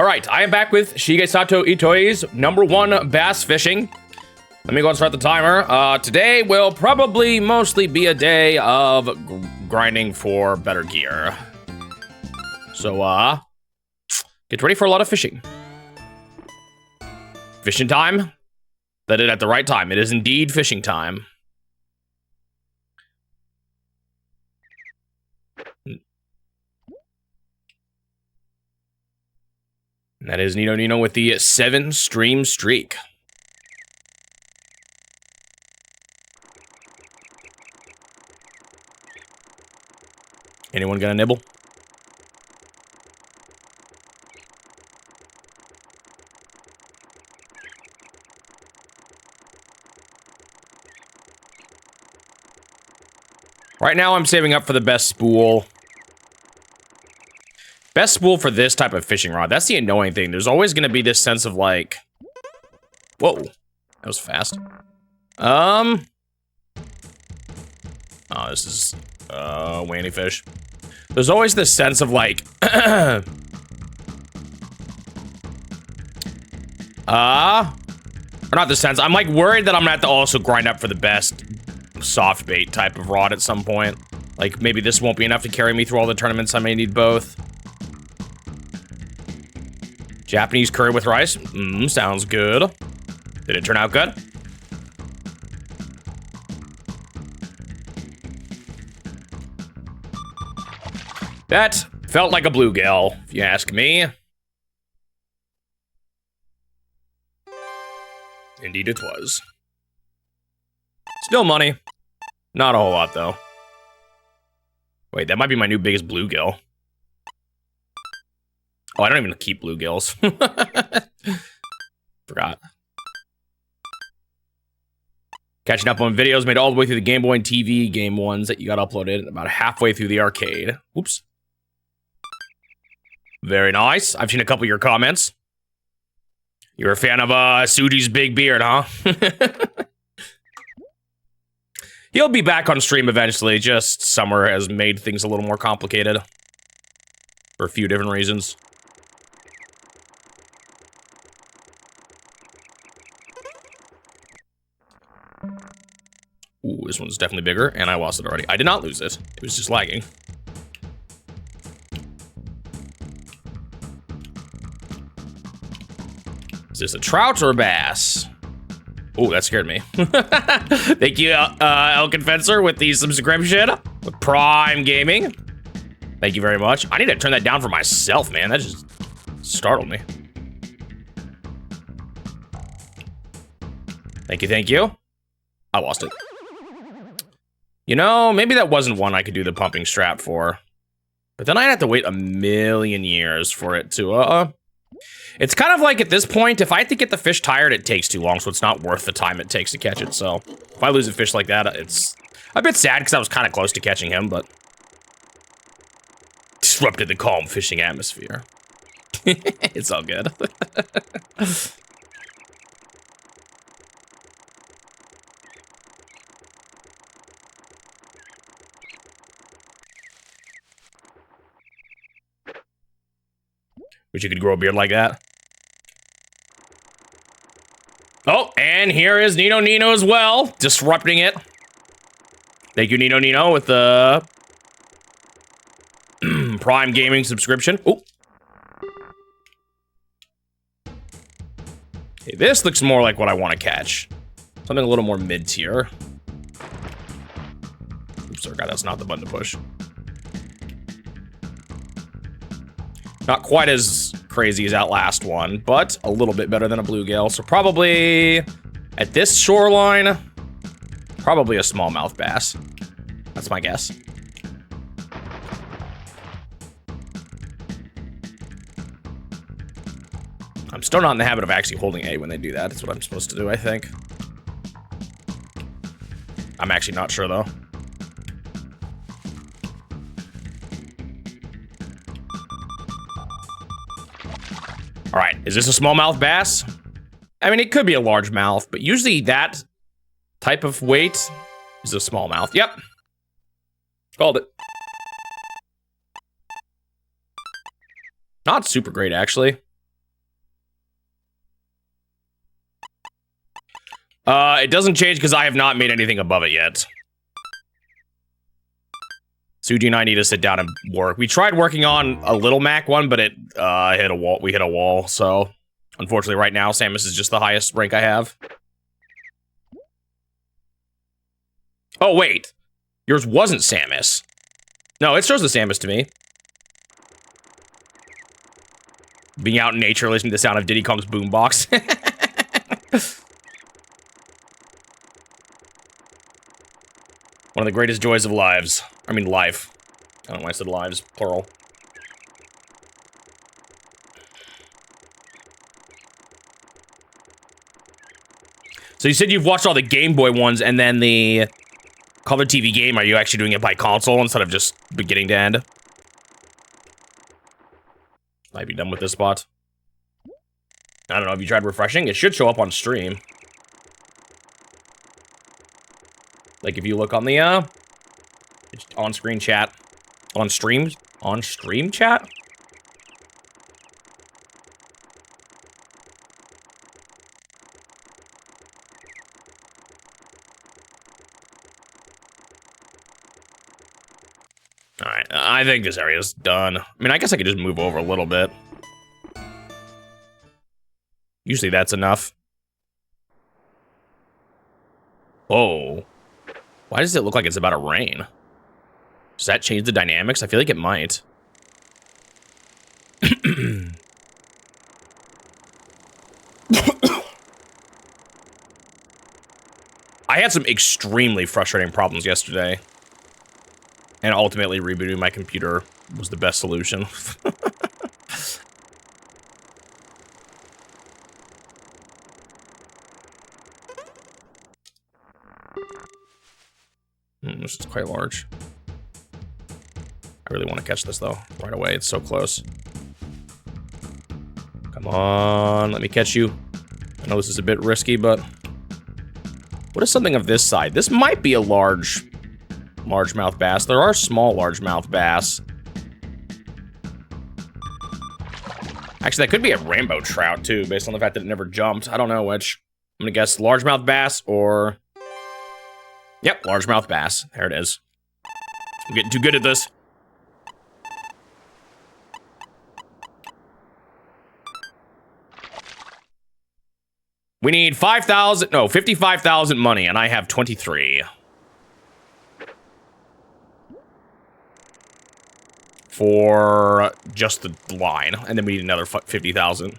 All right, I am back with Shigesato Itoi's #1 bass fishing. Let me go and start the timer. Today will probably mostly be a day of grinding for better gear. So, get ready for a lot of fishing. Fishing time? That is at the right time. It is indeed fishing time. And that is Nino with the 7-stream streak. Anyone gonna nibble? Right now I'm saving up for the best spool. Best spool for this type of fishing rod. That's the annoying thing. There's always going to be this sense of like... Whoa. That was fast. Oh, this is... Wanny fish. There's always this sense of like... or not the sense. I'm like worried that I'm going to have to also grind up for the best soft bait type of rod at some point. Like maybe this won't be enough to carry me through all the tournaments. I may need both. Japanese curry with rice. Sounds good. Did it turn out good? That felt like a bluegill, if you ask me. Indeed it was. Still money. Not a whole lot, though. Wait, that might be my new biggest bluegill. Oh, I don't even keep bluegills. Forgot. Catching up on videos made all the way through the Game Boy and TV game ones that you got uploaded, about halfway through the arcade. Oops. Very nice. I've seen a couple of your comments. You're a fan of Suji's big beard, huh? He'll be back on stream eventually, just summer has made things a little more complicated. For a few different reasons. Ooh, this one's definitely bigger, and I lost it already. I did not lose it. It was just lagging. Is this a trout or a bass? Oh, that scared me. Thank you, El Confessor, with the subscription. With Prime Gaming. Thank you very much. I need to turn that down for myself, man. That just startled me. Thank you, thank you. I lost it. You know, maybe that wasn't one I could do the pumping strap for. But then I'd have to wait a million years for it to, It's kind of like at this point, if I have to get the fish tired, it takes too long, so it's not worth the time it takes to catch it. So if I lose a fish like that, it's a bit sad because I was kind of close to catching him, but disrupted the calm fishing atmosphere. It's all good. Wish you could grow a beard like that. Oh, and here is Nino as well, disrupting it. Thank you, Nino, with the Prime Gaming subscription. Oh. Hey, this looks more like what I want to catch. Something a little more mid-tier. Oops, sorry, God, that's not the button to push. Not quite as crazy as that last one, but a little bit better than a bluegill. So probably, at this shoreline, probably a smallmouth bass. That's my guess. I'm still not in the habit of actually holding A when they do that. That's what I'm supposed to do, I think. I'm actually not sure, though. All right, is this a smallmouth bass? I mean, it could be a largemouth, but usually that type of weight is a smallmouth. Yep. Called it. Not super great, actually. It doesn't change because I have not made anything above it yet. Suji and I need to sit down and work. We tried working on a little Mac one, but it hit a wall. We hit a wall, so unfortunately right now Samus is just the highest rank I have. Oh wait, yours wasn't Samus. No, it shows the Samus to me. Being out in nature, listening to the sound of Diddy Kong's boombox. One of the greatest joys of lives. I mean, life. I don't know why I said lives, plural. So you said you've watched all the Game Boy ones and then the Color TV game. Are you actually doing it by console instead of just beginning to end? Might be done with this spot. I don't know, have you tried refreshing? It should show up on stream. Like if you look on the on-screen chat. On stream chat? Alright, I think this area is done. I mean, I guess I could just move over a little bit. Usually that's enough. Oh. Why does it look like it's about to rain? Does that change the dynamics? I feel like it might. I had some extremely frustrating problems yesterday. And ultimately rebooting my computer was the best solution. This is quite large. I really want to catch this though, right away. It's so close. Come on, let me catch you. I know this is a bit risky, but what is something of this side? This might be a largemouth bass. There are small largemouth bass. Actually, that could be a rainbow trout too, based on the fact that it never jumped. I don't know which. I'm gonna guess largemouth bass or... Yep, largemouth bass. There it is. I'm getting too good at this. We need 55,000 money, and I have 23. For just the line, and then we need another 50,000.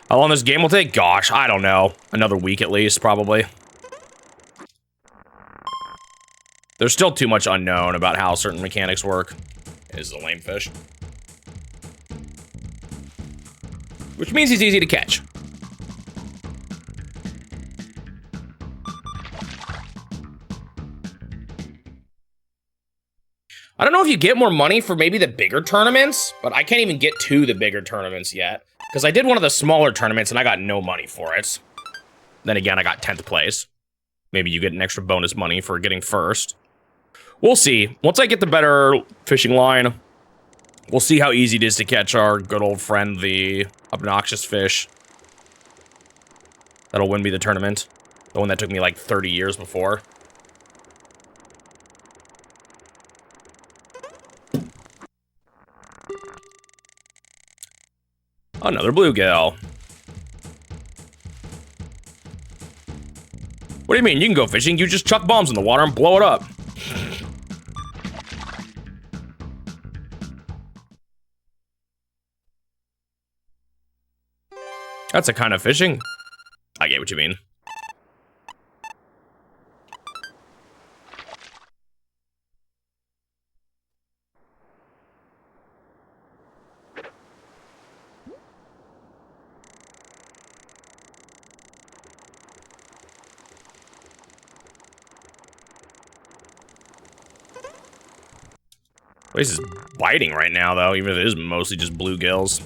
How long this game will take? Gosh, I don't know. Another week at least, probably. There's still too much unknown about how certain mechanics work. It is a lame fish. Which means he's easy to catch. I don't know if you get more money for maybe the bigger tournaments, but I can't even get to the bigger tournaments yet. Because I did one of the smaller tournaments and I got no money for it. Then again, I got 10th place. Maybe you get an extra bonus money for getting first. We'll see. Once I get the better fishing line, we'll see how easy it is to catch our good old friend, the obnoxious fish. That'll win me the tournament. The one that took me like 30 years before. Another bluegill. What do you mean? You can go fishing. You just chuck bombs in the water and blow it up. That's a kind of fishing. I get what you mean. Place is biting right now, though, even if it is mostly just bluegills.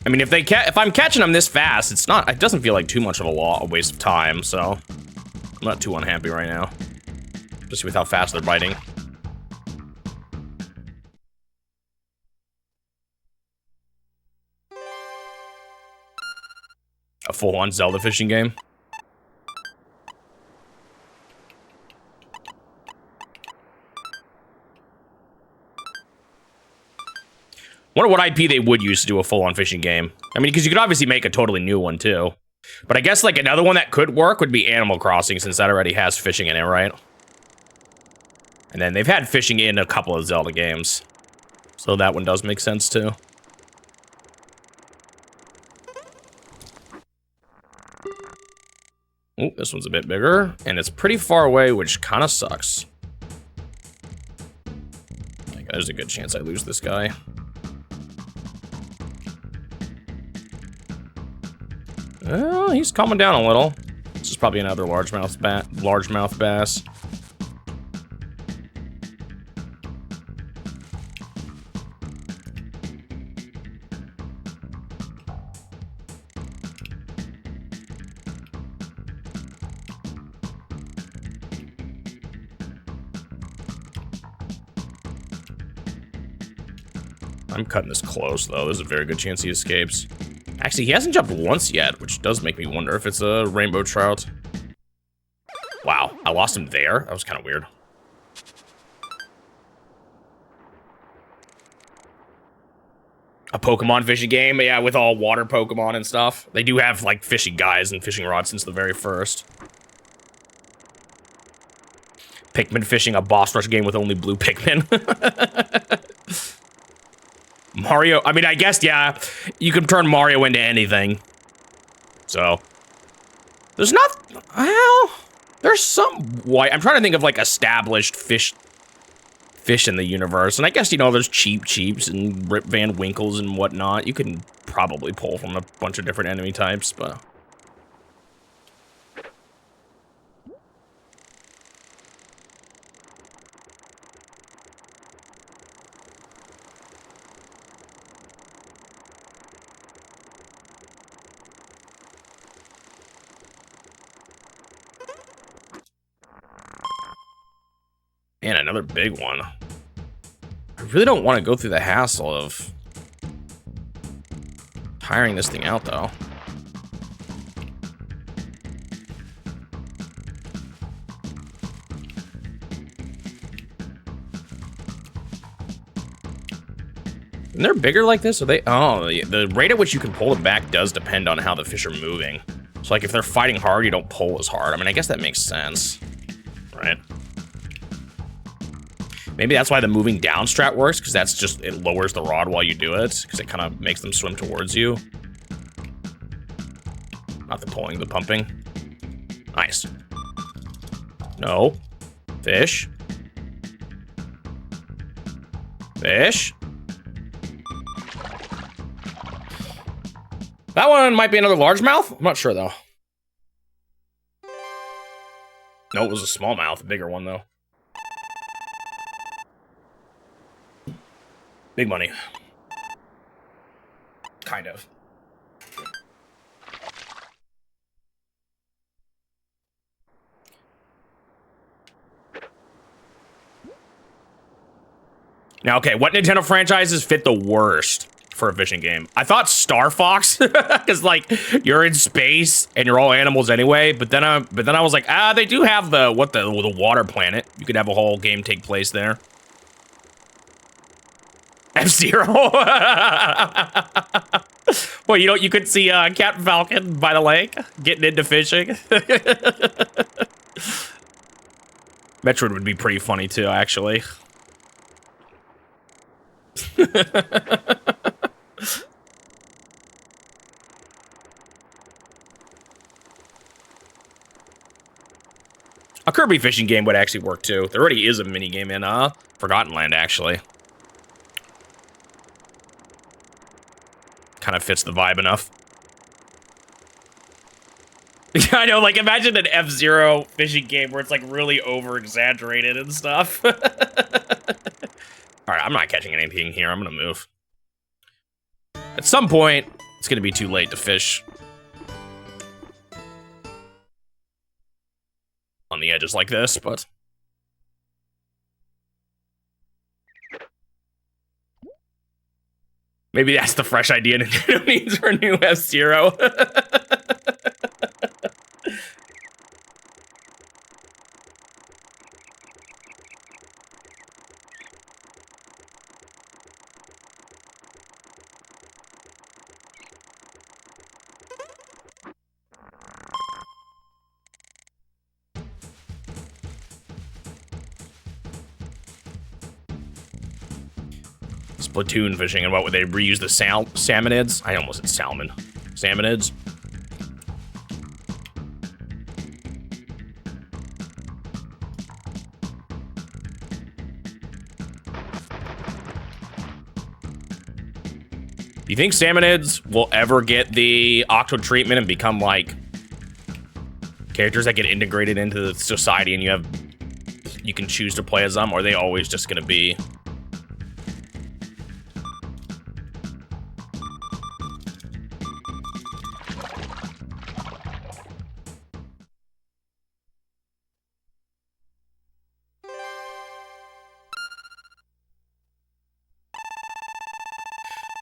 I mean, if I'm catching them this fast, it doesn't feel like too much of a waste of time, so I'm not too unhappy right now, especially with how fast they're biting. A full-on Zelda fishing game. wonder what IP they would use to do a full-on fishing game. I mean, because you could obviously make a totally new one, too. But I guess, like, another one that could work would be Animal Crossing, since that already has fishing in it, right? And then they've had fishing in a couple of Zelda games. So that one does make sense, too. Oh, this one's a bit bigger, and it's pretty far away, which kind of sucks. Like, there's a good chance I lose this guy. Well, he's calming down a little. This is probably another largemouth bass. I'm cutting this close, though. There's a very good chance he escapes. Actually, he hasn't jumped once yet, which does make me wonder if it's a rainbow trout. Wow, I lost him there? That was kind of weird. A Pokemon fishing game? Yeah, with all water Pokemon and stuff. They do have, like, fishing guys and fishing rods since the very first. Pikmin fishing, a boss rush game with only blue Pikmin. Mario, I mean, I guess, yeah, you can turn Mario into anything. So, there's not, well, there's some white, I'm trying to think of, like, established fish in the universe. And I guess, you know, there's Cheeps and Rip Van Winkles and whatnot. You can probably pull from a bunch of different enemy types, but... Man, another big one. I really don't want to go through the hassle of tiring this thing out, though. And they're bigger like this? Are they? Oh, the rate at which you can pull them back does depend on how the fish are moving. So, like, if they're fighting hard, you don't pull as hard. I mean, I guess that makes sense, right? Maybe that's why the moving down strat works, because that's just, it lowers the rod while you do it, because it kind of makes them swim towards you. Not the pulling, the pumping. Nice. No. Fish. Fish. That one might be another largemouth? I'm not sure, though. No, it was a smallmouth, a bigger one, though. Big money. Kind of. Now, okay, what Nintendo franchises fit the worst for a fishing game? I thought Star Fox, because like you're in space and you're all animals anyway. But then I was like, they do have the water planet. You could have a whole game take place there. F-Zero. Well, you know, you could see Captain Falcon by the lake getting into fishing. Metroid would be pretty funny too, actually. A Kirby fishing game would actually work too. There already is a mini game in Forgotten Land, actually. Kind of fits the vibe enough. I know, like, imagine an F-Zero fishing game where it's, like, really over-exaggerated and stuff. Alright, I'm not catching anything here. I'm gonna move. At some point, it's gonna be too late to fish on the edges like this, but... maybe that's the fresh idea Nintendo needs for a new F-Zero. Splatoon fishing, and what would they reuse the salmonids? I almost said salmon. Salmonids. Do you think salmonids will ever get the Octo treatment and become like characters that get integrated into the society and you can choose to play as them, or are they always just gonna be?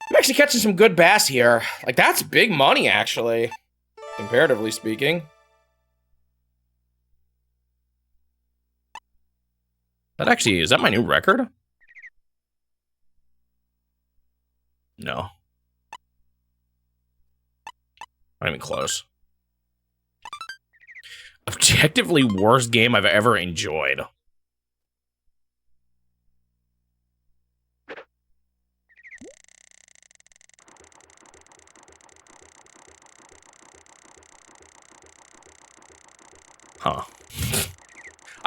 I'm actually catching some good bass here. Like, that's big money, actually, comparatively speaking. That actually, is that my new record? No. Not even close. Objectively worst game I've ever enjoyed. Huh.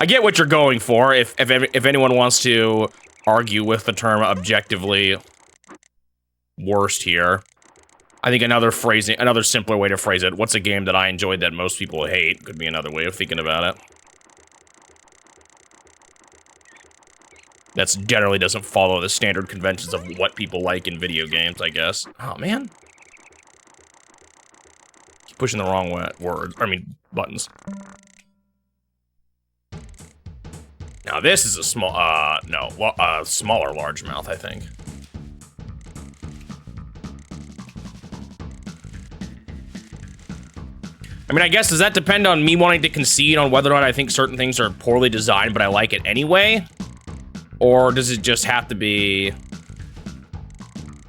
I get what you're going for. If anyone wants to argue with the term objectively worst here, I think another simpler way to phrase it, what's a game that I enjoyed that most people hate, could be another way of thinking about it. That generally doesn't follow the standard conventions of what people like in video games, I guess. Oh, man. Keep pushing the wrong buttons. Now this is a small, smaller largemouth, I think. I mean, I guess, does that depend on me wanting to concede on whether or not I think certain things are poorly designed, but I like it anyway? Or does it just have to be...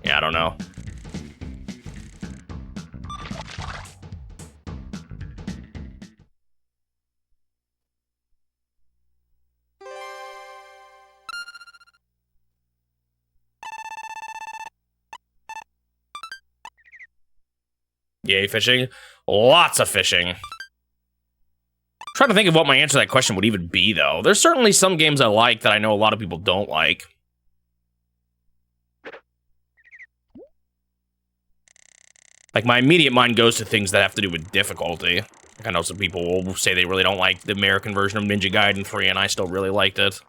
Yeah, I don't know. Yay, fishing. Lots of fishing. I'm trying to think of what my answer to that question would even be, though. There's certainly some games I like that I know a lot of people don't like. Like, my immediate mind goes to things that have to do with difficulty. Like, I know some people will say they really don't like the American version of Ninja Gaiden 3, and I still really liked it.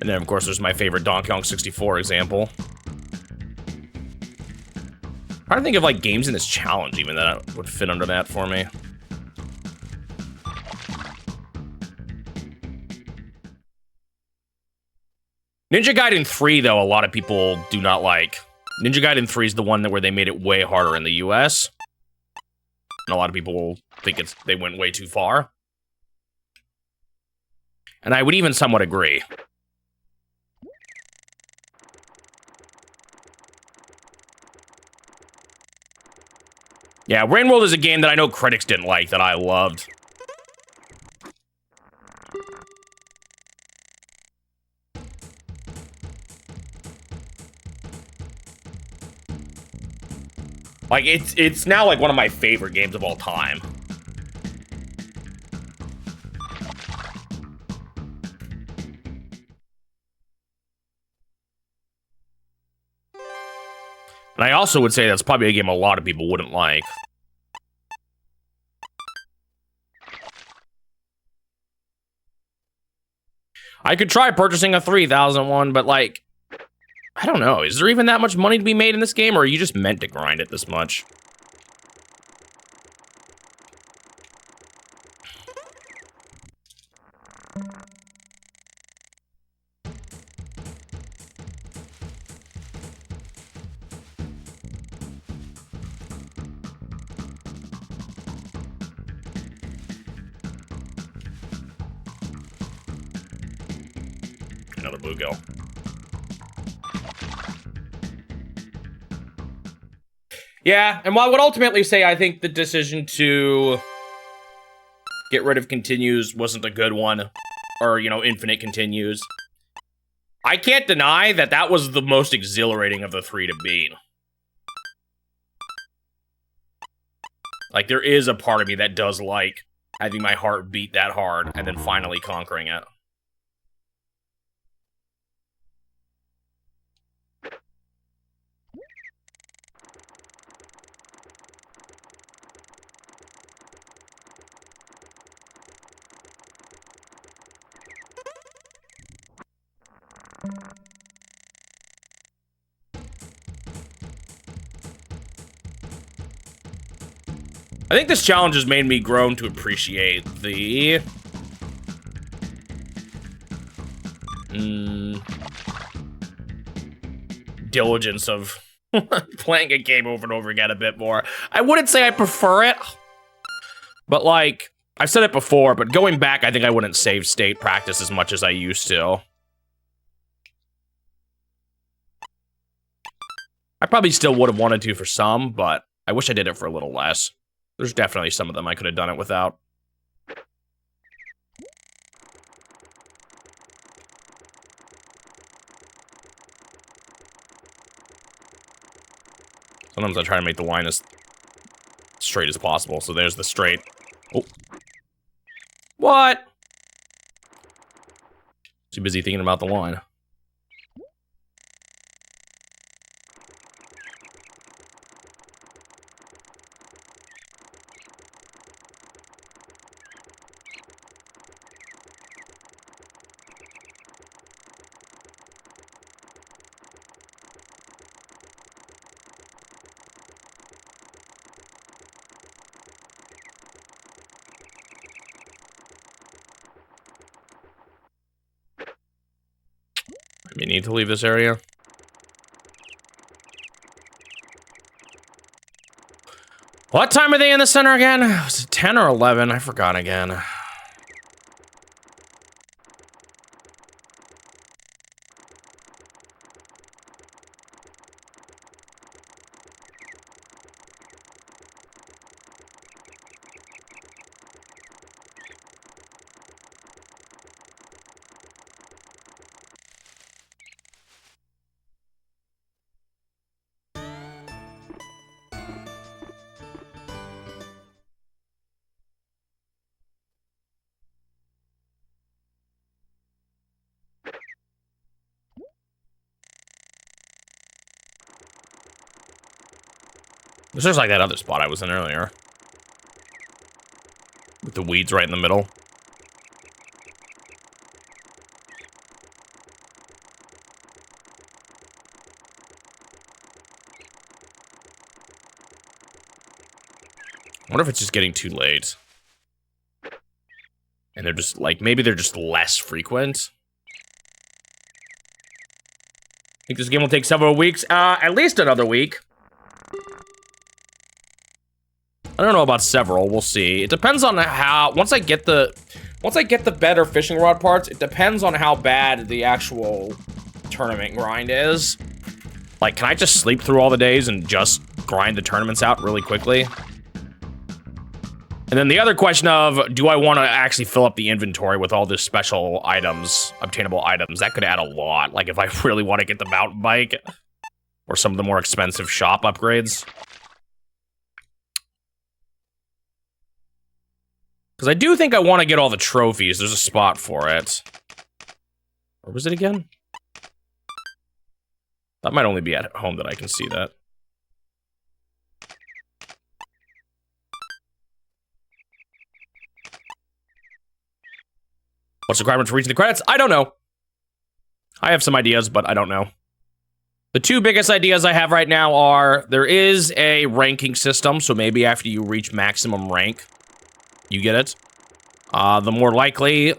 And then, of course, there's my favorite Donkey Kong 64 example. I'm trying to think of, like, games in this challenge, even, that would fit under that for me. Ninja Gaiden 3, though, a lot of people do not like. Ninja Gaiden 3 is the one where they made it way harder in the US. And a lot of people think they went way too far. And I would even somewhat agree. Yeah, Rain World is a game that I know critics didn't like, that I loved. Like, it's now, like, one of my favorite games of all time. And I also would say that's probably a game a lot of people wouldn't like. I could try purchasing a 3,000 one, but, like, I don't know. Is there even that much money to be made in this game, or are you just meant to grind it this much? Another bluegill. Yeah, and while I would ultimately say I think the decision to get rid of continues wasn't a good one, or, you know, infinite continues, I can't deny that that was the most exhilarating of the three to beat. Like, there is a part of me that does like having my heart beat that hard and then finally conquering it. I think this challenge has made me grow to appreciate the diligence of playing a game over and over again a bit more. I wouldn't say I prefer it, but like, I've said it before, but going back, I think I wouldn't save state practice as much as I used to. I probably still would have wanted to for some, but I wish I did it for a little less. There's definitely some of them I could have done it without. Sometimes I try to make the line as straight as possible, so there's the straight. Oh. What? Too busy thinking about the line. We need to leave this area. What time are they in the center again? Was it 10 or 11? I forgot again. It's just like that other spot I was in earlier. With the weeds right in the middle. I wonder if it's just getting too late. And they're just, like, maybe they're just less frequent. I think this game will take several weeks. At least another week. I don't know about several, we'll see. It depends on how, once I get the better fishing rod parts, it depends on how bad the actual tournament grind is. Like, can I just sleep through all the days and just grind the tournaments out really quickly? And then the other question of, do I want to actually fill up the inventory with all the special items, obtainable items? That could add a lot. Like, if I really want to get the mountain bike, or some of the more expensive shop upgrades. Because I do think I want to get all the trophies. There's a spot for it. Where was it again? That might only be at home that I can see that. What's the requirement for reaching the credits? I don't know. I have some ideas, but I don't know. The two biggest ideas I have right now are, there is a ranking system, so maybe after you reach maximum rank, you get it. The more likely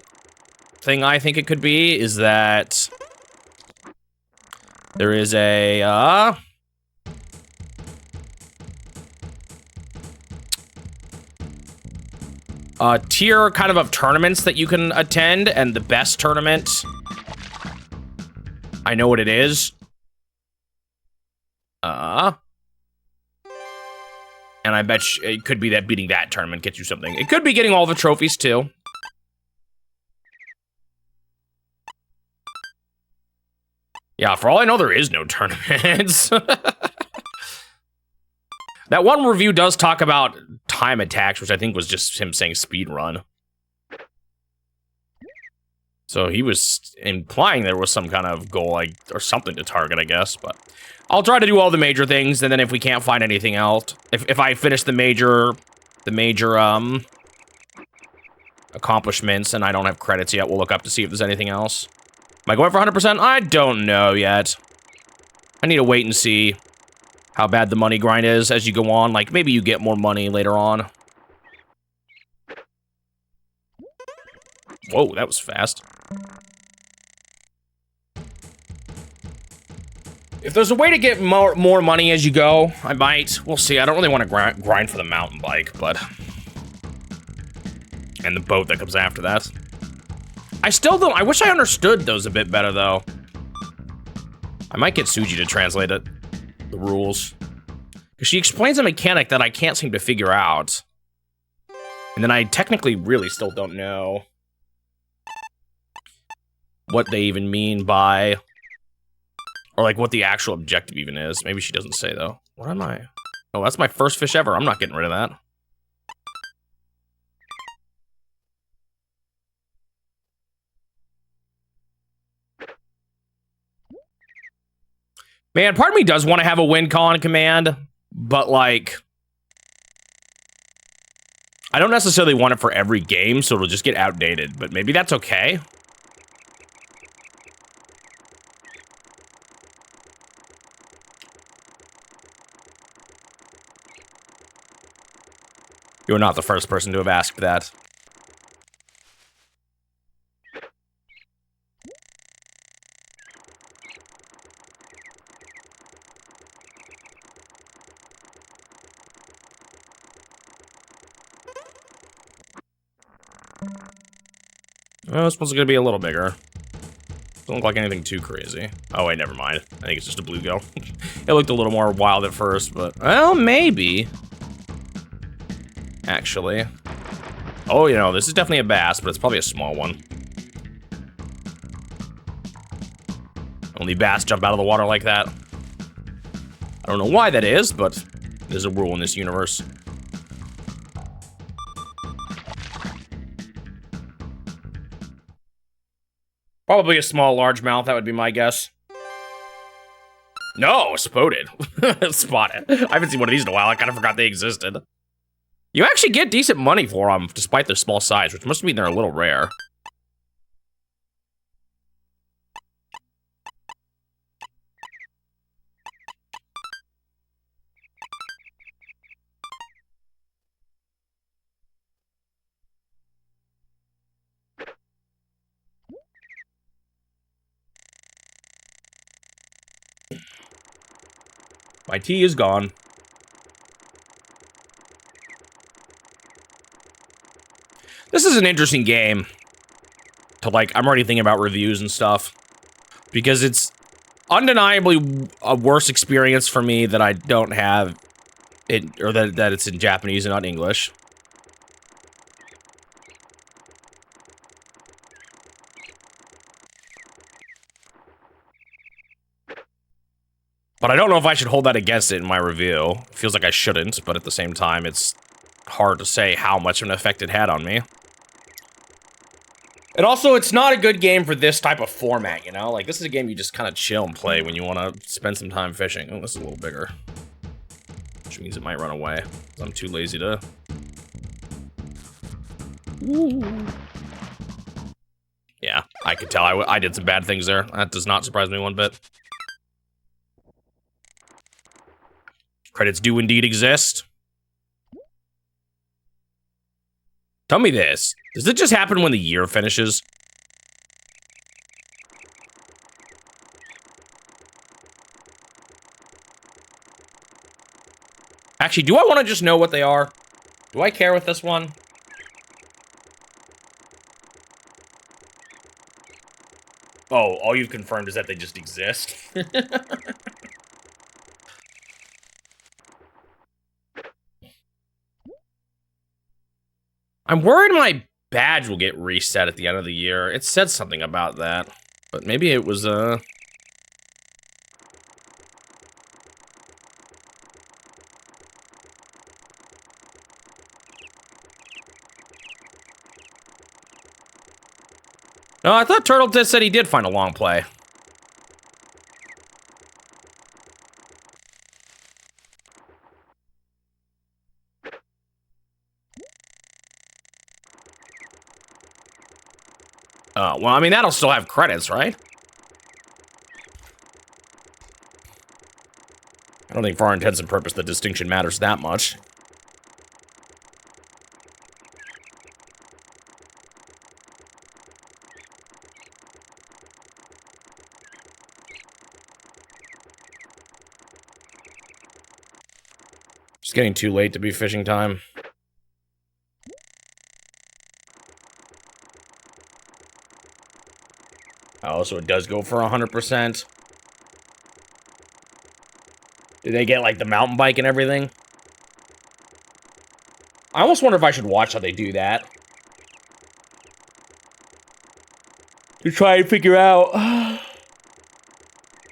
thing I think it could be is that there is a, tier kind of tournaments that you can attend, and the best tournament, I know what it is. I bet it could be that beating that tournament gets you something. It could be getting all the trophies, too. Yeah, for all I know, there is no tournaments. That one review does talk about time attacks, which I think was just him saying speed run. So he was implying there was some kind of goal, like, or something to target, I guess. But I'll try to do all the major things, and then if we can't find anything else, if I finish the major accomplishments and I don't have credits yet, we'll look up to see if there's anything else. Am I going for 100%? I don't know yet. I need to wait and see how bad the money grind is as you go on. Like, maybe you get more money later on. Whoa, that was fast. If there's a way to get more money as you go, I might. We'll see. I don't really want to grind for the mountain bike, but... And the boat that comes after that. I still don't... I wish I understood those a bit better, though. I might get Suji to translate it. The rules. Because she explains a mechanic that I can't seem to figure out. And then I technically really still don't know what they even mean by... Or, like, what the actual objective even is. Maybe she doesn't say, though. What am I? Oh, that's my first fish ever. I'm not getting rid of that. Man, part of me does want to have a win con command, but, like... I don't necessarily want it for every game, so it'll just get outdated. But maybe that's okay. You're not the first person to have asked that. Well, this one's gonna be a little bigger. Doesn't look like anything too crazy. Oh wait, never mind. I think it's just a bluegill. It looked a little more wild at first, but... Well, maybe. Actually. Oh, you know, this is definitely a bass, but it's probably a small one. Only bass jump out of the water like that. I don't know why that is, but there's a rule in this universe. Probably a small largemouth, that would be my guess. No, spotted. Spotted. I haven't seen one of these in a while. I kind of forgot they existed. You actually get decent money for them, despite their small size, which must mean they're a little rare. My tea is gone. This is an interesting game. To, like, I'm already thinking about reviews and stuff. Because it's undeniably a worse experience for me that I don't have it, or that it's in Japanese and not English. But I don't know if I should hold that against it in my review. It feels like I shouldn't, but at the same time, it's hard to say how much of an effect it had on me. And also, it's not a good game for this type of format, you know? Like, this is a game you just kind of chill and play when you want to spend some time fishing. Oh, this is a little bigger. Which means it might run away. I'm too lazy to... Ooh. Yeah, I could tell I did some bad things there. That does not surprise me one bit. Credits do indeed exist. Tell me this. Does it just happen when the year finishes? Actually, do I want to just know what they are? Do I care with this one? Oh, all you've confirmed is that they just exist. I'm worried my badge will get reset at the end of the year. It said something about that. But maybe it was, No, I thought Turtle said he did find a long play. Well, I mean, that'll still have credits, right? I don't think for our intents and purposes the distinction matters that much. It's getting too late to be fishing time. Oh, so it does go for 100%. Do they get, like, the mountain bike and everything? I almost wonder if I should watch how they do that. To try and figure out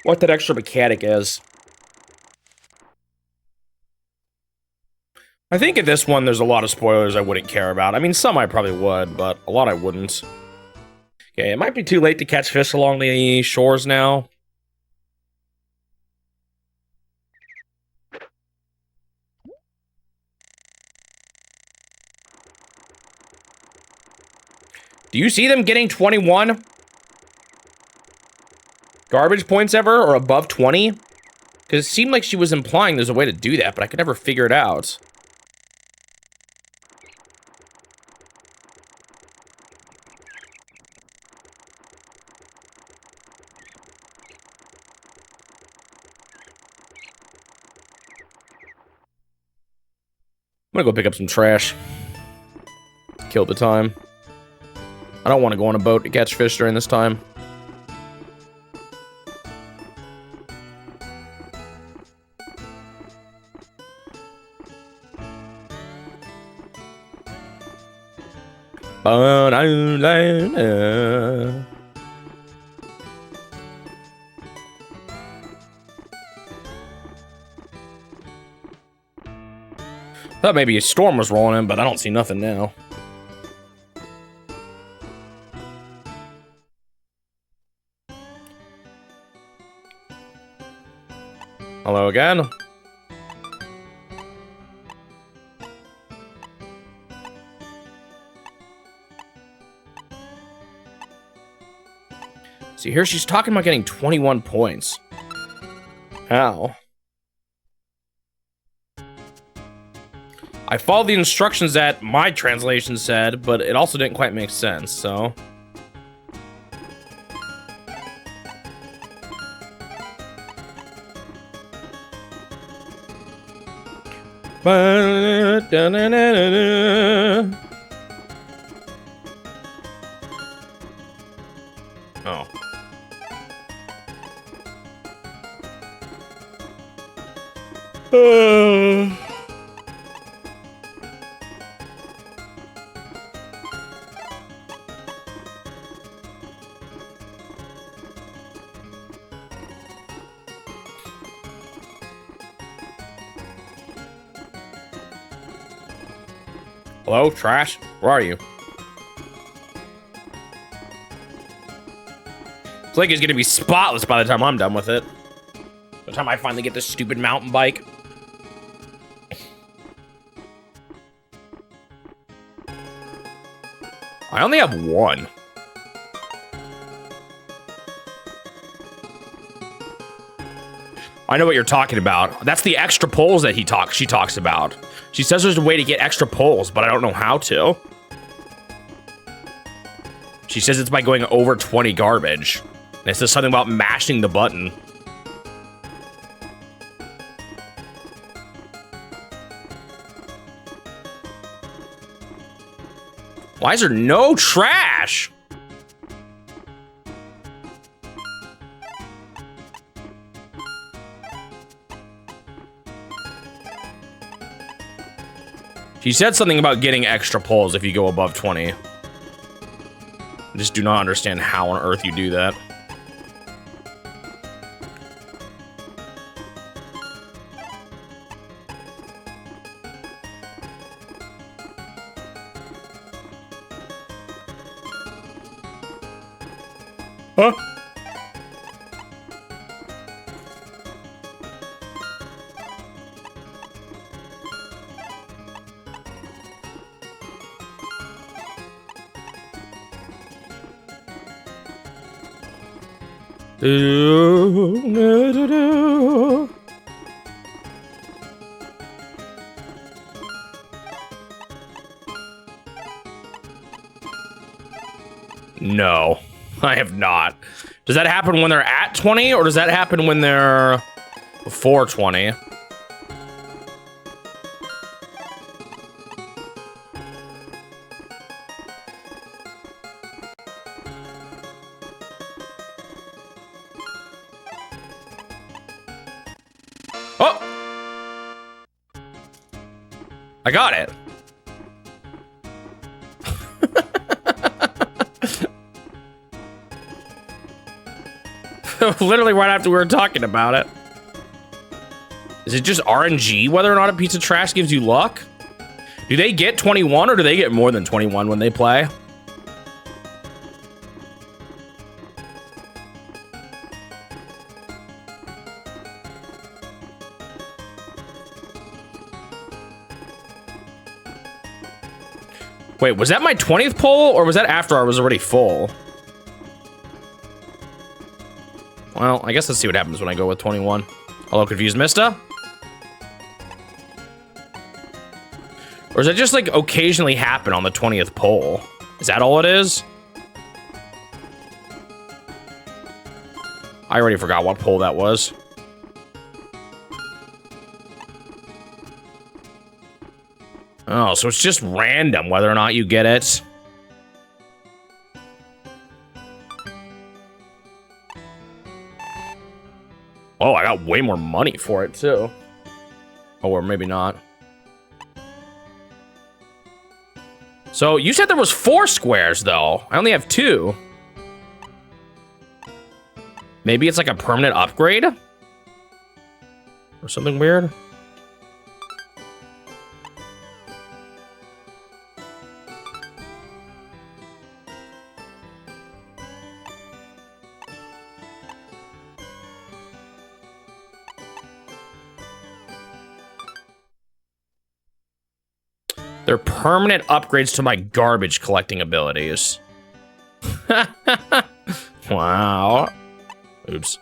what that extra mechanic is. I think in this one, there's a lot of spoilers I wouldn't care about. I mean, some I probably would, but a lot I wouldn't. Okay, it might be too late to catch fish along the shores now. Do you see them getting 21 garbage points ever, or above 20? Because it seemed like she was implying there's a way to do that, but I could never figure it out. I'm gonna go pick up some trash. Kill the time. I don't want to go on a boat to catch fish during this time. Thought maybe a storm was rolling in, but I don't see nothing now. Hello again. See, here she's talking about getting 21 points. How? I followed the instructions that my translation said, but it also didn't quite make sense, so... Oh. Hello, trash? Where are you? This lake is gonna be spotless by the time I'm done with it. By the time I finally get this stupid mountain bike. I only have one. I know what you're talking about. That's the extra poles that she talks about. She says there's a way to get extra poles, but I don't know how to. She says it's by going over 20 garbage. And it says something about mashing the button. Why is there no trash? He said something about getting extra pulls if you go above 20. I just do not understand how on earth you do that. Huh? No, I have not. Does that happen when they're at 20, or does that happen when they're before 20? Oh! I got it. Literally right after we were talking about it. Is it just RNG whether or not a piece of trash gives you luck? Do they get 21 or do they get more than 21 when they play? Wait, was that my 20th poll or was that after I was already full? Well, I guess let's see what happens when I go with 21. Hello, confused Mista? Or does that just like occasionally happen on the 20th poll? Is that all it is? I already forgot what poll that was. Oh, so it's just random whether or not you get it. Oh, I got way more money for it, too. Oh, or maybe not. So, you said there was 4 squares, though. I only have 2. Maybe it's like a permanent upgrade? Or something weird? They're permanent upgrades to my garbage collecting abilities. Wow. Oops.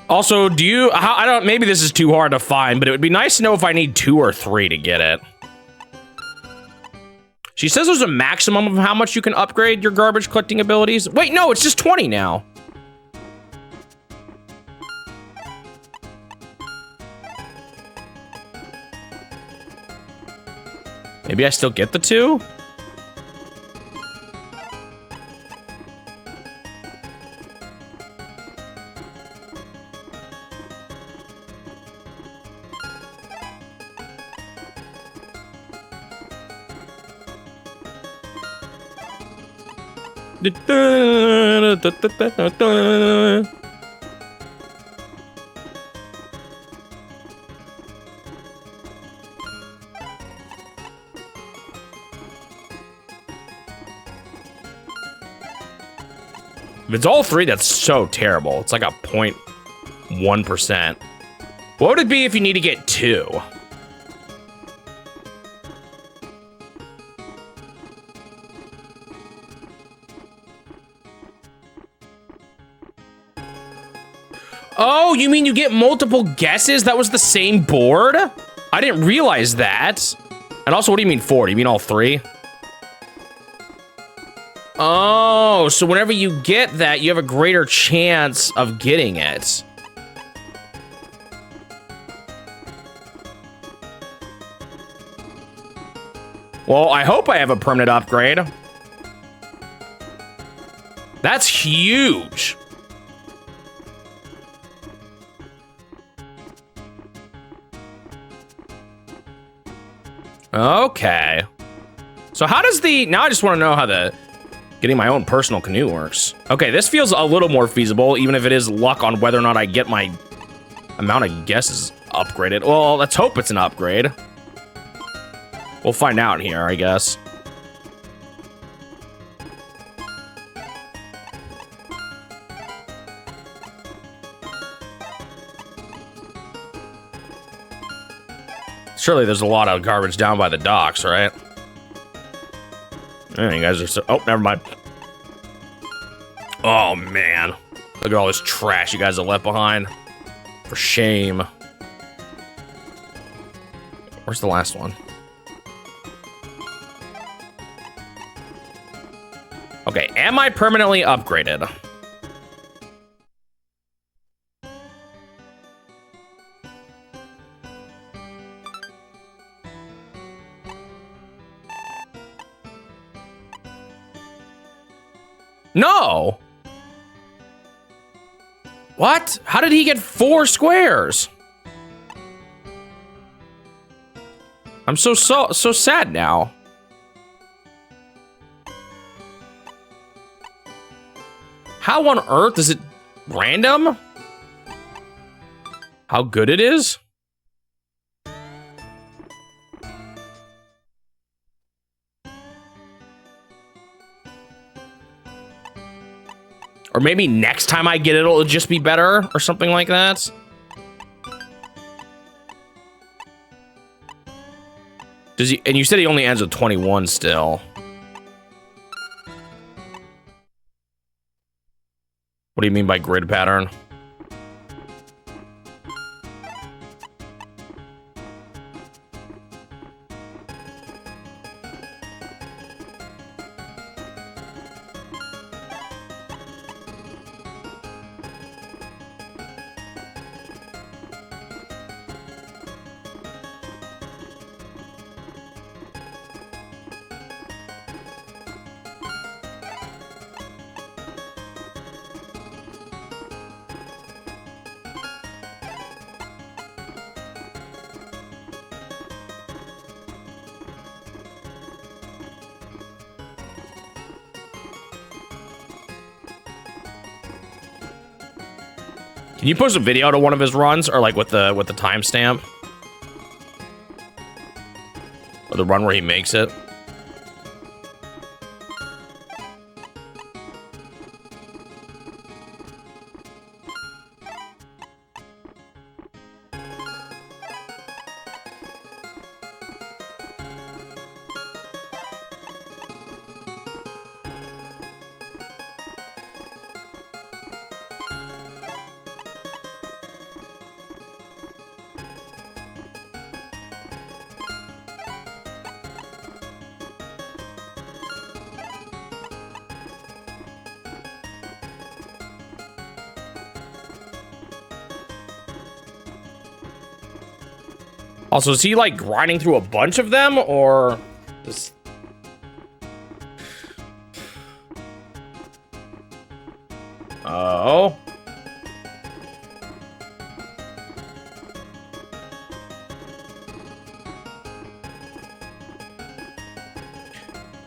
Also, do you, I don't, maybe this is too hard to find, but it would be nice to know if I need 2 or 3 to get it. She says there's a maximum of how much you can upgrade your garbage collecting abilities. Wait, no, it's just 20 now. Maybe I still get the 2? If it's all 3, that's so terrible. It's like a 0.1%. What would it be if you need to get 2? Oh, you mean you get multiple guesses? That was the same board? I didn't realize that. And also, what do you mean 4? Do you mean all 3? Oh, so whenever you get that, you have a greater chance of getting it. Well, I hope I have a permanent upgrade. That's huge. Okay. So how does the... Now I just want to know how the... Getting my own personal canoe works. Okay, this feels a little more feasible, even if it is luck on whether or not I get my amount of guesses upgraded. Well, let's hope it's an upgrade. We'll find out here, I guess. Surely there's a lot of garbage down by the docks, right? You guys are so... Oh, never mind. Oh, man. Look at all this trash you guys have left behind. For shame. Where's the last one? Okay, am I permanently upgraded? No! What? How did he get 4 squares? I'm so sad now. How on earth is it random? How good it is? Or maybe next time I get it, it'll just be better or something like that. Does he? And you said he only ends with 21 still. What do you mean by grid pattern? Can you post a video to one of his runs, or like with the timestamp, or the run where he makes it? Also, is he like grinding through a bunch of them, or just... Oh.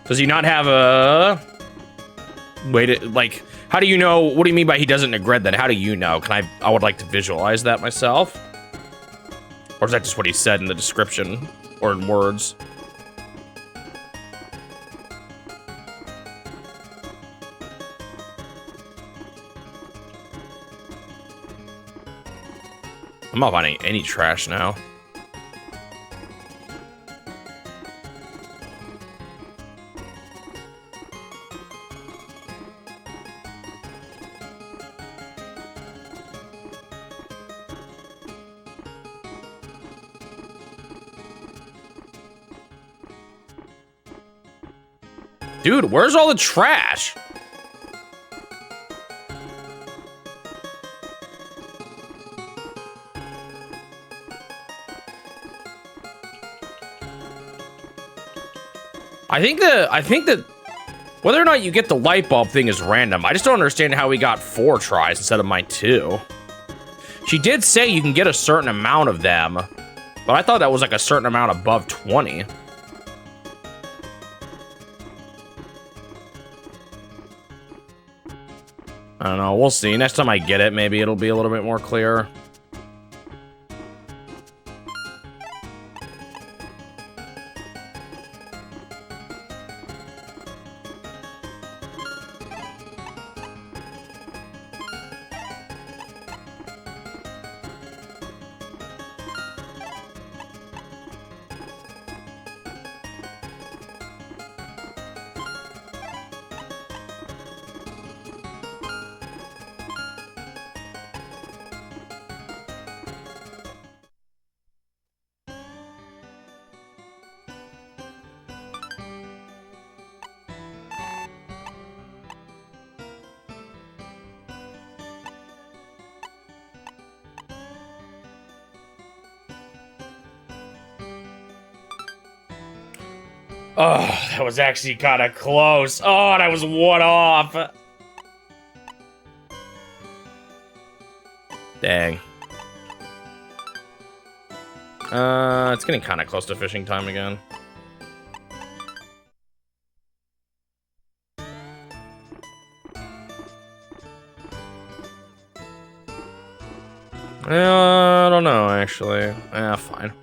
Does he not have a way to, like, how do you know? What do you mean by he doesn't regret that? How do you know? I would like to visualize that myself. Or is that just what he said in the description or in words? I'm not finding any trash now. Dude, where's all the trash? I think that whether or not you get the light bulb thing is random. I just don't understand how we got 4 tries instead of my 2. She did say you can get a certain amount of them, but I thought that was like a certain amount above 20. I don't know. We'll see. Next time I get it, maybe it'll be a little bit more clear. Oh, that was actually kind of close. Oh, and I was 1 off. Dang. It's getting kind of close to fishing time again. I don't know, actually. Fine.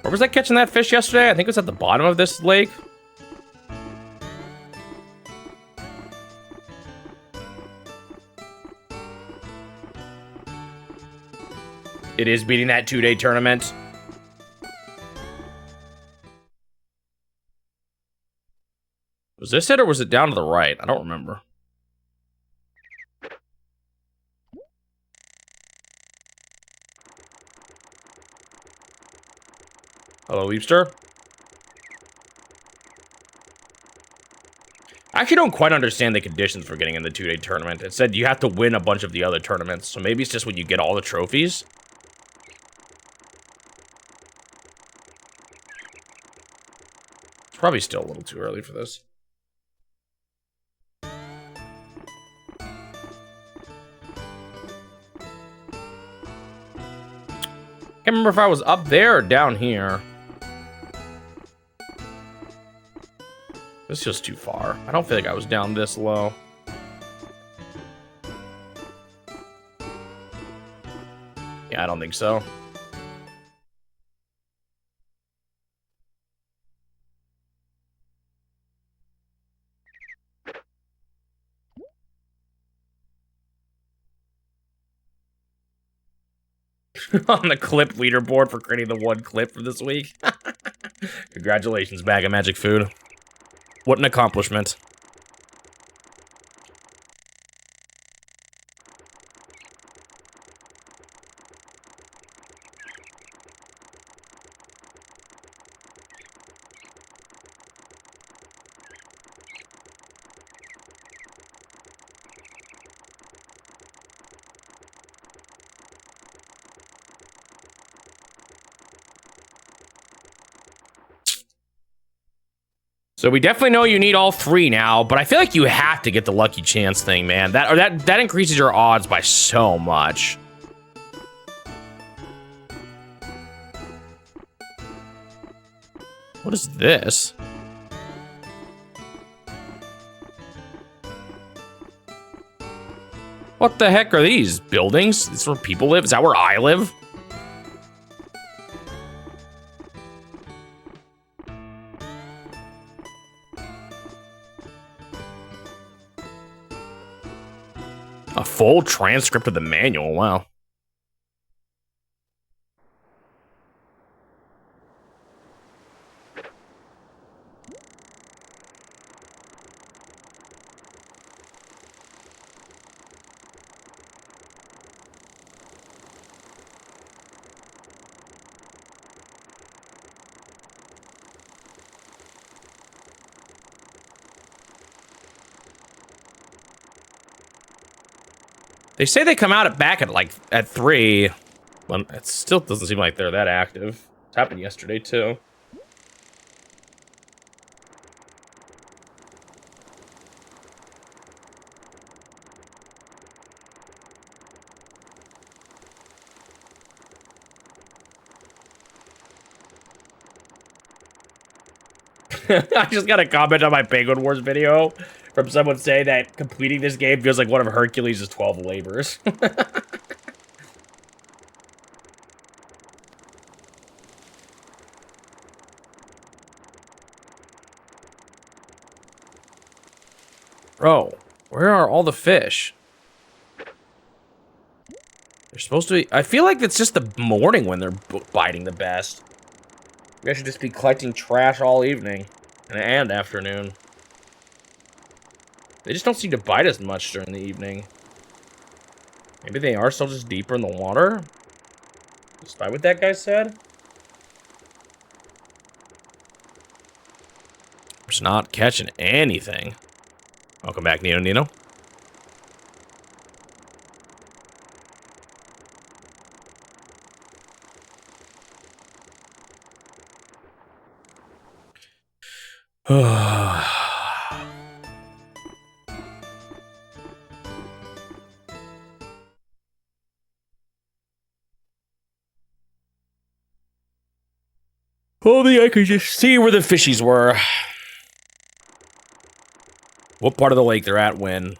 Where was I catching that fish yesterday? I think it was at the bottom of this lake. It is beating that 2-day tournament. Was this it or was it down to the right? I don't remember. Hello, Leapster. I actually don't quite understand the conditions for getting in the 2-day tournament. It said you have to win a bunch of the other tournaments, so maybe it's just when you get all the trophies. It's probably still a little too early for this. Can't remember if I was up there or down here. This is just too far. I don't feel like I was down this low. Yeah, I don't think so. On the clip leaderboard for creating the 1 clip for this week. Congratulations, Bag of Magic Food. What an accomplishment. So we definitely know you need all 3 now, but I feel like you have to get the lucky chance thing, man. That increases your odds by so much. What is this? What the heck are these? Buildings? This is where people live? Is that where I live? A full transcript of the manual, wow. They say they come out back at 3. Well, it still doesn't seem like they're that active. It happened yesterday, too. I just got a comment on my Penguin Wars video from someone saying that completing this game feels like one of Hercules' 12 labors. Bro, where are all the fish? They're supposed to be... I feel like it's just the morning when they're biting the best. Maybe I should just be collecting trash all evening and afternoon. They just don't seem to bite as much during the evening. Maybe they are still just deeper in the water? Despite what that guy said? I'm just not catching anything. Welcome back, Nino Nino. Only I could just see where the fishies were. What part of the lake they're at when?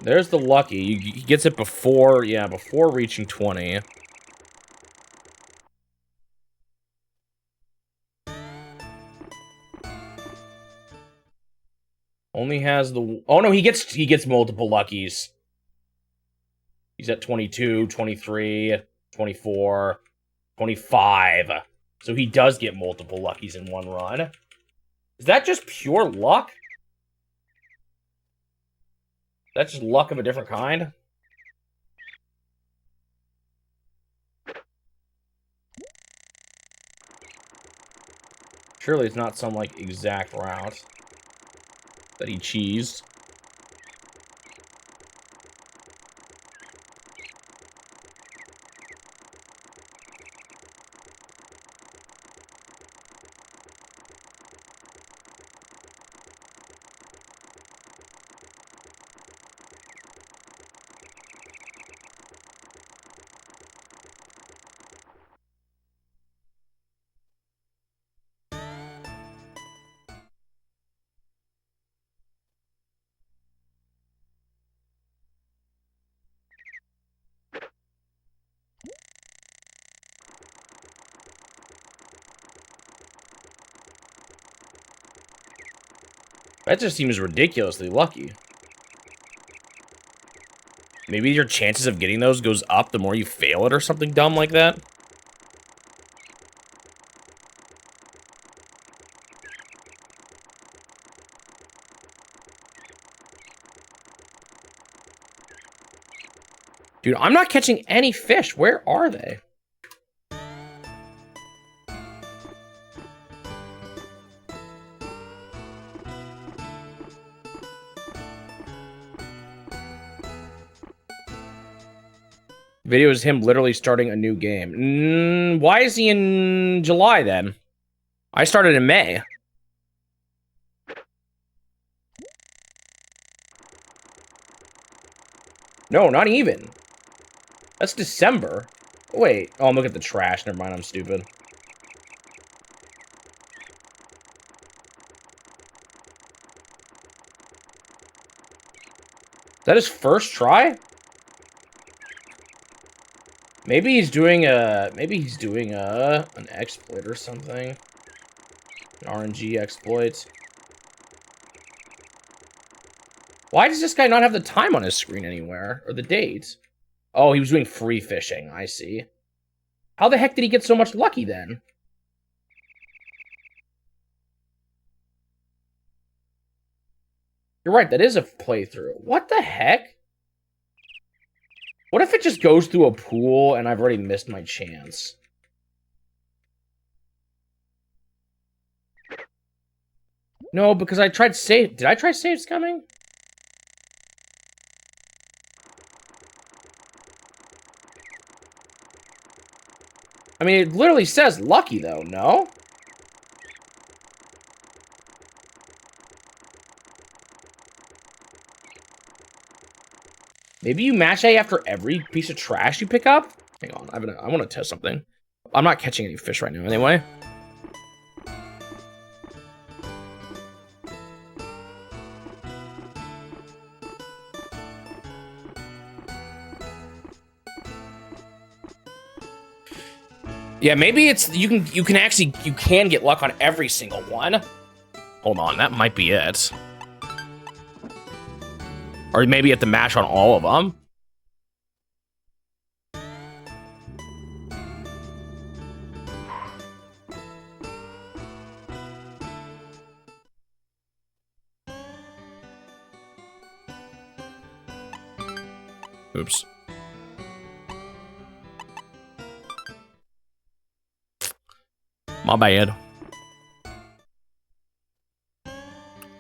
There's the lucky. He gets it before, yeah, before reaching 20. Only has the... Oh, no, he gets multiple luckies. He's at 22, 23, 24, 25. So he does get multiple luckies in one run. Is that just pure luck? That's just luck of a different kind? Surely it's not some, like, exact route that he cheesed. That just seems ridiculously lucky. Maybe your chances of getting those goes up the more you fail it or something dumb like that? Dude, I'm not catching any fish. Where are they? Video is him literally starting a new game. Why is he in July then? I started in May. No, not even. That's December. Wait. Oh, I'm looking at the trash. Never mind, I'm stupid. Is that his first try? Maybe he's doing an exploit or something. An RNG exploit. Why does this guy not have the time on his screen anywhere? Or the date? Oh, he was doing free fishing. I see. How the heck did he get so much lucky then? You're right, that is a playthrough. What the heck? What if it just goes through a pool and I've already missed my chance? No, because I tried save. Did I try saves coming? I mean, it literally says lucky, though, no? Maybe you match A after every piece of trash you pick up? Hang on, I want to test something. I'm not catching any fish right now, anyway. Yeah, maybe it's you can get luck on every single one. Hold on, that might be it. Or maybe you have to mash on all of them. Oops. My bad.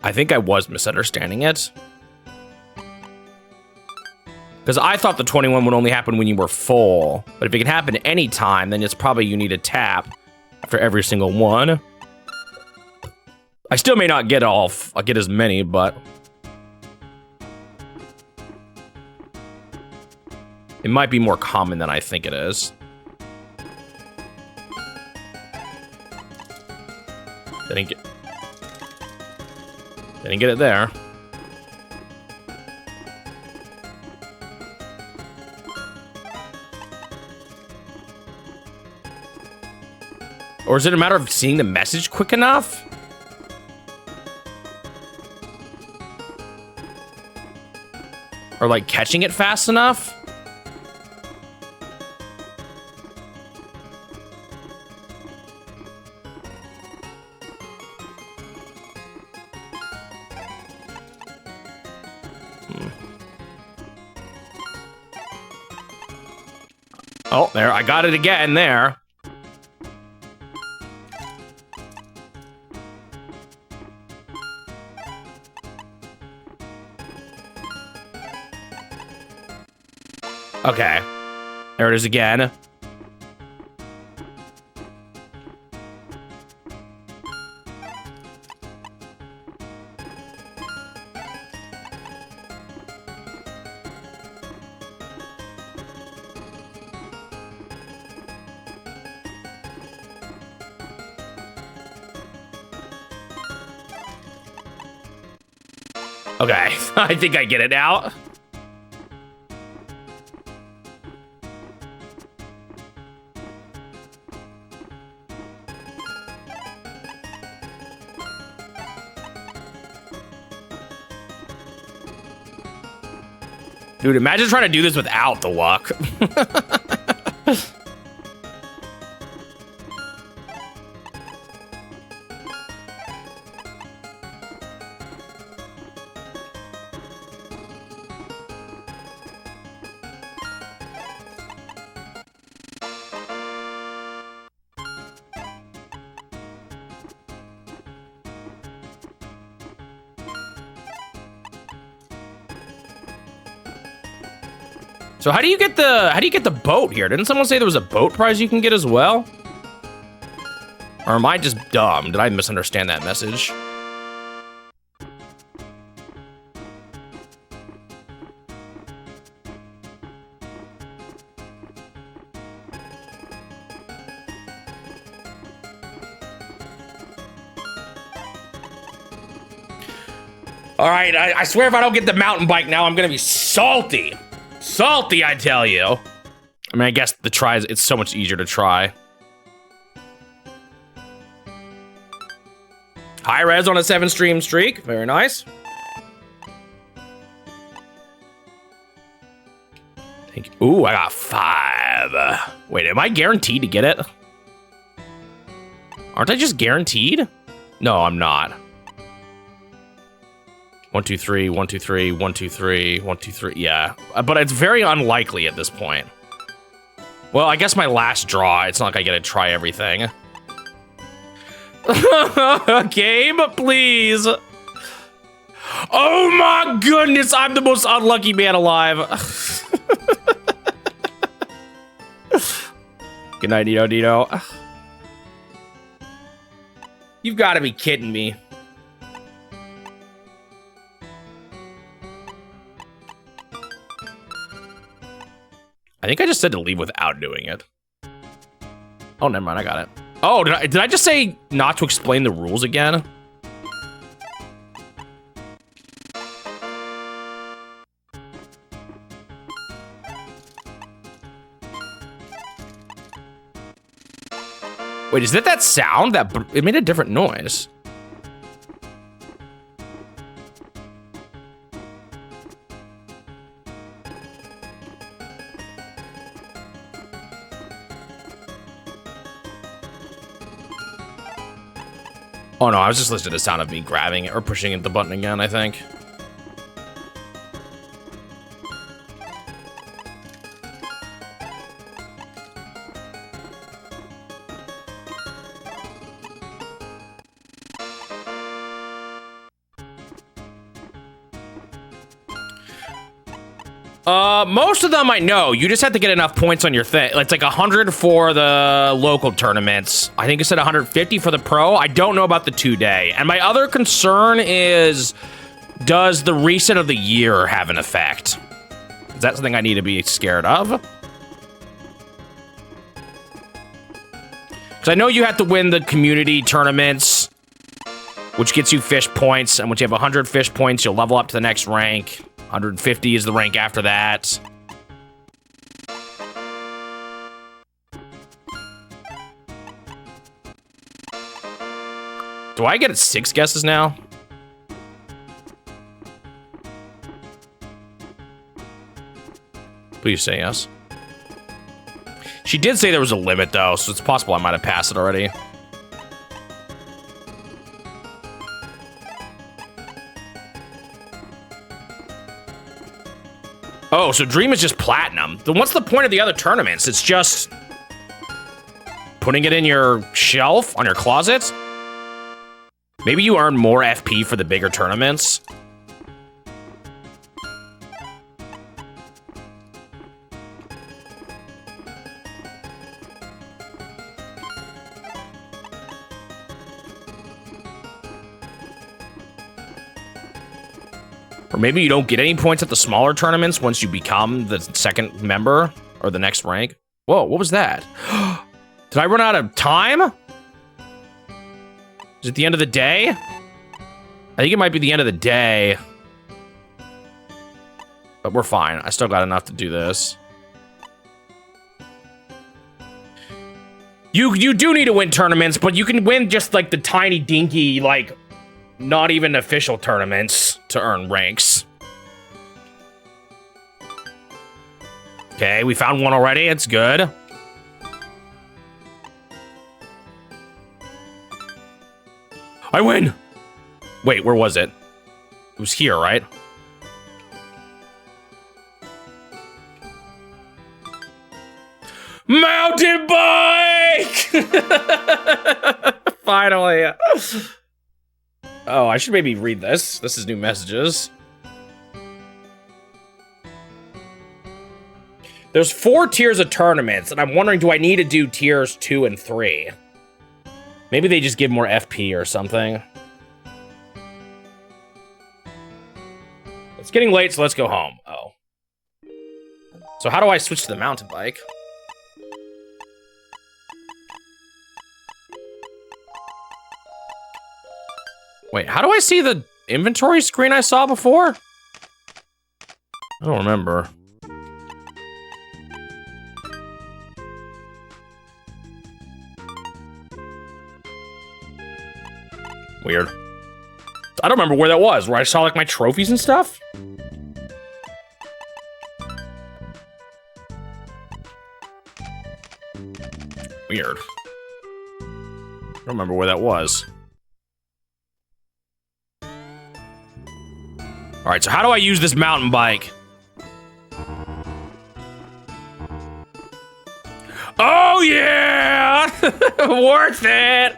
I think I was misunderstanding it. Because I thought the 21 would only happen when you were full. But if it can happen any time, then it's probably you need to tap after every single one. I still may not get I'll get as many, but it might be more common than I think it is. Didn't get it there. Or is it a matter of seeing the message quick enough? Or like catching it fast enough? Oh, there, I got it again there. Okay, there it is again. Okay, I think I get it now. Dude, imagine trying to do this without the luck. So how do you get the boat here? Didn't someone say there was a boat prize you can get as well? Or am I just dumb? Did I misunderstand that message? All right, I swear if I don't get the mountain bike now, I'm gonna be salty. Salty, I tell you. I mean, I guess the tries, it's so much easier to try. High res on a 7-stream streak. Very nice. Ooh, I got 5. Wait, am I guaranteed to get it? Aren't I just guaranteed? No, I'm not. 1, 2, 3, 1, 2, 3, 1, 2, 3, 1, 2, 3. Yeah, but it's very unlikely at this point. Well, I guess my last draw, it's not like I get to try everything. Game, please. Oh my goodness, I'm the most unlucky man alive. Good night, Nino Nino. You've got to be kidding me. I think I just said to leave without doing it. Oh, never mind, I got it. Oh, did I just say not to explain the rules again? Wait, is that sound? It made a different noise. Oh no, I was just listening to the sound of me grabbing it or pushing the button again, I think. Most of them I know. You just have to get enough points on your thing. It's like 100 for the local tournaments. I think it said 150 for the pro. I don't know about the 2-day. And my other concern is, does the reset of the year have an effect? Is that something I need to be scared of? Because I know you have to win the community tournaments, which gets you fish points. And once you have 100 fish points, you'll level up to the next rank. 150 is the rank after that. Do I get 6 guesses now? Please say yes. She did say there was a limit, though, so it's possible I might have passed it already. Oh, so Dream is just platinum. Then what's the point of the other tournaments? It's just putting it in your shelf on your closet? Maybe you earn more FP for the bigger tournaments. Or maybe you don't get any points at the smaller tournaments once you become the second member or the next rank. Whoa, what was that? Did I run out of time? Is it the end of the day? I think it might be the end of the day. But we're fine. I still got enough to do this. You do need to win tournaments, but you can win just like the tiny dinky, like, not even official tournaments to earn ranks. Okay, we found one already. It's good. I win! Wait, where was it? It was here, right? Mountain bike! Finally. Oh, I should maybe read this. This is new messages. There's 4 tiers of tournaments, and I'm wondering, do I need to do tiers 2 and 3? Maybe they just give more FP or something. It's getting late, so let's go home. Oh. So how do I switch to the mountain bike? Wait, how do I see the inventory screen I saw before? I don't remember. Weird. I don't remember where that was, where I saw like my trophies and stuff. Weird. I don't remember where that was. All right, so how do I use this mountain bike? Oh, yeah! Worth it!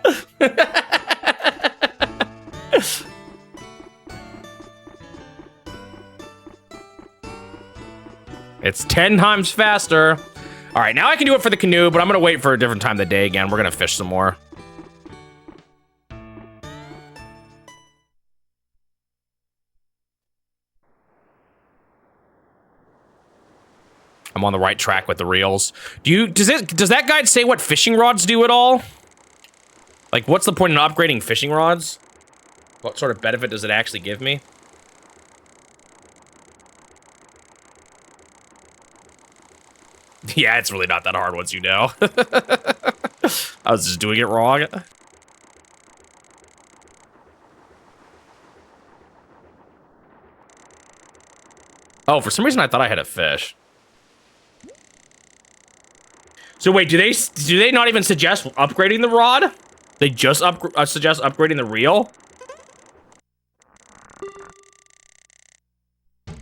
It's 10 times faster. All right, now I can do it for the canoe, but I'm gonna wait for a different time of the day again. We're gonna fish some more. I'm on the right track with the reels. Does that guide say what fishing rods do at all? Like, what's the point in upgrading fishing rods? What sort of benefit does it actually give me? Yeah, it's really not that hard once you know. I was just doing it wrong. Oh, for some reason I thought I had a fish. So wait, do they not even suggest upgrading the rod? They just suggest upgrading the reel?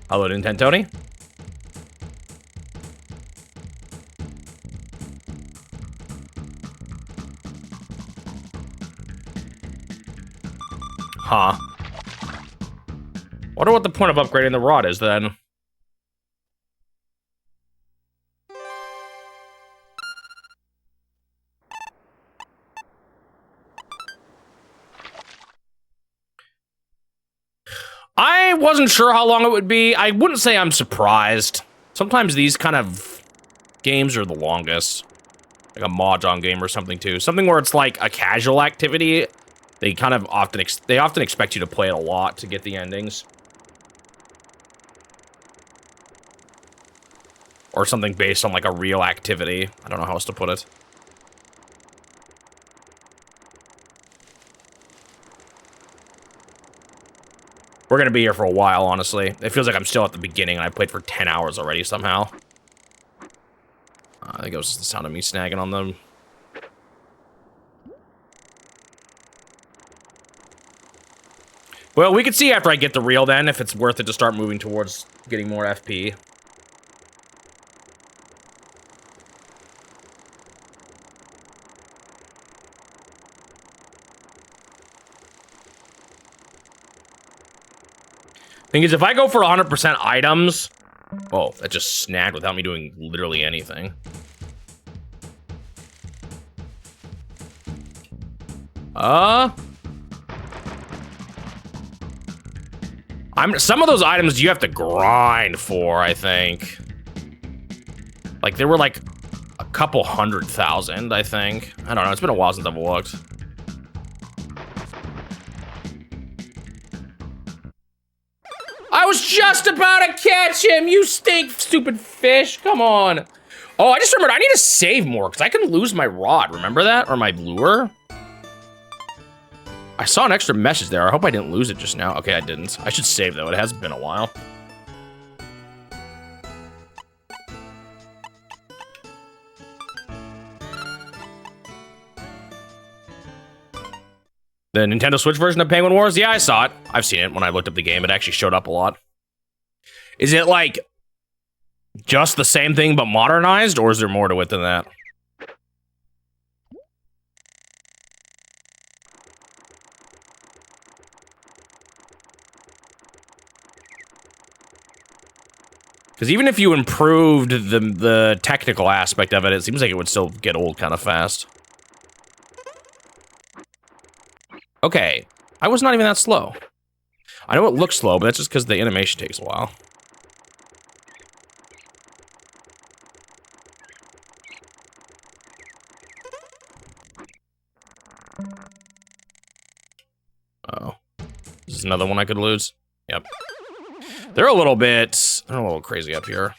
Hello, Nintendo Tony. Huh. Wonder what the point of upgrading the rod is then. I wasn't sure how long it would be. I wouldn't say I'm surprised. Sometimes these kind of games are the longest. Like a Mahjong game or something too. Something where it's like a casual activity. They kind of often expect you to play it a lot to get the endings. Or something based on like a real activity. I don't know how else to put it. We're gonna be here for a while, honestly. It feels like I'm still at the beginning and I played for 10 hours already somehow. I think it was just the sound of me snagging on them. Well, we can see after I get the reel then if it's worth it to start moving towards getting more FP. Thing is, if I go for 100% items... Oh, that just snagged without me doing literally anything. Some of those items you have to grind for, I think. Like, there were like a couple 100,000, I think. I don't know, it's been a while since I've looked. I was just about to catch him, you stupid fish, come on. Oh, I just remembered, I need to save more, because I can lose my rod, remember that? Or my lure? I saw an extra message there, I hope I didn't lose it just now. Okay, I didn't. I should save, though, it has been a while. The Nintendo Switch version of Penguin Wars? Yeah, I saw it. I've seen it when I looked up the game. It actually showed up a lot. Is it, like, just the same thing but modernized, or is there more to it than that? Because even if you improved the technical aspect of it, it seems like it would still get old kind of fast. Okay, I was not even that slow. I know it looks slow, but that's just because the animation takes a while. Oh. This is another one I could lose? Yep. They're a little crazy up here.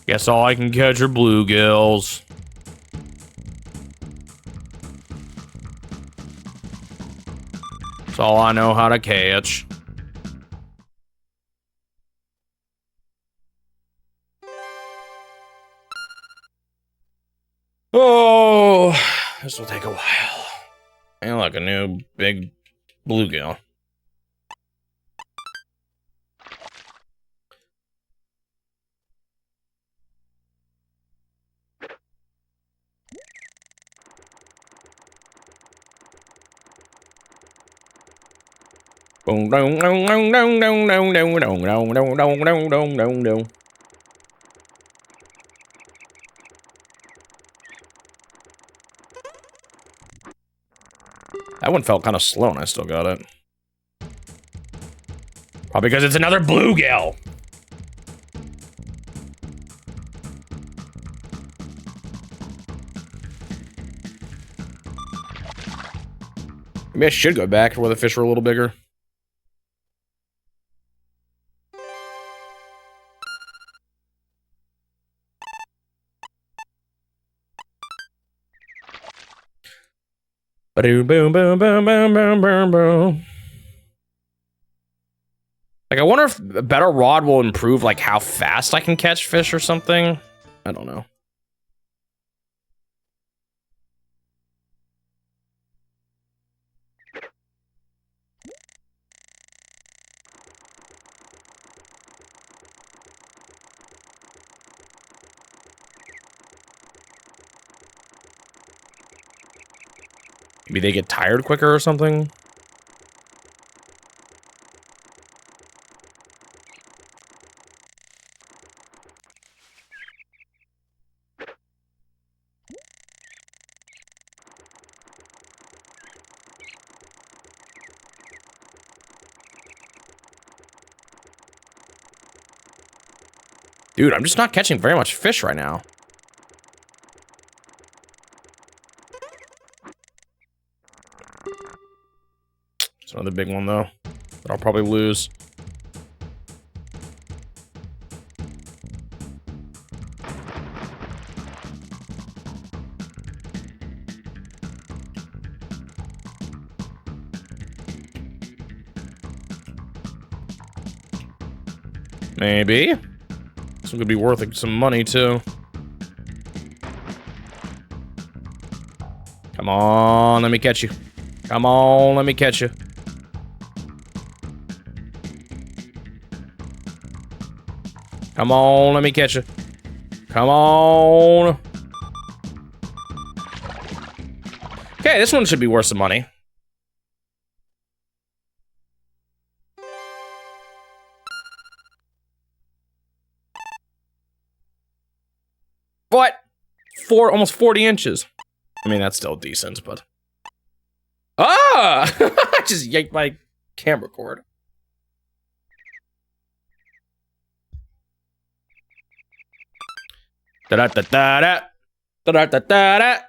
Guess all I can catch are bluegills. That's all I know how to catch. Oh, this will take a while. And look, a new big bluegill. Boom, dong, dong, dong, dong, dong, dong, dong, dong, dong, dong, dong, dong, dong, dong. That one felt kind of slow, and I still got it. Probably because it's another bluegill. Maybe I should go back where the fish were a little bigger. Boom, boom, boom, boom, boom, boom, boom, boom. Like, I wonder if a better rod will improve, like, how fast I can catch fish or something. I don't know. Maybe they get tired quicker or something? Dude, I'm just not catching very much fish right now. It's another big one, though, that I'll probably lose. Maybe. This one could be worth some money, too. Come on, let me catch you. Come on, let me catch you. Come on, let me catch you. Come on. Okay, this one should be worth some money. What? Almost 40 inches. I mean, that's still decent, but... Ah! I just yanked my camera cord. Da-da-da-da-da. Da-da-da-da-da.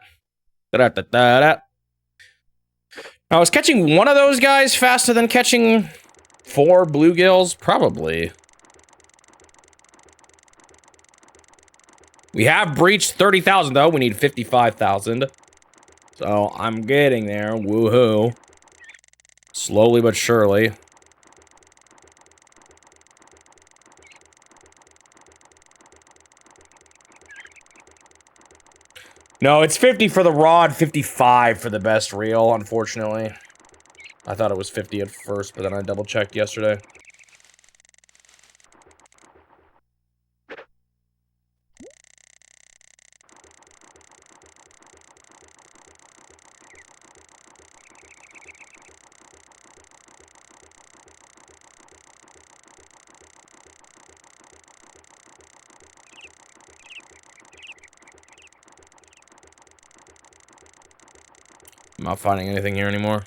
Da-da-da-da-da. I was catching one of those guys faster than catching 4 bluegills? Probably. We have breached 30,000, though. We need 55,000. So, I'm getting there. Woohoo. Slowly but surely. No, it's 50 for the rod, 55 for the best reel, unfortunately. I thought it was 50 at first, but then I double-checked yesterday. I'm not finding anything here anymore.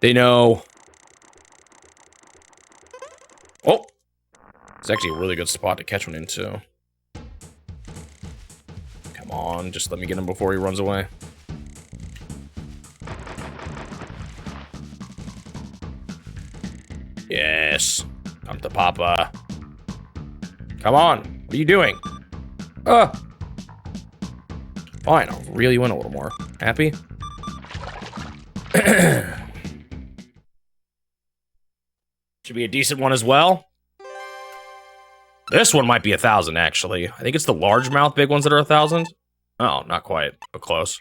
They know. Oh! It's actually a really good spot to catch one in, too. Come on, just let me get him before he runs away. Yes. Come to Papa. Come on. What are you doing? Fine, I'll reel you in a little more. Happy? Should be a decent one as well. This one might be 1,000, actually. I think it's the largemouth big ones that are 1,000. Oh, not quite, but close.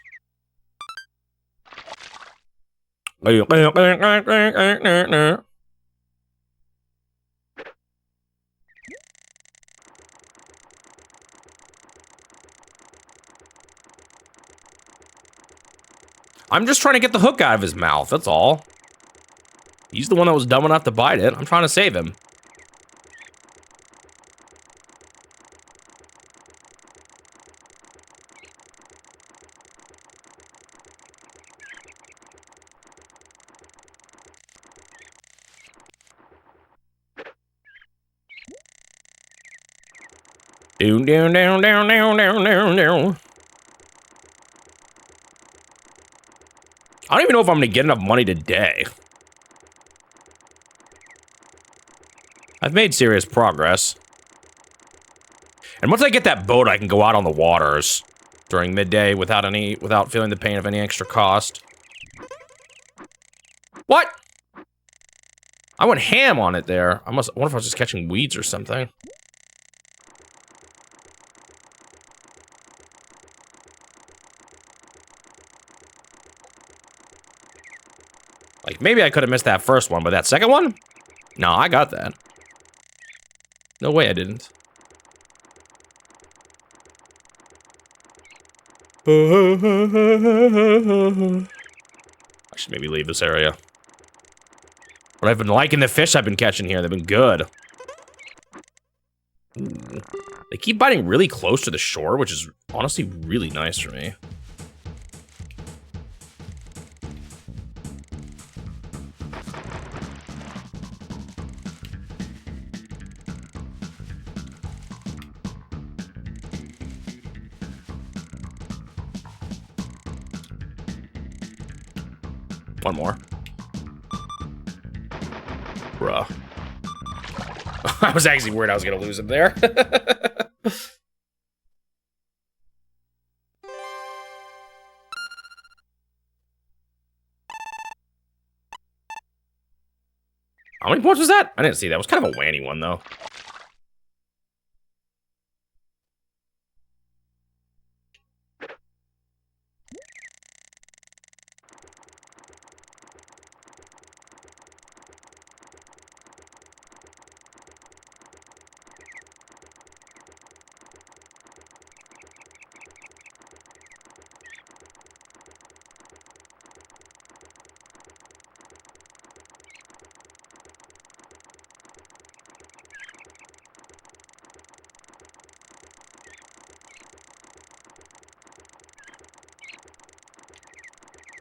I'm just trying to get the hook out of his mouth, that's all. He's the one that was dumb enough to bite it. I'm trying to save him. Down, down, down, down, down, down, down, down. I don't even know if I'm gonna get enough money today. I've made serious progress. And once I get that boat, I can go out on the waters during midday without feeling the pain of any extra cost. What? I went ham on it there. I wonder if I was just catching weeds or something. Like, maybe I could have missed that first one, but that second one? No, I got that. No way I didn't. I should maybe leave this area. But I've been liking the fish I've been catching here. They've been good. Ooh. They keep biting really close to the shore, which is honestly really nice for me. One more. Bruh. I was actually worried I was gonna lose him there. How many points was that? I didn't see that. It was kind of a wanny one, though.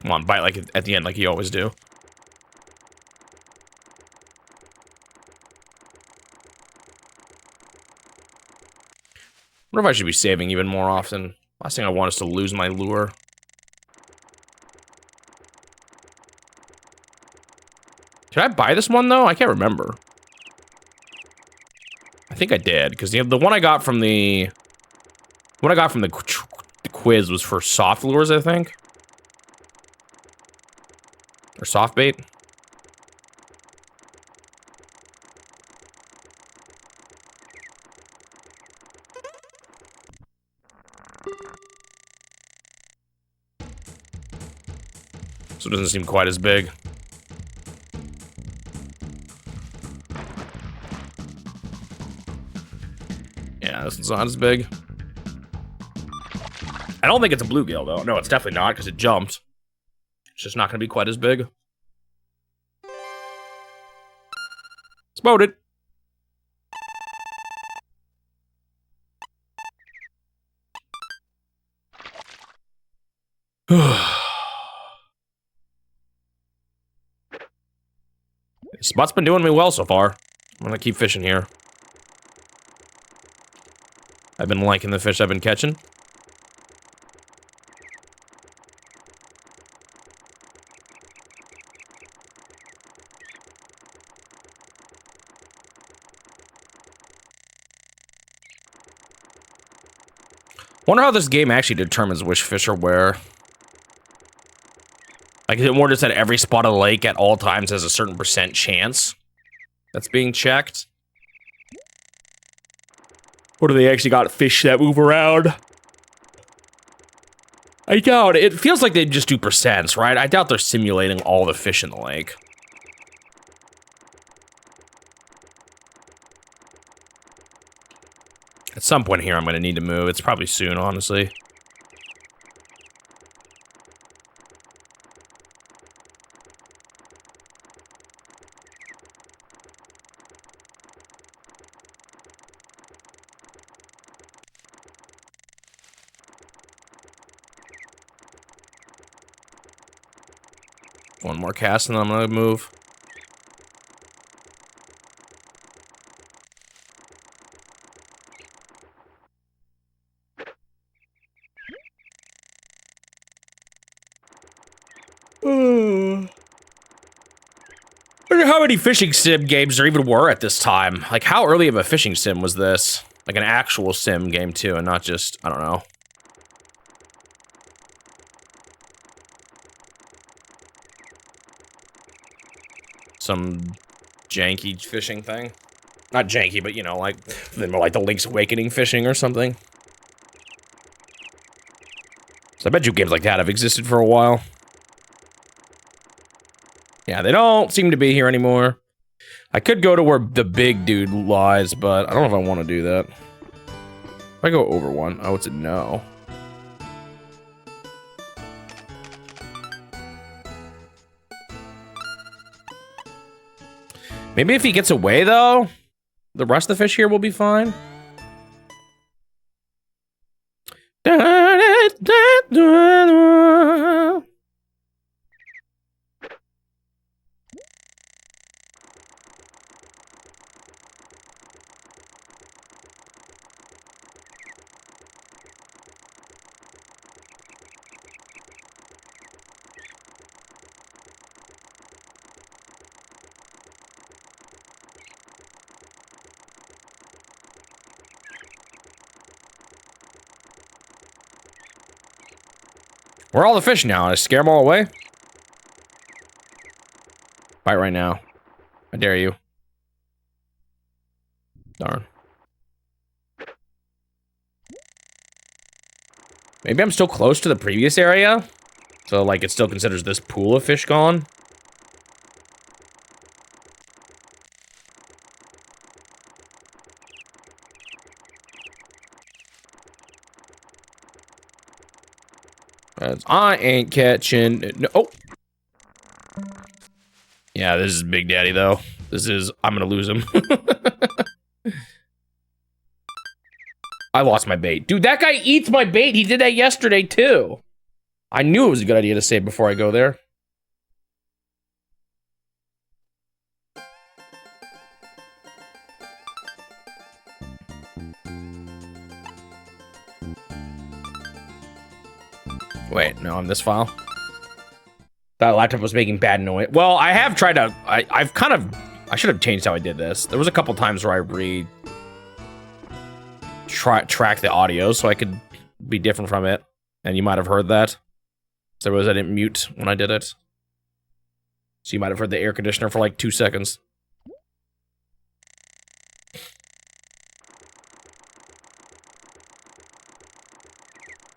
Come on, bite like at the end, like you always do. I wonder if I should be saving even more often. Last thing I want is to lose my lure. Did I buy this one, though? I can't remember. I think I did, because the one I got from the... What I got from the quiz was for soft lures, I think. Or soft bait. So it doesn't seem quite as big. Yeah, this one's not as big. I don't think it's a bluegill, though. No, it's definitely not, because it jumped. It's just not going to be quite as big. It's boated. This spot's been doing me well so far. I'm gonna keep fishing here. I've been liking the fish I've been catching. Wonder how this game actually determines which fish are where. Like, is it more just that every spot of the lake at all times has a certain % chance that's being checked? Or do they actually got fish that move around? I doubt it. It feels like they just do percents, right? I doubt they're simulating all the fish in the lake. At some point here, I'm going to need to move. It's probably soon, honestly. One more cast and then I'm going to move. I wonder how many fishing sim games there even were at this time. Like, how early of a fishing sim was this? Like an actual sim game too, and not just, I don't know. Some janky fishing thing. Not janky, but you know, like the Link's Awakening fishing or something. So I bet you games like that have existed for a while. Yeah, they don't seem to be here anymore. I could go to where the big dude lies, but I don't know if I want to do that. If I go over one, oh, it's a no. Maybe if he gets away, though, the rest of the fish here will be fine. Where are all the fish now? I scare them all away? Bite right now. I dare you. Darn. Maybe I'm still close to the previous area? So, like, it still considers this pool of fish gone? I ain't catching... No, oh! Yeah, this is Big Daddy, though. This is... I'm gonna lose him. I lost my bait. Dude, that guy eats my bait! He did that yesterday, too! I knew it was a good idea to save before I go there. Wait, no, on this file? That laptop was making bad noise. Well, I have tried to... I've kind of... I should have changed how I did this. There was a couple times where I track the audio so I could be different from it. And you might have heard that. So I didn't mute when I did it. So you might have heard the air conditioner for like 2 seconds.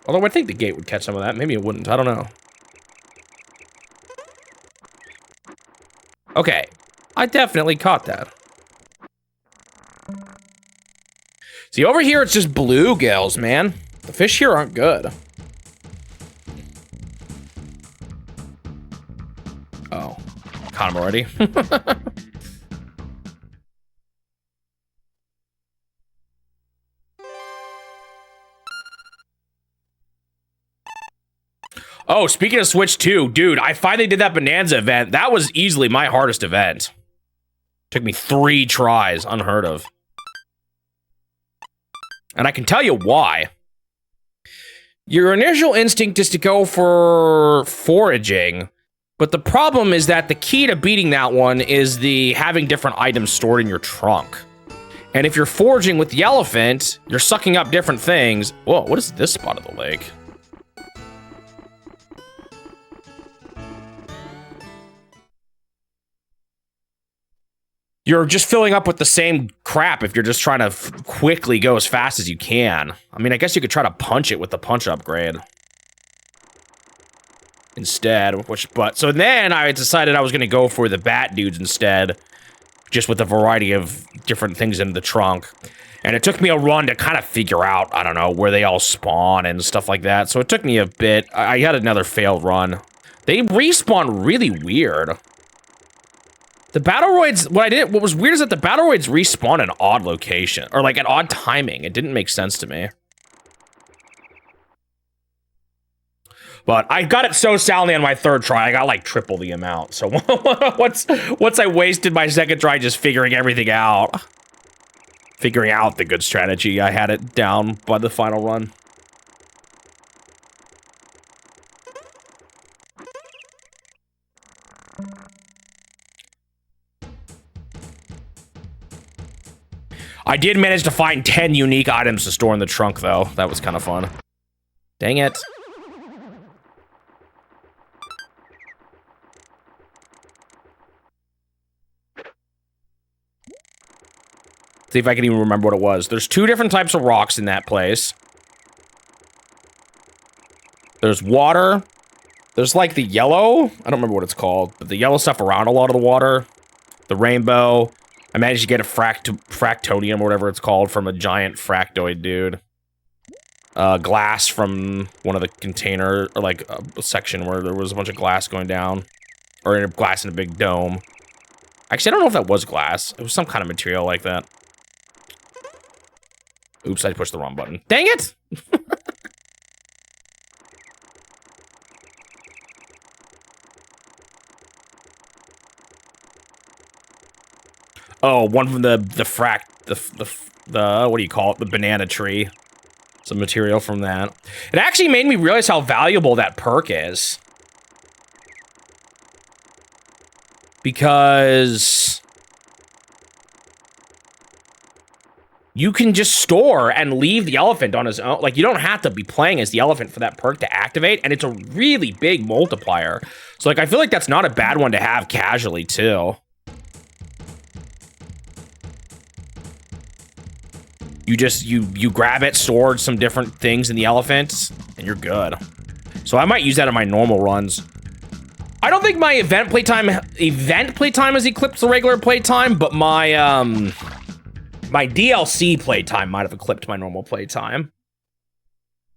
Although I think the gate would catch some of that. Maybe it wouldn't. I don't know. Okay. I definitely caught that. See, over here, it's just bluegills, man. The fish here aren't good. Oh. Caught him already. Oh, speaking of Switch 2, dude, I finally did that Bonanza event. That was easily my hardest event. Took me 3 tries, unheard of. And I can tell you why. Your initial instinct is to go for foraging, but the problem is that the key to beating that one is having different items stored in your trunk. And if you're foraging with the elephant, you're sucking up different things. Whoa, what is this spot of the lake? You're just filling up with the same crap if you're just trying to quickly go as fast as you can. I mean, I guess you could try to punch it with the punch upgrade. Instead, so then I decided I was gonna go for the bat dudes instead. Just with a variety of different things in the trunk. And it took me a run to kind of figure out, I don't know, where they all spawn and stuff like that. So it took me a bit. I had another failed run. They respawn really weird. The Battleroids, what was weird is that the Battleroids respawn in odd location, or like at odd timing. It didn't make sense to me. But I got it so soundly on my third try, I got like triple the amount. So once I wasted my second try just figuring everything out, figuring out the good strategy, I had it down by the final run. I did manage to find 10 unique items to store in the trunk, though. That was kind of fun. Dang it. See if I can even remember what it was. There's 2 different types of rocks in that place. There's water. There's like the yellow. I don't remember what it's called, but the yellow stuff around a lot of the water. The rainbow. I managed to get a fractonium or whatever it's called from a giant fractoid dude. Glass from one of the container, or like a section where there was a bunch of glass going down. Or in a glass in a big dome. Actually, I don't know if that was glass. It was some kind of material like that. Oops, I pushed the wrong button. Dang it! Oh, one from the what do you call it? The banana tree. Some material from that. It actually made me realize how valuable that perk is. Because you can just store and leave the elephant on his own. Like, you don't have to be playing as the elephant for that perk to activate, and it's a really big multiplier. So, like, I feel like that's not a bad one to have casually, too. You just, you grab it, store some different things in the elephant, and you're good. So I might use that in my normal runs. I don't think my event playtime has eclipsed the regular playtime, but my, my DLC playtime might have eclipsed my normal playtime.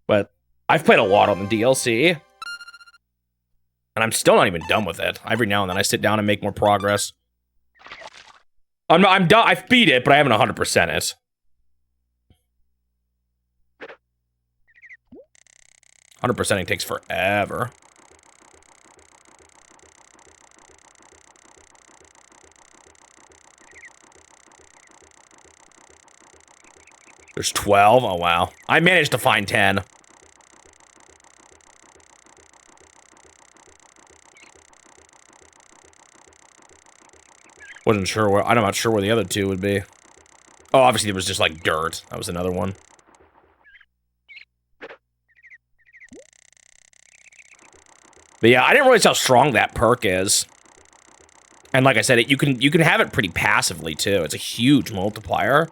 But I've played a lot on the DLC. And I'm still not even done with it. Every now and then I sit down and make more progress. I'm done. I've beat it, but I haven't 100% it. 100%ing takes forever. There's 12? Oh, wow. I managed to find 10. Wasn't sure where, I'm not sure where the other 2 would be. Oh, obviously it was just like dirt. That was another one. But yeah, I didn't realize how strong that perk is. And like I said, you can have it pretty passively too. It's a huge multiplier.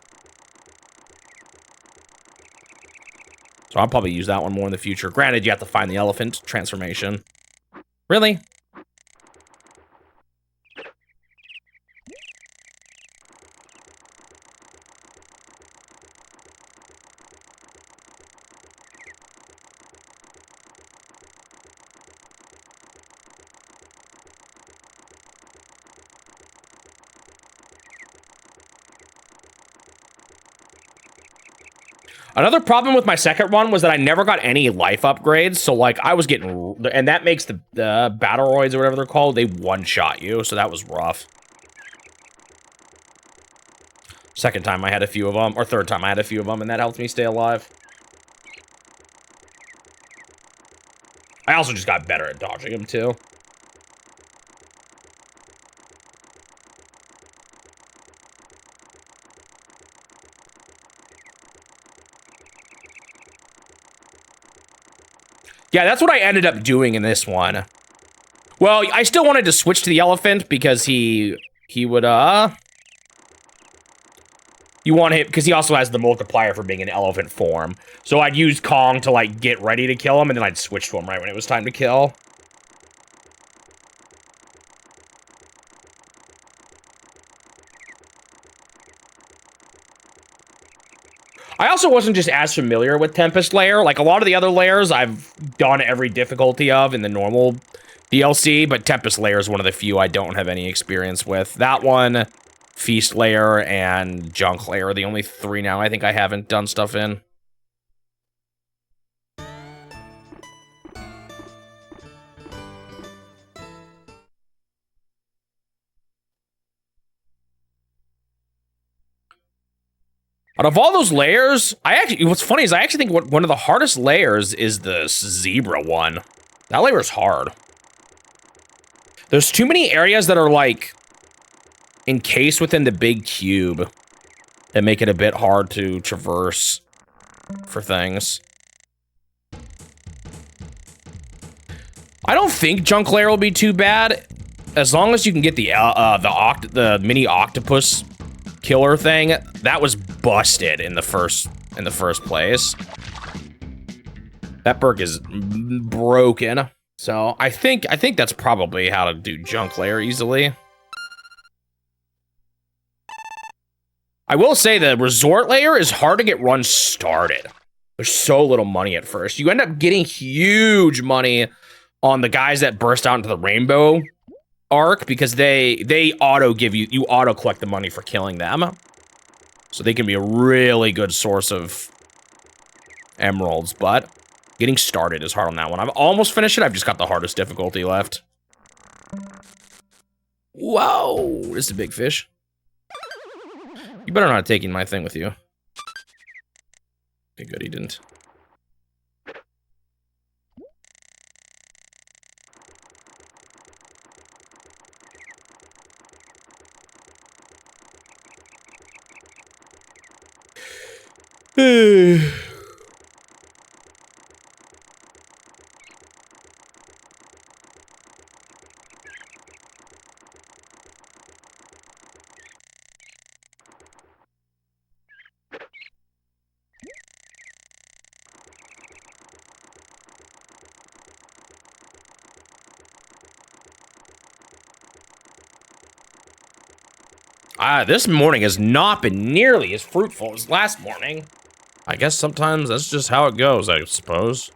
So I'll probably use that one more in the future. Granted, you have to find the elephant transformation. Really? Another problem with my second run was that I never got any life upgrades, so like I was getting, and that makes the Battleroids or whatever they're called, they one-shot you, so that was rough. Second time I had a few of them, or third time I had a few of them, and that helped me stay alive. I also just got better at dodging them too. Yeah, that's what I ended up doing in this one. Well, I still wanted to switch to the elephant because he would, you want him, because he also has the multiplier for being in elephant form. So I'd use Kong to, like, get ready to kill him, and then I'd switch to him right when it was time to kill. I also wasn't just as familiar with Tempest Lair. Like, a lot of the other layers I've done every difficulty of in the normal DLC, but Tempest Lair is one of the few I don't have any experience with. That one, Feast Lair, and Junk Lair are the only 3 now I think I haven't done stuff in. Out of all those layers, what's funny is I actually think one of the hardest layers is the zebra one. That layer is hard. There's too many areas that are, like, encased within the big cube that make it a bit hard to traverse for things. I don't think Junk Lair will be too bad, as long as you can get the mini octopus killer thing. That was busted in the first place. That perk is broken. So I think that's probably how to do Junk Lair easily. I will say the resort layer is hard to get run started. There's so little money at first. You end up getting huge money on the guys that burst out into the rainbow arc because they auto give you auto collect the money for killing them. So they can be a really good source of emeralds, but getting started is hard on that one. I've almost finished it. I've just got the hardest difficulty left. Whoa, this is a big fish. You better not have taken my thing with you. Okay, good, he didn't. This morning has not been nearly as fruitful as last morning. I guess sometimes that's just how it goes, I suppose.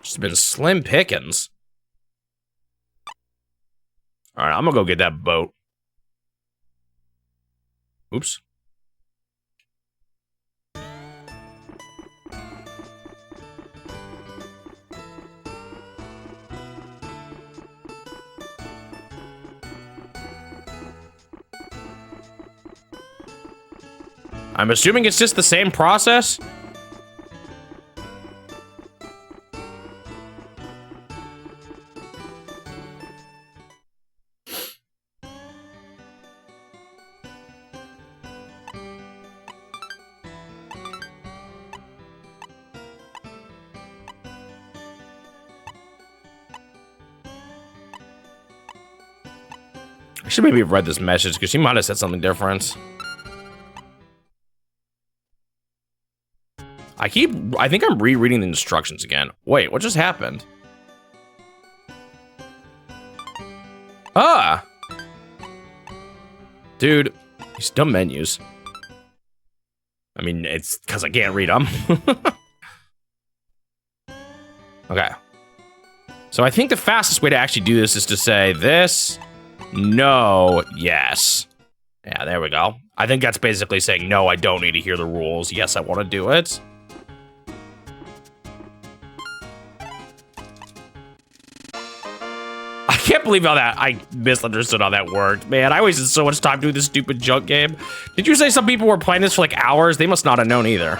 It's been slim pickings. All right, I'm gonna go get that boat. Oops. I'm assuming it's just the same process. I should maybe have read this message because she might have said something different. I think I'm rereading the instructions again. Wait, what just happened? Ah! Dude, these dumb menus. I mean, it's because I can't read them. Okay. So I think the fastest way to actually do this is to say this, no, yes. Yeah, there we go. I think that's basically saying, no, I don't need to hear the rules. Yes, I want to do it. I can't believe how I misunderstood how that worked. Man, I wasted so much time doing this stupid junk game. Did you say some people were playing this for like hours? They must not have known either.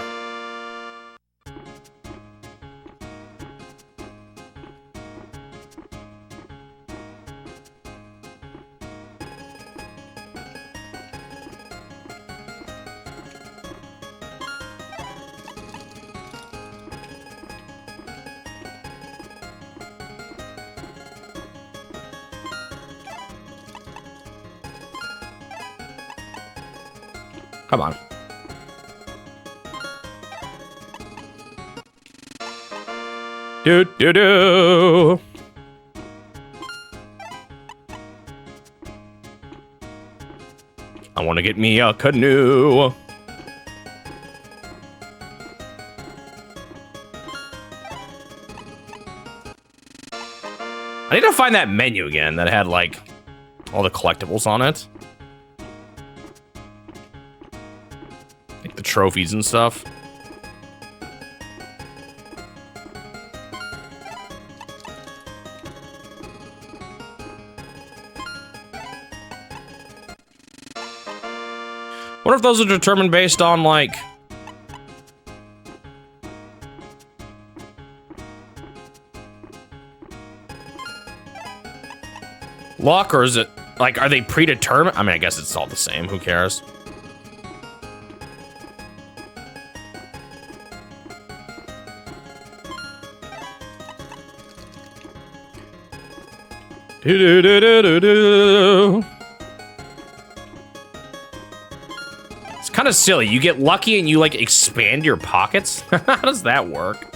Come on. Do do do. I want to get me a canoe. I need to find that menu again that had, like, all the collectibles on it. Like the trophies and stuff. What if those are determined based on, like... luck, or is it, like, are they predetermined? I mean, I guess it's all the same. Who cares? Do-do-do-do-do-do. It's kind of silly. You get lucky and you, like, expand your pockets? How does that work?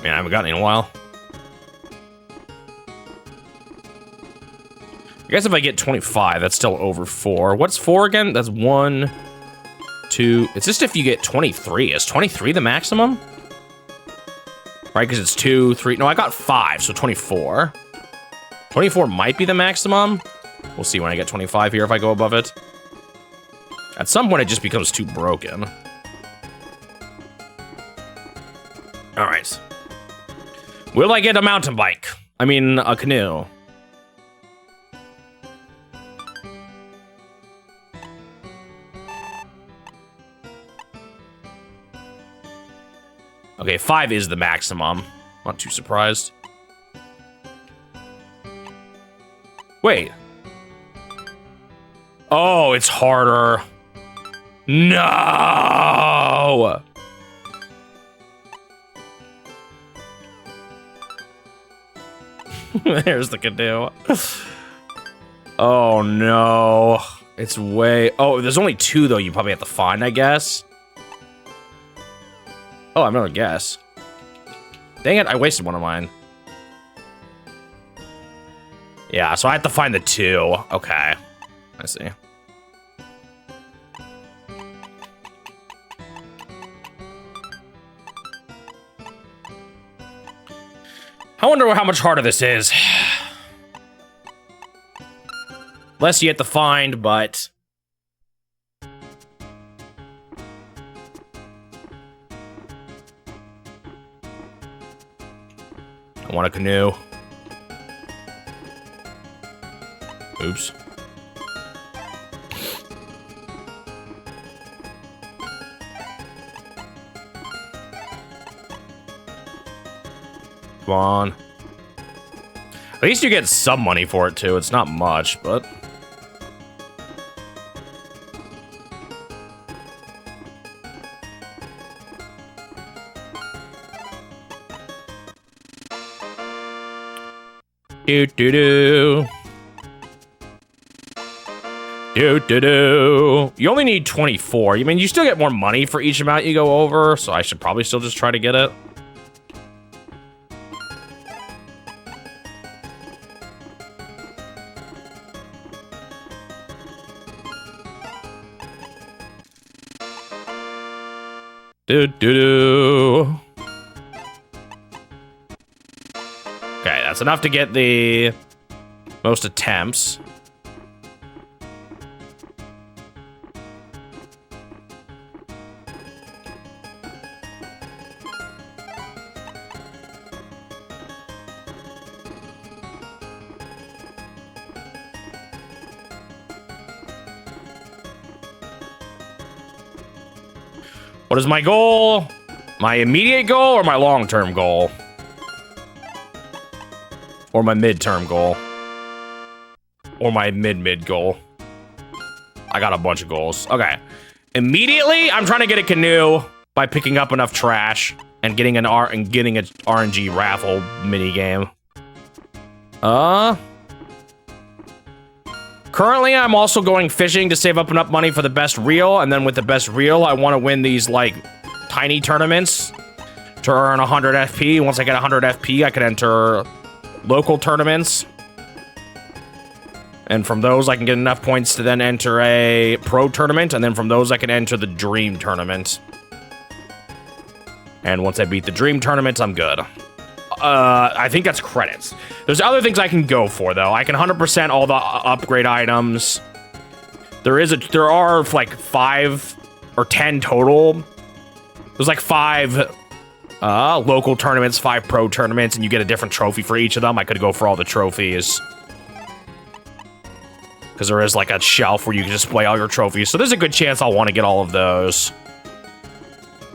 Man, I haven't gotten any in a while. I guess if I get 25, that's still over 4. What's 4 again? That's 1, 2. It's just if you get 23. Is 23 the maximum? Right, because it's 2, 3. No, I got 5, so 24. 24 might be the maximum. We'll see when I get 25 here if I go above it. At some point, it just becomes too broken. All right. Will I get a mountain bike? I mean, a canoe. Okay, 5 is the maximum. Not too surprised. Wait. Oh, it's harder. No! There's the canoe. Oh, no. It's way... Oh, there's only 2, though, you probably have to find, I guess. Oh, I have another guess. Dang it, I wasted one of mine. Yeah, so I have to find the 2. Okay. I see. I wonder how much harder this is. Less you have to find, but... I want a canoe. Oops. Come on. At least you get some money for it, too. It's not much, but... Do-do-do. Do-do-do. You only need 24. I mean, you still get more money for each amount you go over, so I should probably still just try to get it. Do-do-do. Okay, that's enough to get the most attempts. What is my goal? My immediate goal or my long-term goal? Or my midterm goal? or my mid goal? I got a bunch of goals. Okay. Immediately, I'm trying to get a canoe by picking up enough trash and getting an RNG raffle mini game. Currently, I'm also going fishing to save up enough money for the best reel, and then with the best reel, I want to win these, like, tiny tournaments to earn 100 FP. Once I get 100 FP, I can enter local tournaments. And from those, I can get enough points to then enter a pro tournament, and then from those, I can enter the dream tournament. And once I beat the dream tournament, I'm good. I think that's credits. There's other things I can go for, though. I can 100% all the upgrade items. There are like 5 or 10 total. There's like 5 local tournaments, 5 pro tournaments, and you get a different trophy for each of them. I could go for all the trophies. Because there is like a shelf where you can display all your trophies. So there's a good chance I'll want to get all of those.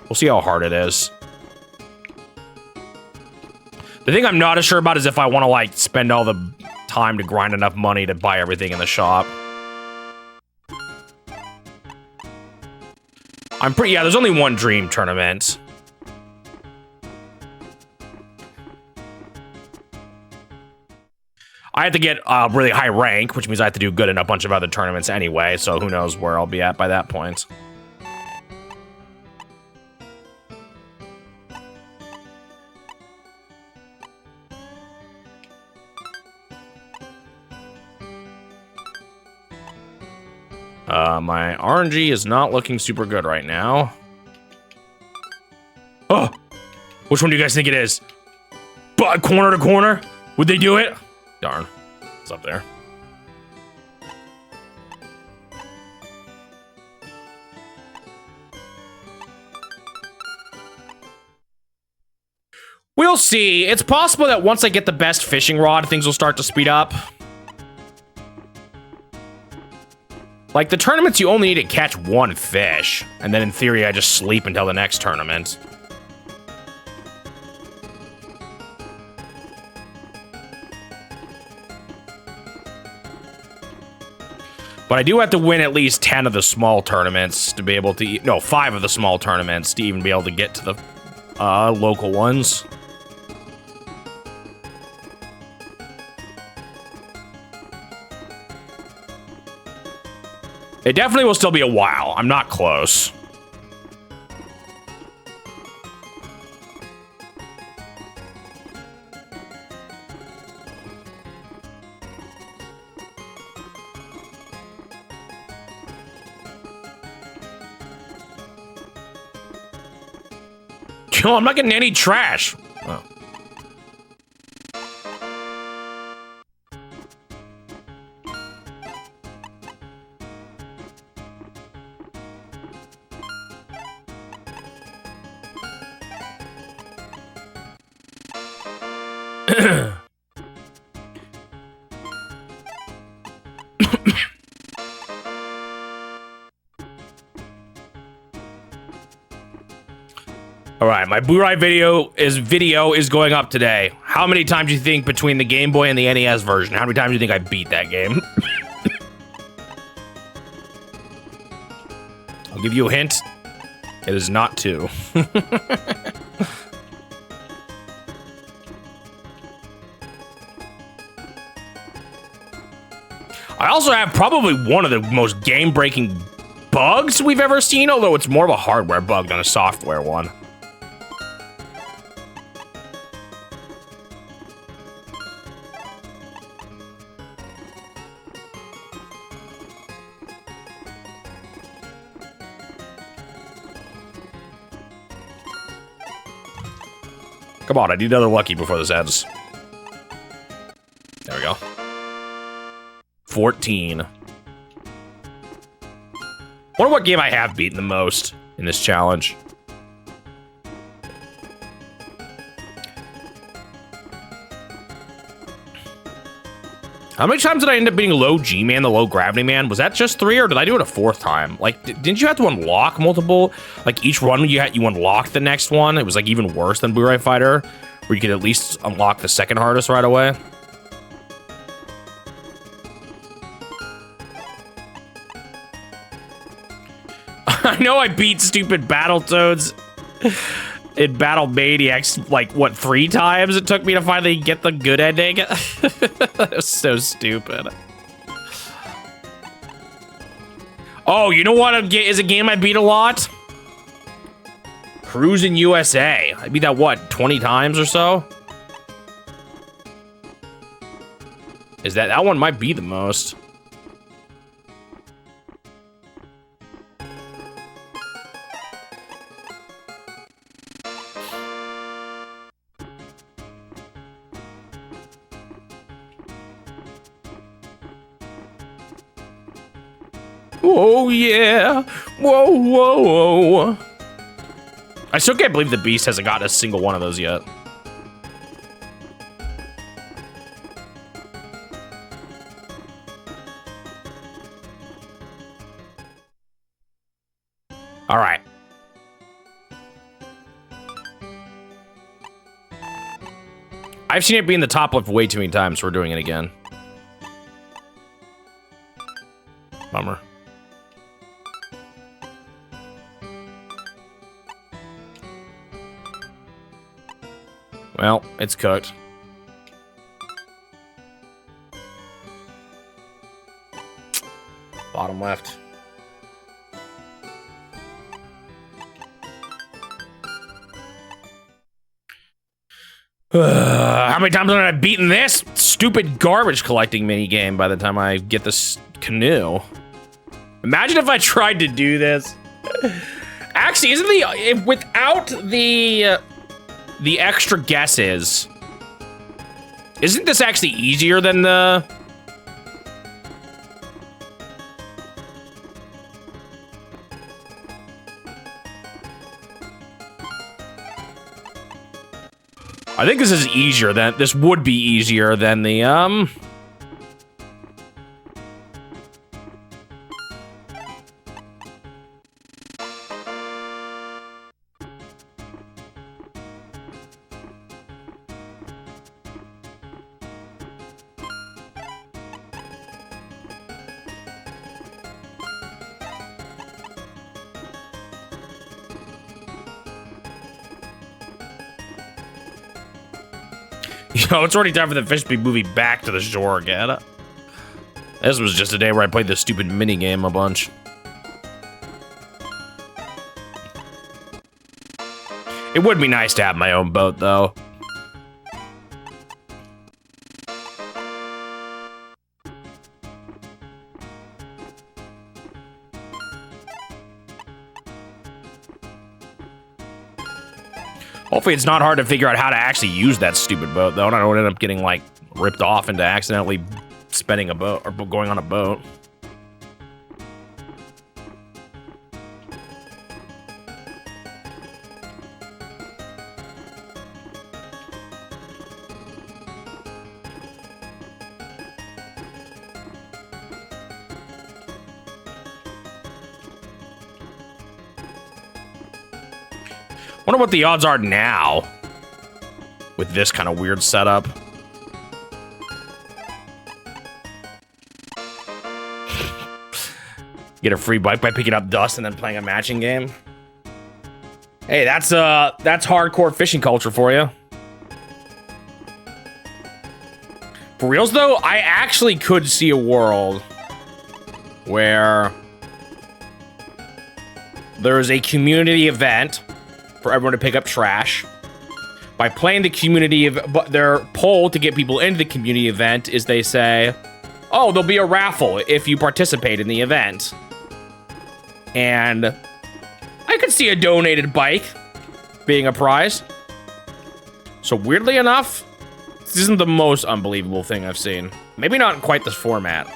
We'll see how hard it is. The thing I'm not as sure about is if I want to, like, spend all the time to grind enough money to buy everything in the shop. Yeah, there's only one dream tournament. I have to get a really high rank, which means I have to do good in a bunch of other tournaments anyway, so who knows where I'll be at by that point. My RNG is not looking super good right now. Oh! Which one do you guys think it is? Corner to corner? Would they do it? Darn. It's up there. We'll see. It's possible that once I get the best fishing rod, things will start to speed up. Like, the tournaments, you only need to catch 1 fish. And then, in theory, I just sleep until the next tournament. But I do have to win at least 10 of the small tournaments to be able to... No, 5 of the small tournaments to even be able to get to the local ones. It definitely will still be a while. I'm not close. Oh, I'm not getting any trash. Oh. All right, my Blu-ray video is going up today. How many times do you think between the Game Boy and the NES version? How many times do you think I beat that game? I'll give you a hint. It is not 2. I also have probably one of the most game-breaking bugs we've ever seen, although it's more of a hardware bug than a software one. Come on, I need another lucky before this ends. There we go. 14. Wonder what game I have beaten the most in this challenge. How many times did I end up beating Low G-Man, the Low Gravity Man? Was that just 3, or did I do it a 4th time? Like, didn't you have to unlock multiple? Like, each run you unlocked the next one? It was, like, even worse than Blu-ray Fighter, where you could at least unlock the second hardest right away. I know I beat stupid Battletoads in Battle Maniacs, like, what, 3 times it took me to finally get the good ending? That was so stupid. Oh, you know what is a game I beat a lot? Cruising USA. I beat that, what, 20 times or so? Is that one might be the most. Oh yeah. Whoa, whoa, whoa. I still can't believe the Beast hasn't gotten a single one of those yet. All right. I've seen it be in the top left way too many times, so we're doing it again. Bummer. Well, it's cooked. Bottom left. How many times have I beaten this stupid garbage collecting minigame by the time I get this canoe? Imagine if I tried to do this. Actually, isn't without the extra guesses, isn't this actually easier than the... I think this is easier than, this would be easier than the, Yo, it's already time for the fish to be moving back to the shore again. This was just a day where I played this stupid minigame a bunch. It would be nice to have my own boat, though. Hopefully it's not hard to figure out how to actually use that stupid boat, though, and I don't end up getting, like, ripped off into accidentally spinning a boat, or going on a boat. Wonder what the odds are now with this kind of weird setup. Get a free bike by picking up dust and then playing a matching game. Hey, that's hardcore fishing culture for you. For reals though, I actually could see a world where there's a community event for everyone to pick up trash. By playing the community, but their poll to get people into the community event is they say, oh, there'll be a raffle if you participate in the event. And I could see a donated bike being a prize. So weirdly enough, this isn't the most unbelievable thing I've seen. Maybe not in quite this format.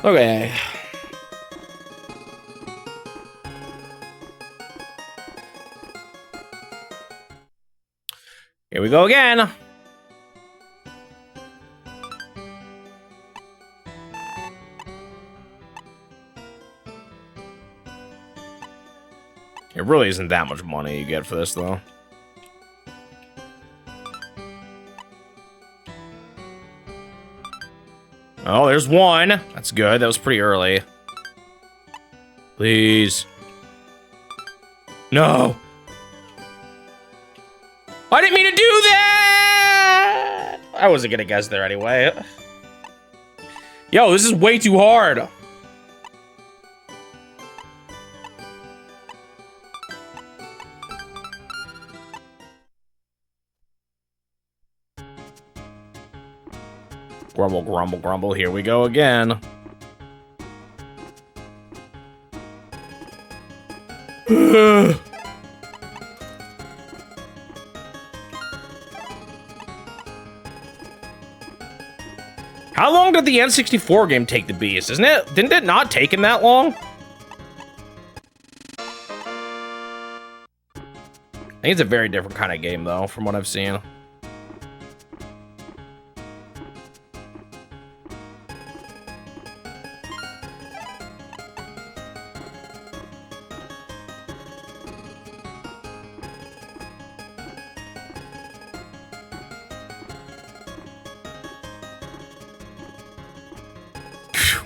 Okay. Here we go again. It really isn't that much money you get for this, though. Oh, there's one. That's good. That was pretty early. Please. No. I didn't mean to do that! I wasn't gonna guess there anyway. Yo, this is way too hard. Grumble, grumble, grumble. Here we go again. How long did the N64 game take the beast? Isn't it? Didn't it not take him that long? I think it's a very different kind of game, though, from what I've seen.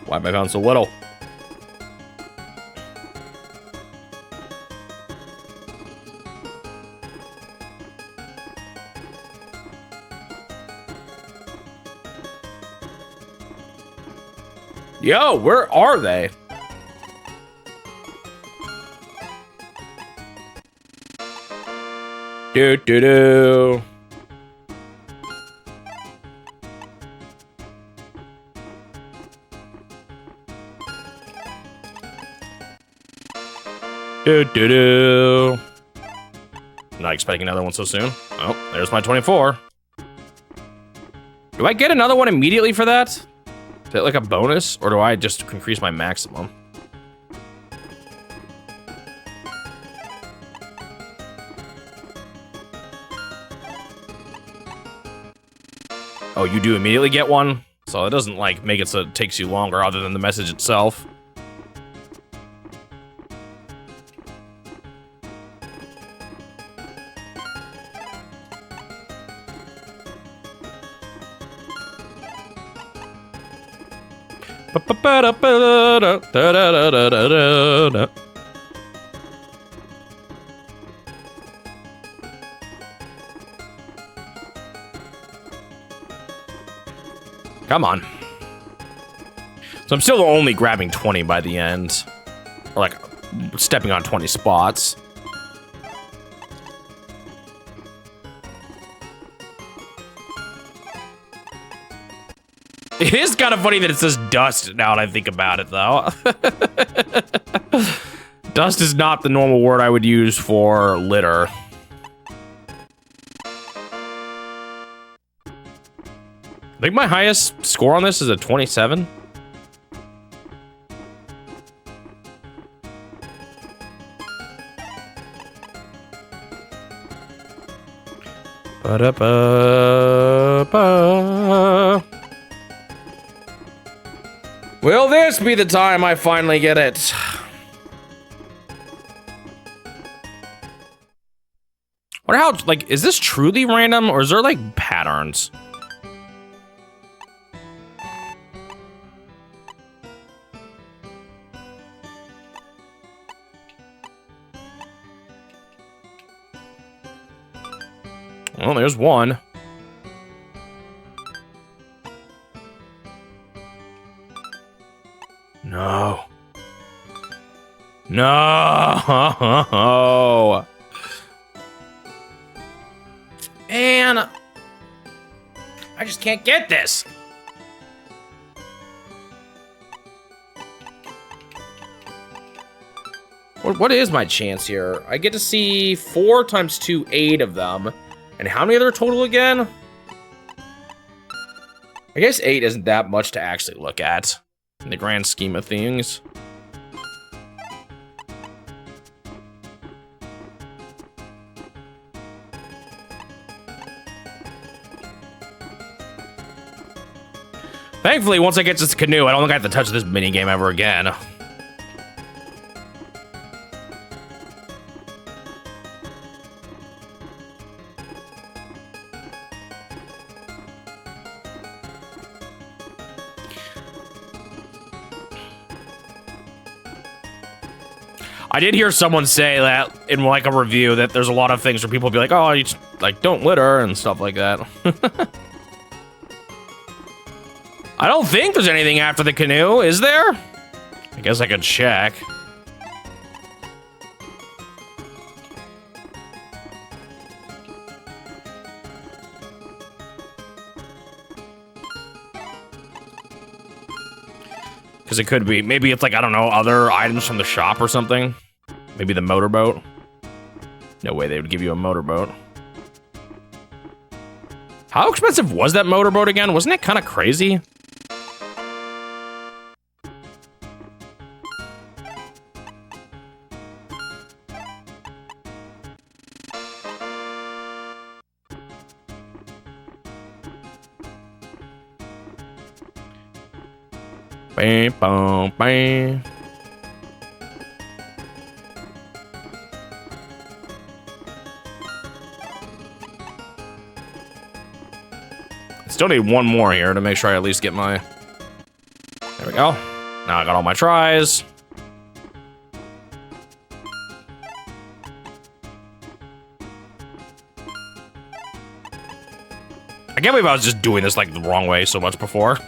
Why have I found so little? Yo, where are they? Do do do. Do do do. Not expecting another one so soon. Oh, there's my 24. Do I get another one immediately for that? Is that like a bonus, or do I just increase my maximum? Oh, you do immediately get one? So it doesn't like make it so it takes you longer other than the message itself. Come on. So I'm still only grabbing 20 by the end. Or like stepping on 20 spots. It is kind of funny that it says dust now that I think about it, though. Dust is not the normal word I would use for litter. I think my highest score on this is a 27. Ba-da-ba-ba. Will this be the time I finally get it? Wonder how, like, is this truly random or is there like patterns? Well, there's one. No. No. Man. I just can't get this. What is my chance here? I get to see 4 times 2, 8 of them. And how many are there total again? I guess 8 isn't that much to actually look at in the grand scheme of things. Thankfully, once I get to this canoe, I don't think I have to touch this minigame ever again. I did hear someone say that in like a review that there's a lot of things where people be like, oh, you just, like, don't litter and stuff like that. I don't think there's anything after the canoe, is there? I guess I could check. Because it could be, maybe it's like, I don't know, other items from the shop or something. Maybe the motorboat. No way they would give you a motorboat. How expensive was that motorboat again? Wasn't it kind of crazy? Bam, bam, bam. Still need one more here to make sure I at least get my... There we go. Now I got all my tries. I can't believe I was just doing this like the wrong way so much before.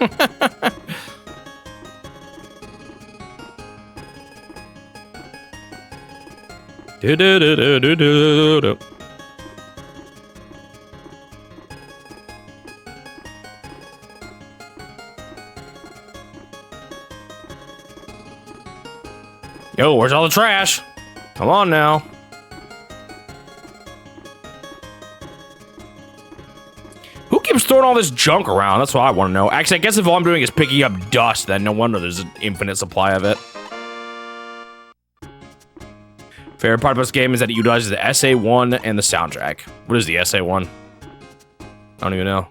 Do do do do do do do. Yo, where's all the trash? Come on now. Who keeps throwing all this junk around? That's what I want to know. Actually, I guess if all I'm doing is picking up dust, then no wonder there's an infinite supply of it. Favorite part about this game is that it utilizes the SA1 and the soundtrack. What is the SA1? I don't even know.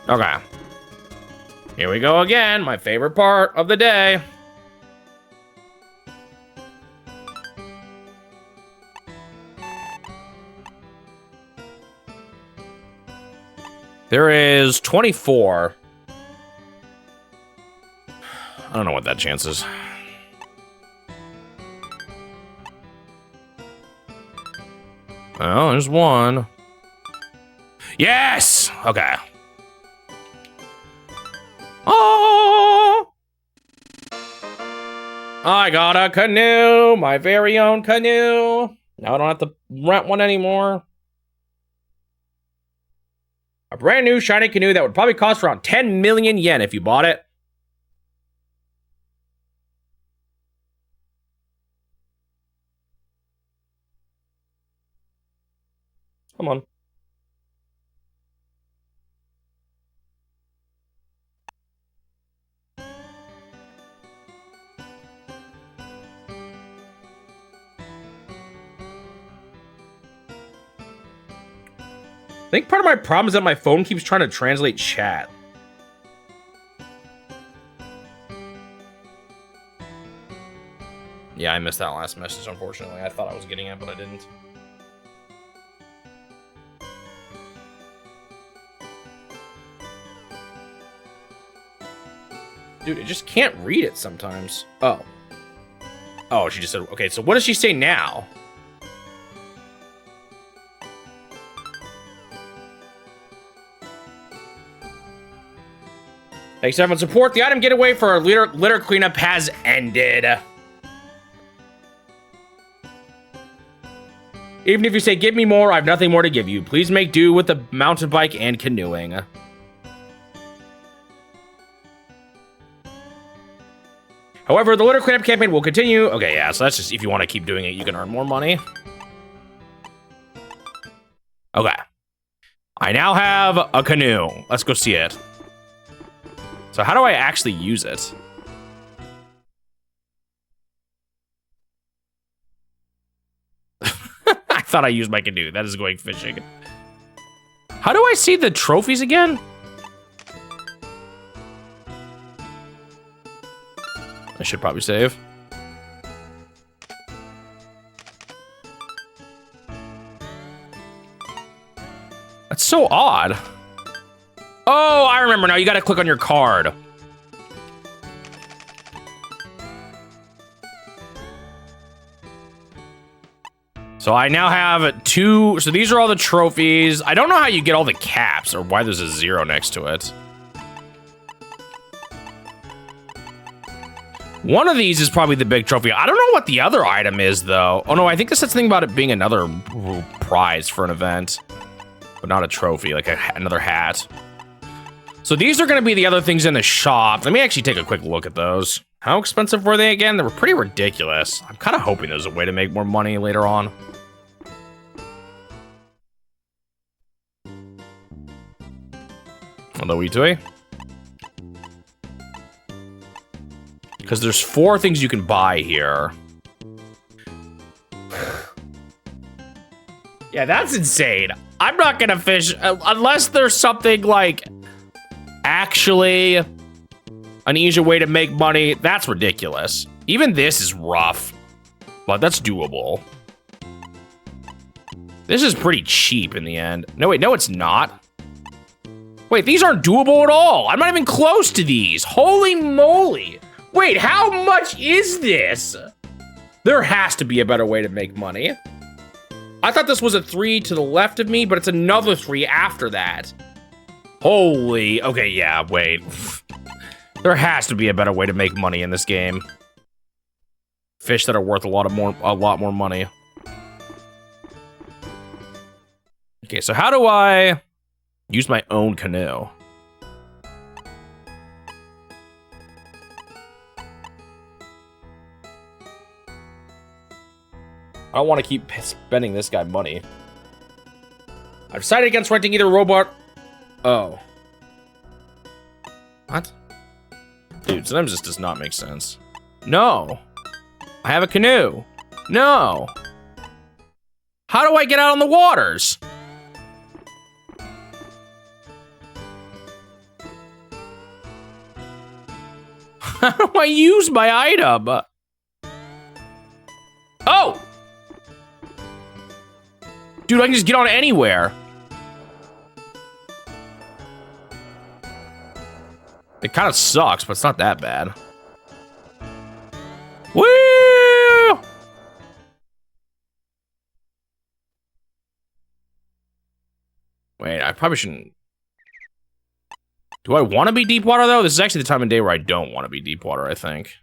Okay. Here we go again, my favorite part of the day. There is 24. I don't know what that chance is. Oh, there's one. Yes! Okay. Oh! I got a canoe, my very own canoe. Now I don't have to rent one anymore. A brand new shiny canoe that would probably cost around 10 million yen if you bought it. Come on. I think part of my problem is that my phone keeps trying to translate chat. Yeah, I missed that last message, unfortunately. I thought I was getting it, but I didn't. Dude, it just can't read it sometimes. Oh. Oh, she just said, okay, so what does she say now? Thanks everyone support. The item getaway for our litter cleanup has ended. Even if you say, give me more, I have nothing more to give you. Please make do with the mountain bike and canoeing. However, the litter cleanup campaign will continue. Okay, yeah, so that's just if you want to keep doing it, you can earn more money. Okay. I now have a canoe. Let's go see it. So how do I actually use it? I thought I used my canoe. That is going fishing. How do I see the trophies again? I should probably save. That's so odd. Oh, I remember now. You gotta click on your card. So I now have 2. So these are all the trophies. I don't know how you get all the caps or why there's a 0 next to it. One of these is probably the big trophy. I don't know what the other item is, though. Oh, no, I think this said something about it being another prize for an event. But not a trophy, like another hat. So these are going to be the other things in the shop. Let me actually take a quick look at those. How expensive were they again? They were pretty ridiculous. I'm kind of hoping there's a way to make more money later on. Hello, Itoi. Because there's 4 things you can buy here. Yeah, that's insane. I'm not gonna fish unless there's something like actually an easier way to make money. That's ridiculous. Even this is rough, but that's doable. This is pretty cheap in the end. No, wait, no, it's not. Wait, these aren't doable at all. I'm not even close to these. Holy moly. Wait, how much is this? There has to be a better way to make money. I thought this was a 3 to the left of me, but it's another 3 after that. Holy, okay, yeah, wait. There has to be a better way to make money in this game. Fish that are worth a lot more money. Okay, so how do I use my own canoe? I don't want to keep spending this guy money. I've decided against renting either robot. Oh. What? Dude, sometimes this does not make sense. No. I have a canoe. No. How do I get out on the waters? How do I use my item? Oh! Dude, I can just get on anywhere. It kind of sucks, but it's not that bad. Woo! Wait, I probably shouldn't. Do I want to be deep water, though? This is actually the time of day where I don't want to be deep water, I think.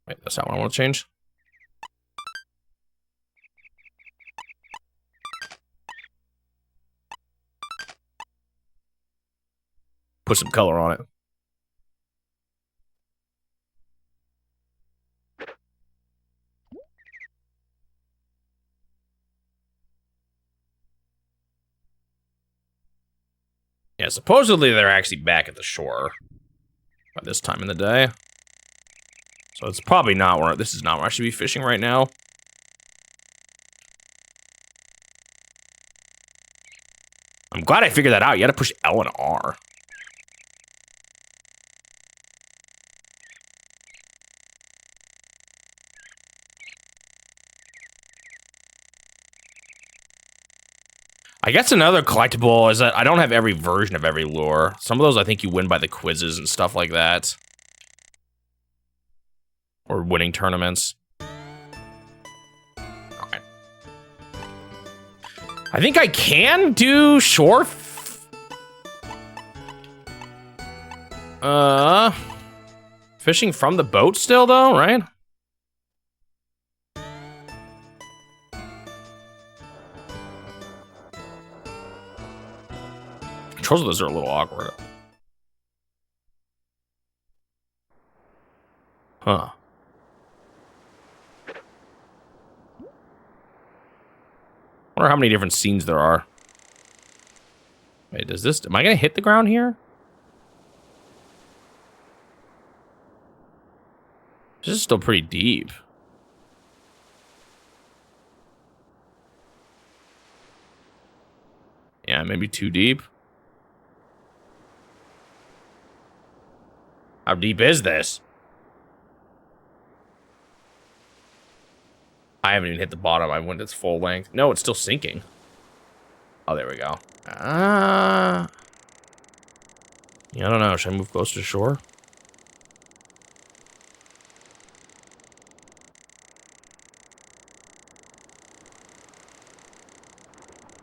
Wait, that's not what I want to change. Put some color on it. Yeah, supposedly they're actually back at the shore by this time in the day. So it's probably not where, this is not where I should be fishing right now. I'm glad I figured that out. You had to push L and R. I guess another collectible is that I don't have every version of every lure. Some of those I think you win by the quizzes and stuff like that. Or winning tournaments. Okay. I think I can do shore. Fishing from the boat still though, right? Controls of those are a little awkward. Huh. Wonder how many different scenes there are. Wait, does this... Am I gonna hit the ground here? This is still pretty deep. Yeah, maybe too deep. How deep is this? I haven't even hit the bottom. I went its full length. No, it's still sinking. Oh, there we go. Yeah, I don't know. Should I move closer to shore?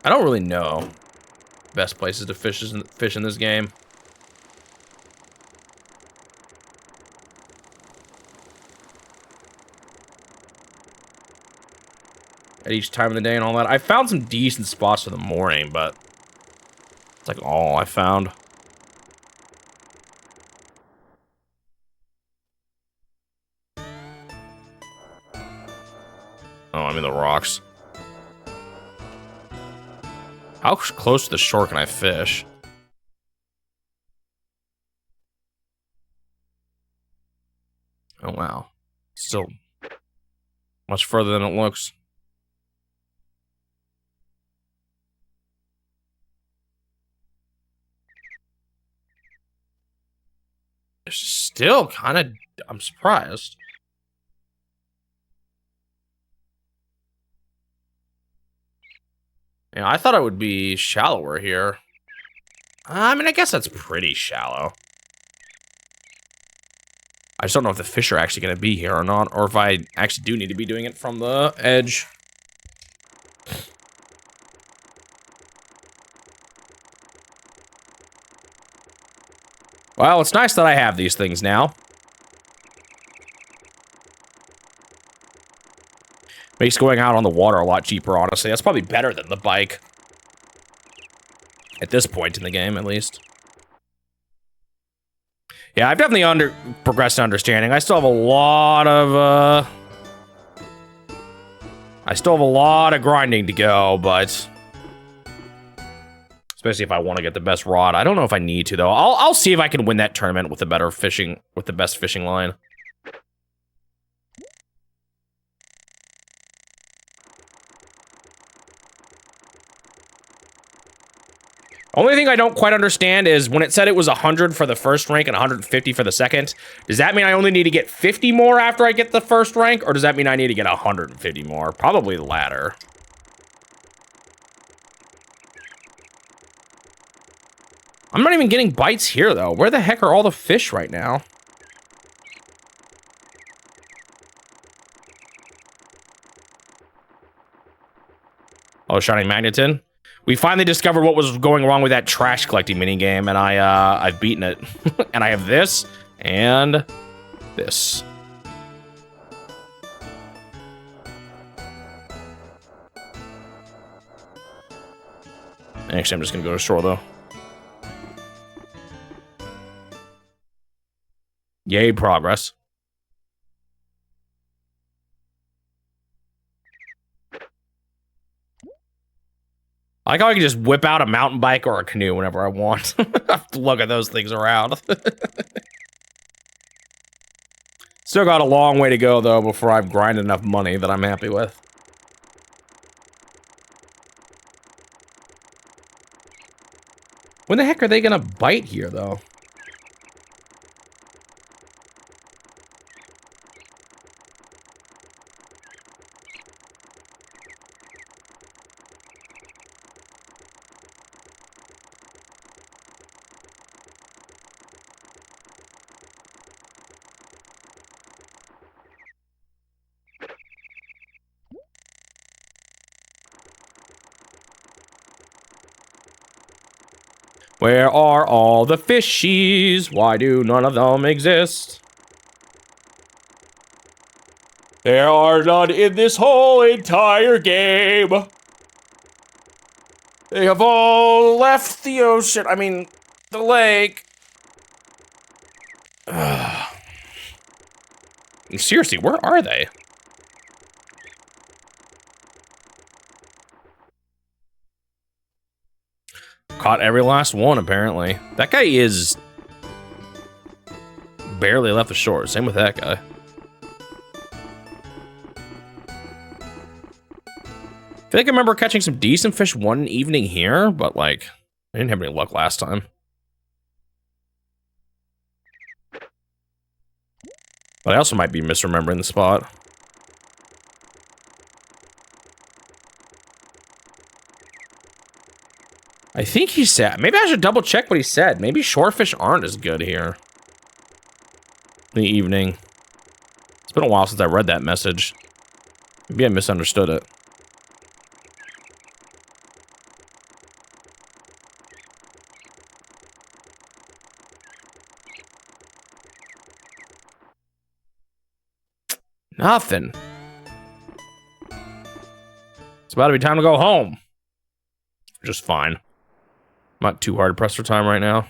I don't really know best places to fish in this game. At each time of the day and all that. I found some decent spots for the morning, but it's like all I found. Oh, I'm in the rocks. How close to the shore can I fish? Oh, wow. Still much further than it looks. It's still kind of... I'm surprised. Yeah, I thought it would be shallower here. I mean, I guess that's pretty shallow. I just don't know if the fish are actually going to be here or not, or if I actually do need to be doing it from the edge. Well, it's nice that I have these things now. Makes going out on the water a lot cheaper, honestly. That's probably better than the bike. At this point in the game, at least. Yeah, I've definitely progressed in understanding. I still have a lot of, grinding to go, but... Especially if I want to get the best rod. I don't know if I need to, though. I'll see if I can win that tournament with the better fishing... With the best fishing line. Only thing I don't quite understand is when it said it was 100 for the first rank and 150 for the second, does that mean I only need to get 50 more after I get the first rank, or does that mean I need to get 150 more? Probably the latter. I'm not even getting bites here, though. Where the heck are all the fish right now? Oh, Shining Magneton. We finally discovered what was going wrong with that trash collecting minigame, and I've beaten it. And I have this, and this. Actually, I'm just gonna go to shore, though. Yay, progress. I like how I can just whip out a mountain bike or a canoe whenever I want. I have to look at those things around. Still got a long way to go, though, before I've grinded enough money that I'm happy with. When the heck are they gonna bite here, though? Where are all the fishies? Why do none of them exist? There are none in this whole entire game. They have all left the ocean. I mean, the lake. Seriously, where are they? Caught every last one, apparently. That guy is barely left the shore. Same with that guy. I feel like I remember catching some decent fish one evening here, but like, I didn't have any luck last time. But I also might be misremembering the spot. I think he said, maybe I should double check what he said. Maybe shorefish aren't as good here in the evening. It's been a while since I read that message. Maybe I misunderstood it. Nothing. It's about to be time to go home. Just fine. I'm not too hard pressed for time right now.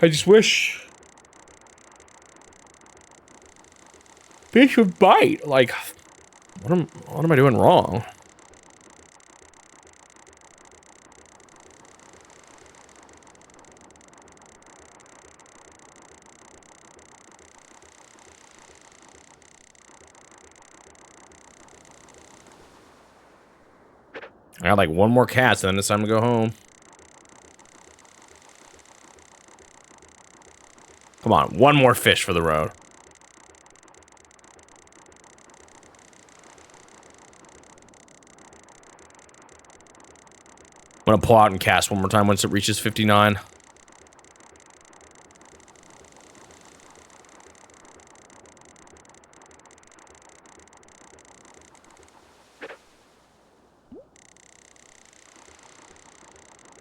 I just wish fish would bite. Like, what am I doing wrong? I got like one more cast and then it's time to go home. Come on, one more fish for the road. I'm gonna pull out and cast one more time once it reaches 59.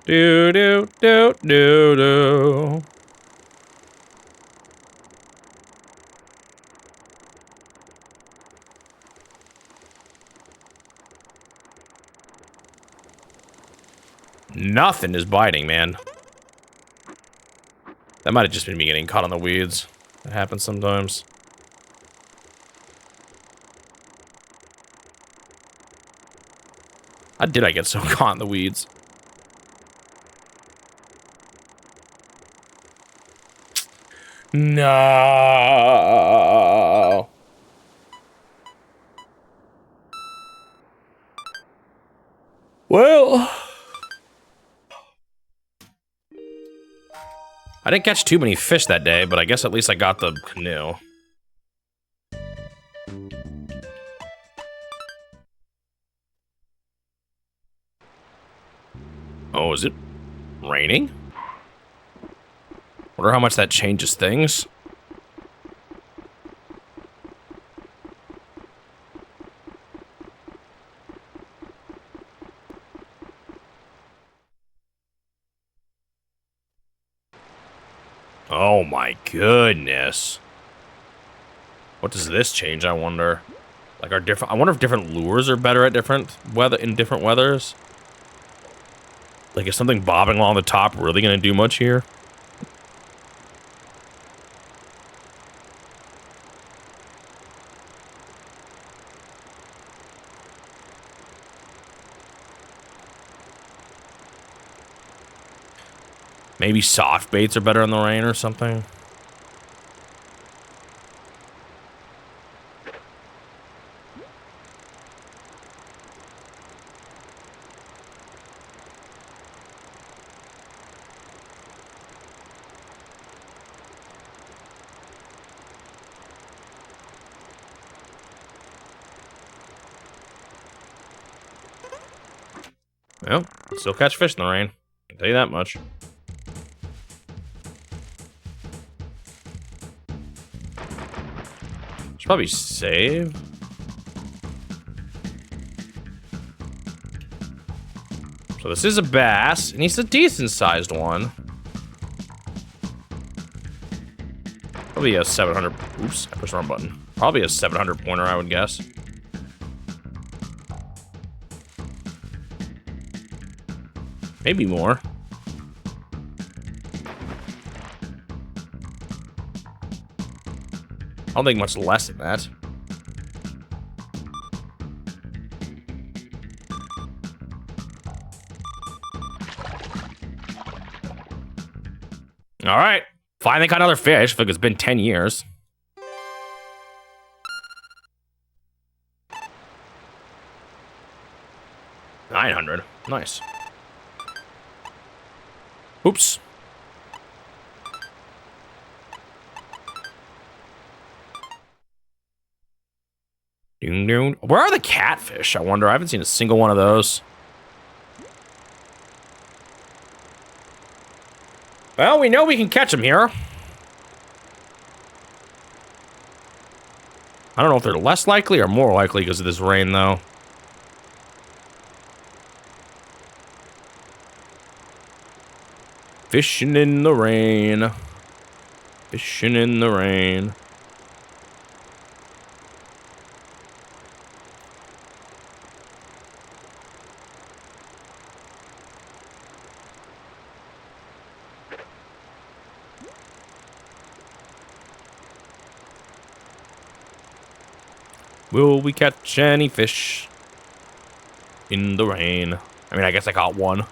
Do do do do do. Nothing is biting, man. That might have just been me getting caught on the weeds. That happens sometimes. How did I get so caught in the weeds? No. Well, I didn't catch too many fish that day, but I guess at least I got the canoe. Oh, is it raining? Wonder how much that changes things. Oh my goodness. What does this change, I wonder? Like, I wonder if different lures are better at different weathers? Like, is something bobbing along the top really gonna do much here? Maybe soft baits are better in the rain or something? Well, still catch fish in the rain. I'll tell you that much. Should probably save. So this is a bass, and he's a decent-sized one. Probably a 700. Oops, I pushed the wrong button. Probably a 700 pointer, I would guess. Maybe more. I don't think much less than that. All right. Finally got another fish. I think it's been 10 years. $900. Nice. Oops. Where are the catfish? I wonder. I haven't seen a single one of those. Well, we know we can catch them here. I don't know if they're less likely or more likely because of this rain, though. Fishing in the rain. Fishing in the rain. Will we catch any fish in the rain? I mean, I guess I caught one.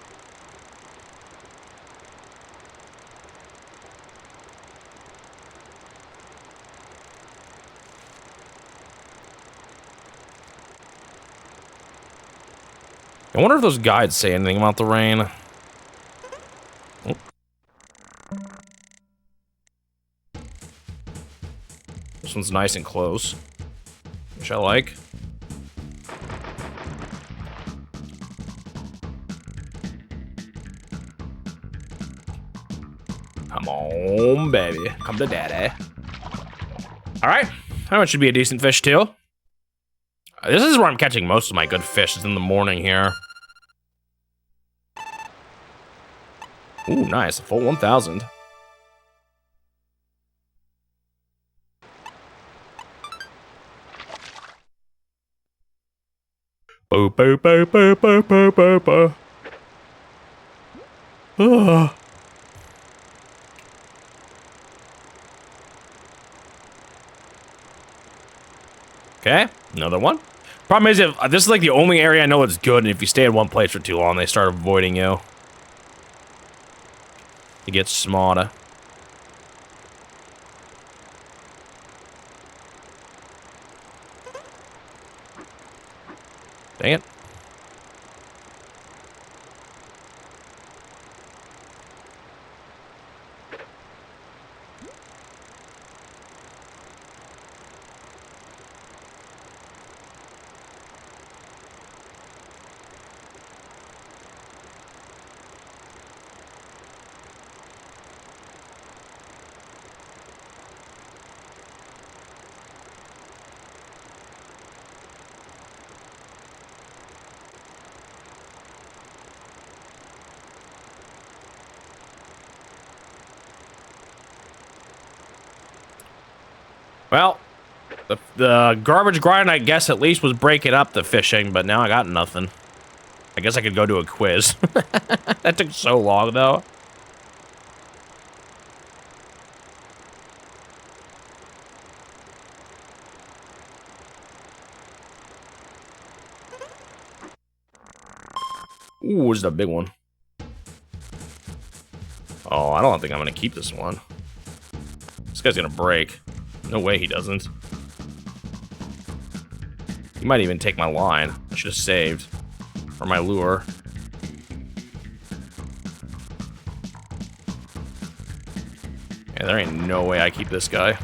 I wonder if those guides say anything about the rain. Oh. This one's nice and close, which I like. Come on, baby. Come to daddy. All right. That one should be a decent fish, too. This is where I'm catching most of my good fish, is in the morning here. Ooh, nice. A full 1,000. Boo, boo, boo, boo, boo, boo, boo, boo. Okay, another one. Problem is, if this is like the only area I know it's good, and if you stay in one place for too long, they start avoiding you. You get smarter. Dang it. Well, the garbage grind, I guess, at least was breaking up the fishing, but now I got nothing. I guess I could go do a quiz. That took so long, though. Ooh, this is a big one. Oh, I don't think I'm going to keep this one. This guy's going to break. No way he doesn't. He might even take my line. I should have saved. Or my lure. Yeah, there ain't no way I keep this guy.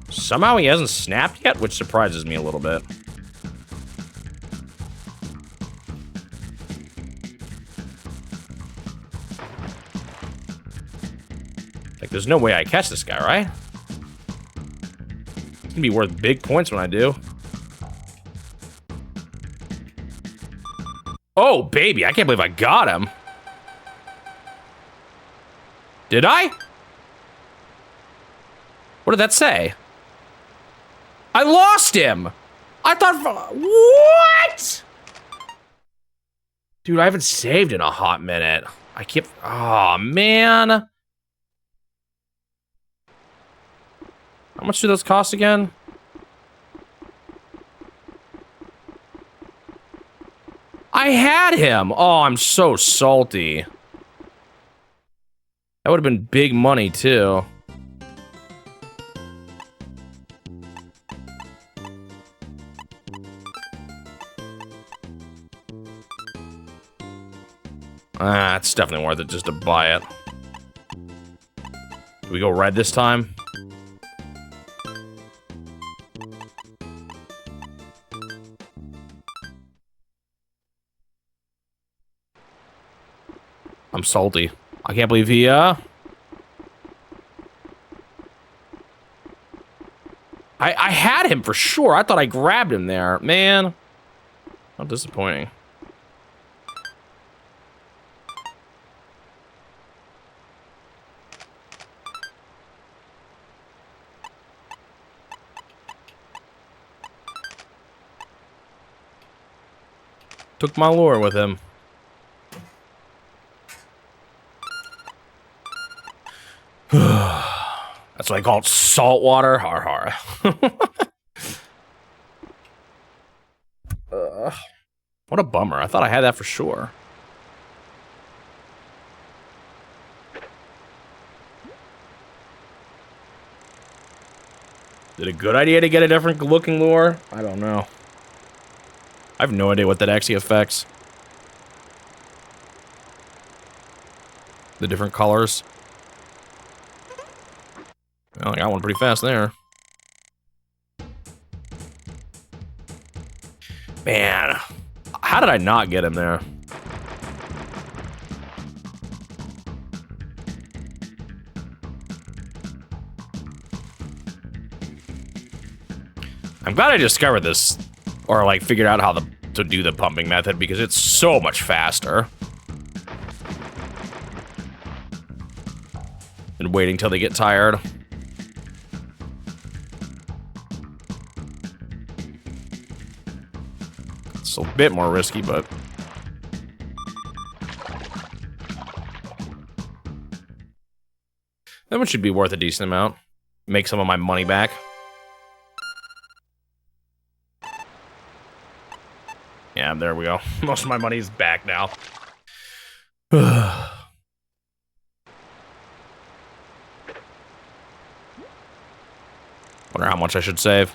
Somehow he hasn't snapped yet, which surprises me a little bit. Like, there's no way I catch this guy, right? It's gonna be worth big points when I do. Oh, baby, I can't believe I got him. Did I? What did that say? I lost him. I thought, what? Dude, I haven't saved in a hot minute. I keep... Oh, man. How much do those cost again? I had him! Oh, I'm so salty. That would have been big money, too. Ah, it's definitely worth it just to buy it. Do we go red this time? I'm salty. I can't believe he, I had him for sure. I thought I grabbed him there. Man. How disappointing. Took my lure with him. That's what I call it, salt water. Har har. What a bummer. I thought I had that for sure. Is it a good idea to get a different looking lure? I don't know. I have no idea what that actually affects. The different colors. Well, I got one pretty fast there. Man, how did I not get him there? I'm glad I discovered this, or like figured out how to do the pumping method, because it's so much faster than waiting till they get tired. It's a bit more risky, but that one should be worth a decent amount. Make some of my money back. Yeah, there we go. Most of my money's back now. Wonder how much I should save.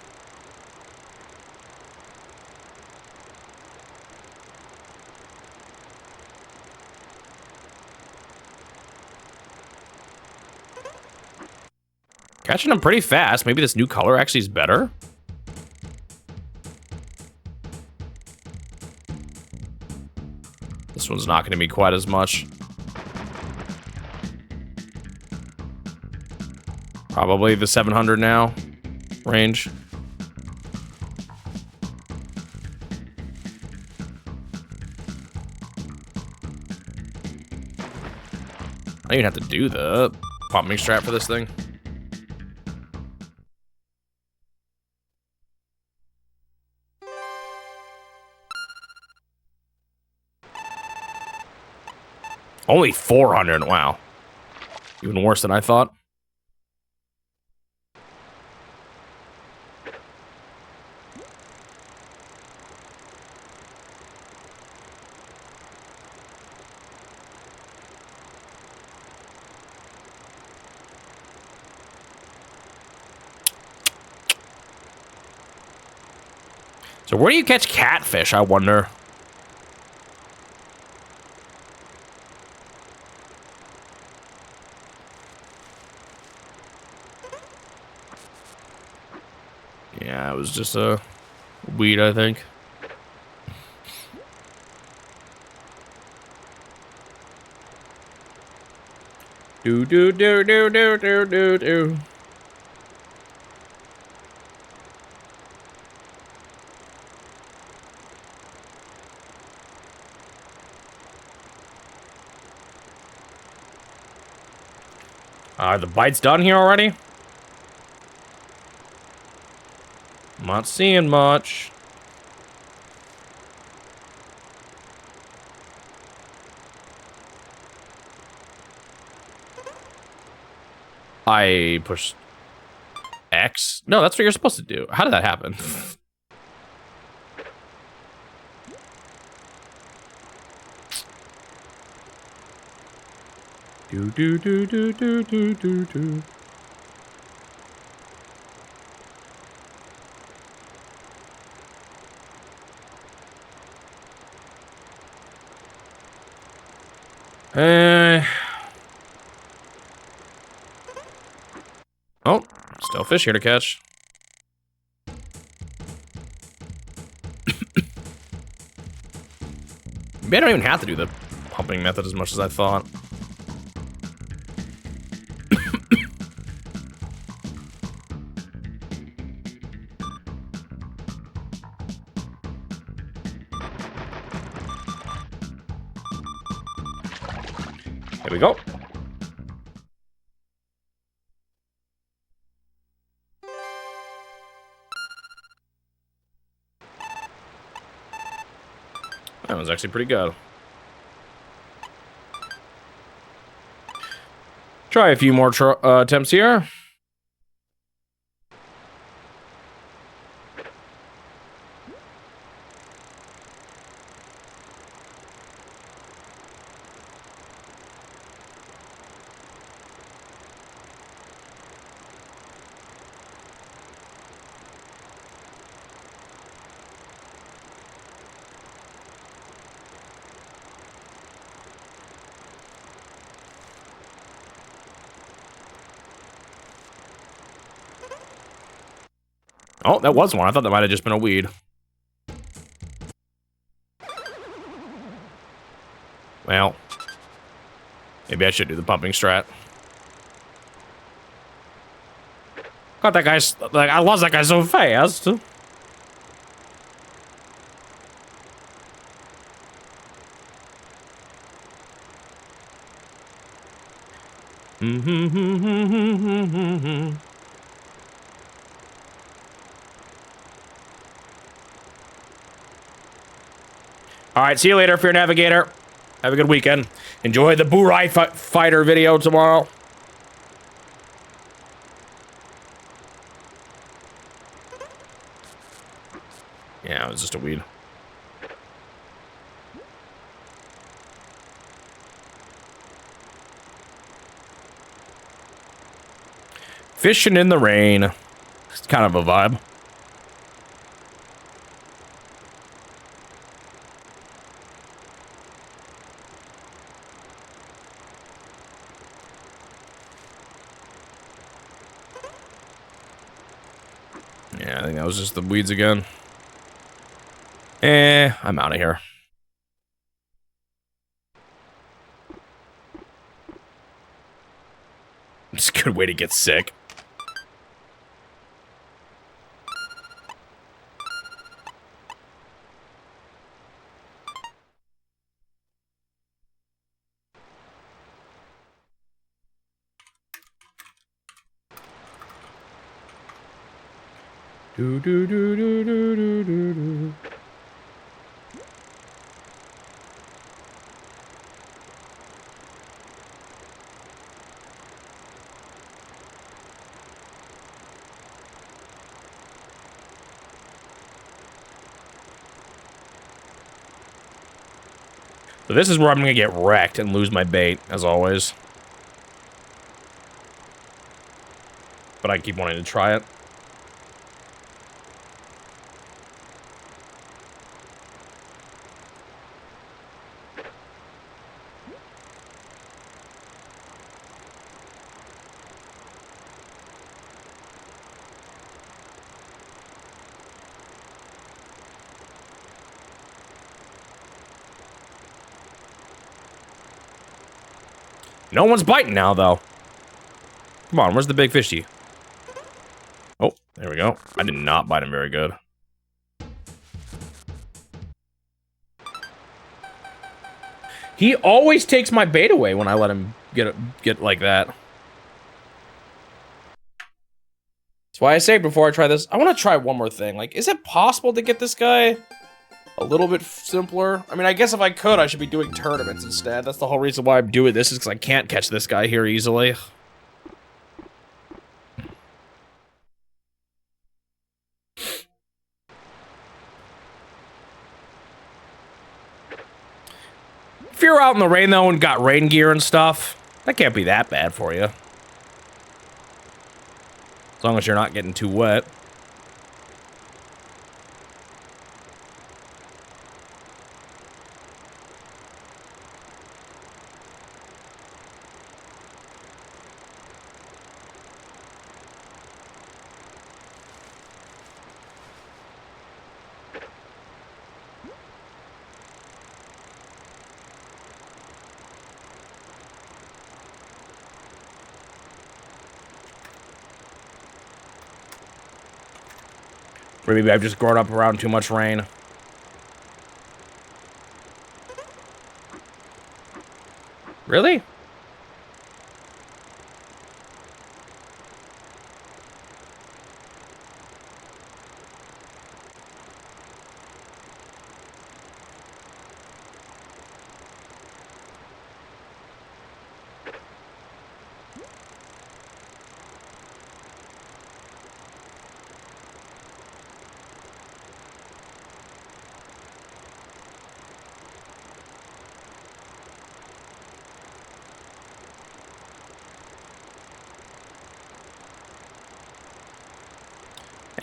Catching them pretty fast. Maybe this new color actually is better. This one's not going to be quite as much. Probably the 700 now range. I don't even have to do the pumping strap for this thing. Only 400, wow. Even worse than I thought. So where do you catch catfish, I wonder? Yeah, it was just a weed, I think. Do do do do do do do do. The bite's done here already? I'm not seeing much. I pushed X? No, that's what you're supposed to do. How did that happen? do do do do do do do do. Oh, still fish here to catch. Maybe I don't even have to do the pumping method as much as I thought. Here we go. That was actually pretty good. Try a few more attempts here. Oh, that was one. I thought that might have just been a weed. Well, maybe I should do the pumping strat. God, that guy's like, I lost that guy so fast. All right, see you later, Fear Navigator. Have a good weekend. Enjoy the Burai Fighter video tomorrow. Yeah, it was just a weed. Fishing in the rain. It's kind of a vibe. Yeah, I think that was just the weeds again. I'm out of here. It's a good way to get sick. Do do do do do do do do. So this is where I'm gonna get wrecked and lose my bait, as always. But I keep wanting to try it. No one's biting now, though. Come on, where's the big fishy? Oh, there we go. I did not bite him very good. He always takes my bait away when I let him get like that. That's why I say before I try this, I want to try one more thing. Like, is it possible to get this guy a little bit simpler? I mean, I guess if I could, I should be doing tournaments instead. That's the whole reason why I'm doing this, is because I can't catch this guy here easily. out in the rain, though, and got rain gear and stuff, that can't be that bad for you. As long as you're not getting too wet. Or maybe I've just grown up around too much rain. Really?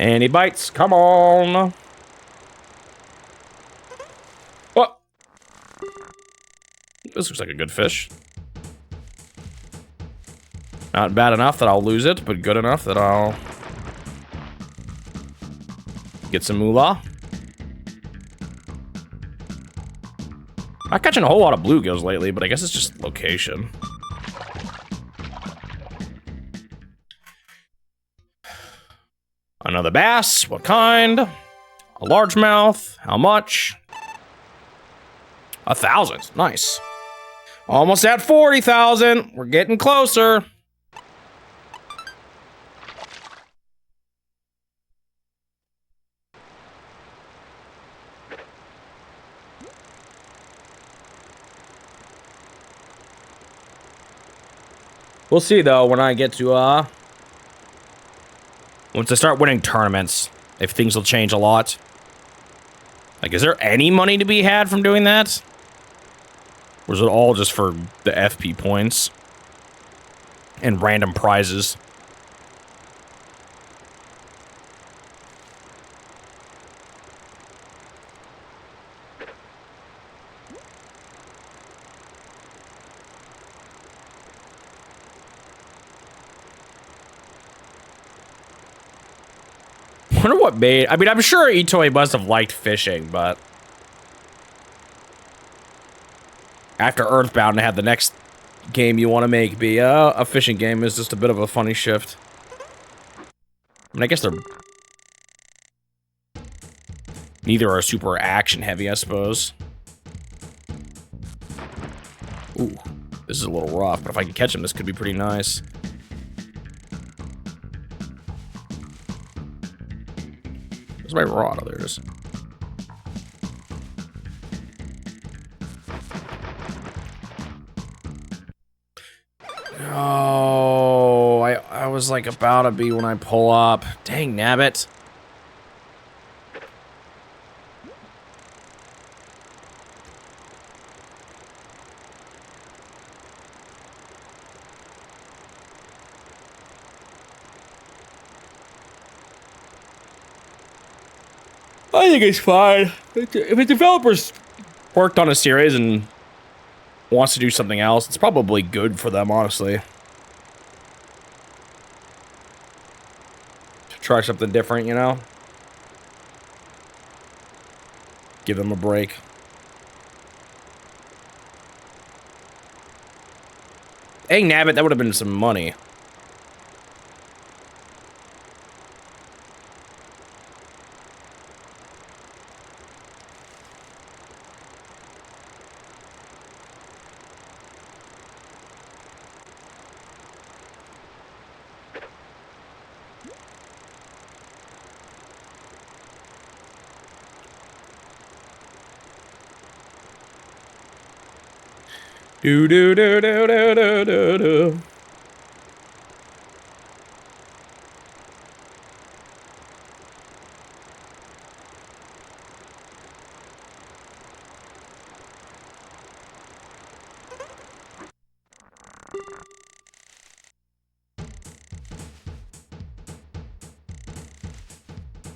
And he bites. Come on. What? This looks like a good fish. Not bad enough that I'll lose it, but good enough that I'll get some moolah. I'm catching a whole lot of bluegills lately, but I guess it's just location. Another bass. What kind? A largemouth. How much? 1,000. Nice. Almost at 40,000. We're getting closer. We'll see, though, when I get to, once I start winning tournaments, if things will change a lot. Like, is there any money to be had from doing that? Or is it all just for the FP points? And random prizes? I wonder what made... I mean, I'm sure Itoi must have liked fishing, but... After Earthbound, to have the next game you want to make be a fishing game is just a bit of a funny shift. I mean, I guess they're... Neither are super action-heavy, I suppose. Ooh, this is a little rough, but if I can catch him, this could be pretty nice. Where's my rod? Oh, there it is. Oh, I was like about to be when I pull up. Dang, nabbit. I think it's fine. If a developer's worked on a series and wants to do something else, it's probably good for them, honestly. To try something different, you know? Give them a break. Dang, nabbit, that would have been some money. Do do do do do do do do.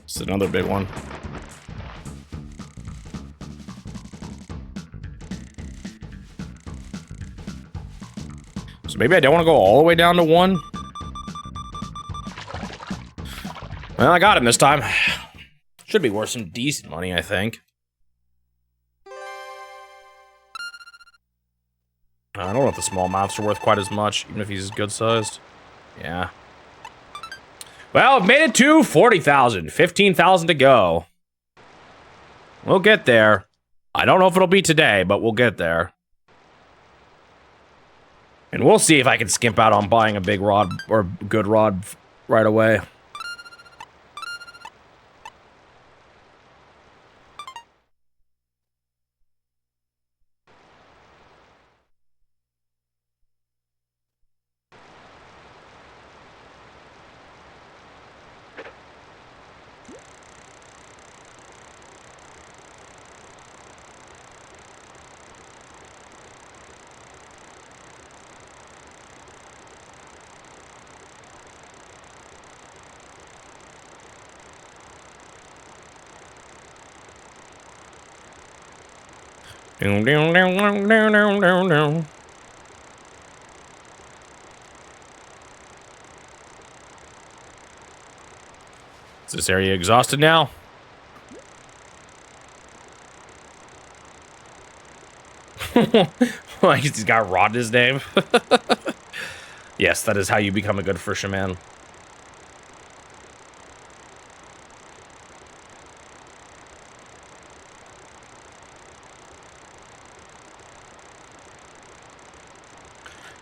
It's another big one. So maybe I don't want to go all the way down to 1. Well, I got him this time. Should be worth some decent money, I think. I don't know if the small mouths are worth quite as much, even if he's good sized. Yeah. Well, I've made it to 40,000. 15,000 to go. We'll get there. I don't know if it'll be today, but we'll get there. And we'll see if I can skimp out on buying a big rod or good rod right away. Is this area exhausted now? Like he's got Rod in his name. Yes, that is how you become a good fisherman.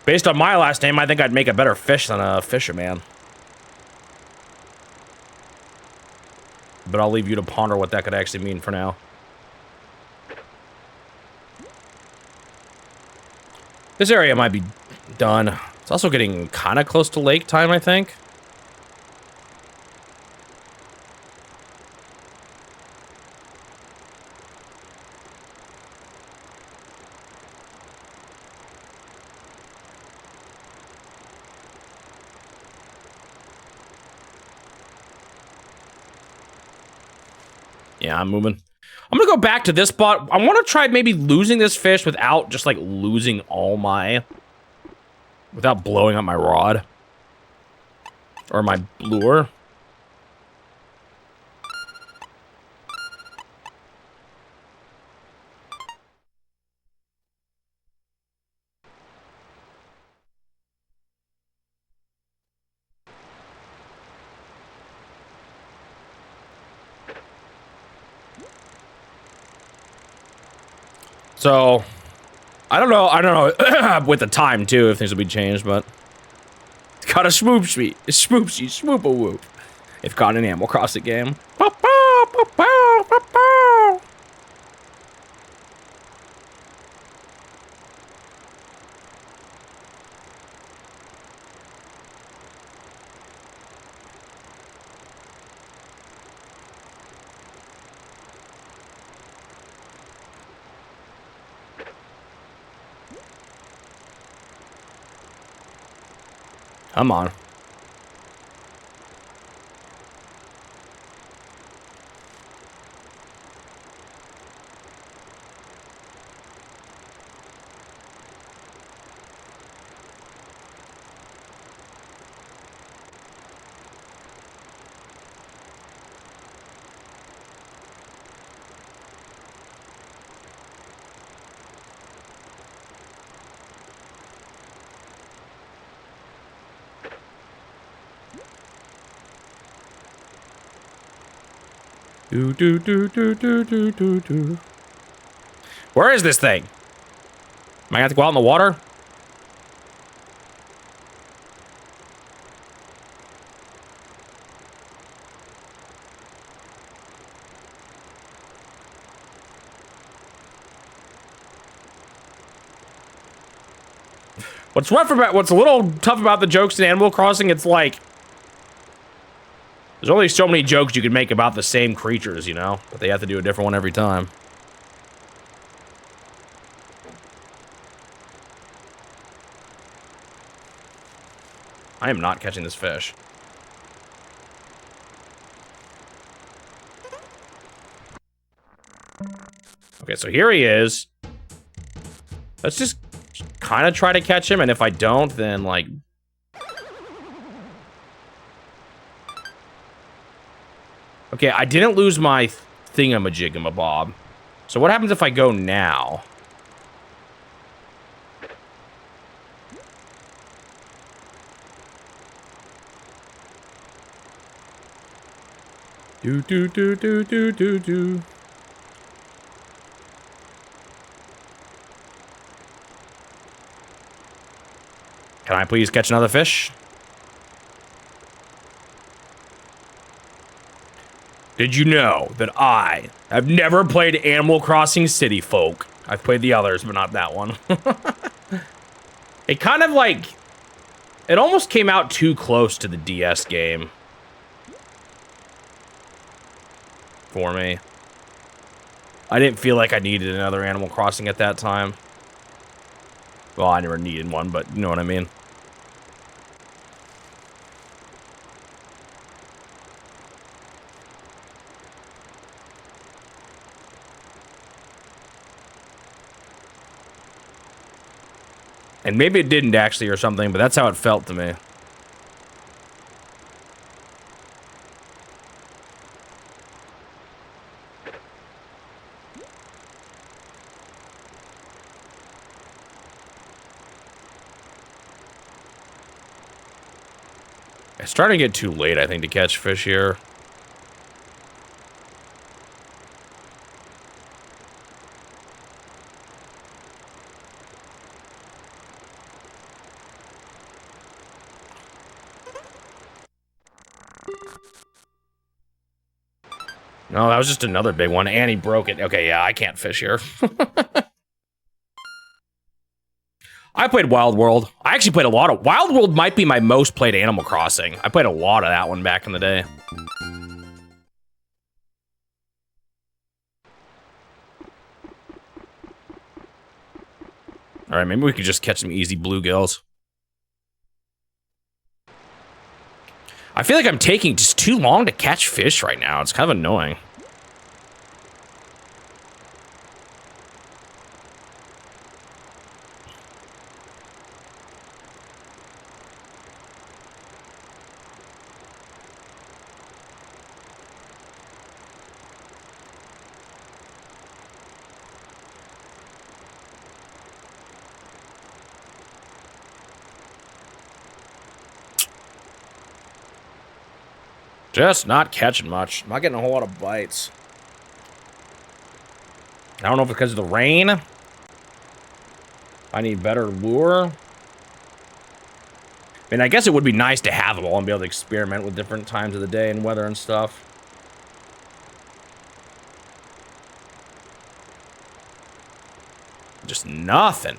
Based on my last name, I think I'd make a better fish than a fisherman. But I'll leave you to ponder what that could actually mean for now. This area might be done. It's also getting kind of close to lake time, I think. Yeah, I'm moving. I'm gonna go back to this spot. I want to try maybe losing this fish without just like losing all my... without blowing up my rod. Or my lure. So, I don't know with the time too, if things will be changed, but got a swoop-sheet, swoop-a-whoop. If caught in an Animal Crossing game. Come on. Do. Where is this thing? Am I gonna have to go out in the water? What's a little tough about the jokes in Animal Crossing, it's like there's only so many jokes you can make about the same creatures, you know? But they have to do a different one every time. I am not catching this fish. Okay, so here he is. Let's just kind of try to catch him, and if I don't, then, like... Okay, I didn't lose my thingamajigamabob. So what happens if I go now? Do do do do do do do. Can I please catch another fish? Did you know that I have never played Animal Crossing City Folk? I've played the others, but not that one. It kind of like... It almost came out too close to the DS game. For me. I didn't feel like I needed another Animal Crossing at that time. Well, I never needed one, but you know what I mean. And maybe it didn't actually or something, but that's how it felt to me. It's starting to get too late, I think, to catch fish here. No, that was just another big one, and he broke it. Okay, yeah, I can't fish here. I played Wild World. I actually played a lot of... Wild World might be my most played Animal Crossing. I played a lot of that one back in the day. Alright, maybe we could just catch some easy bluegills. I feel like I'm taking just too long to catch fish right now. It's kind of annoying. Just not catching much. Not getting a whole lot of bites. I don't know if it's because of the rain. I need better lure. I mean, I guess it would be nice to have them all and be able to experiment with different times of the day and weather and stuff. Just nothing.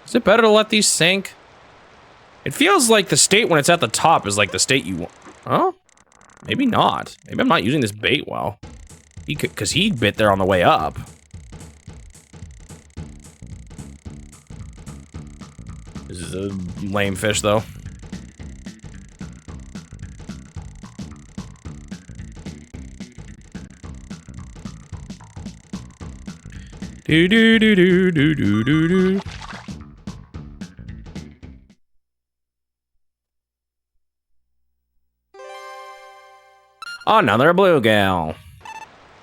Is it better to let these sink? It feels like the state when it's at the top is like the state you want. Huh? Maybe not. Maybe I'm not using this bait well. Because he bit there on the way up. This is a lame fish, though. Do do do do do do do do. Another bluegill.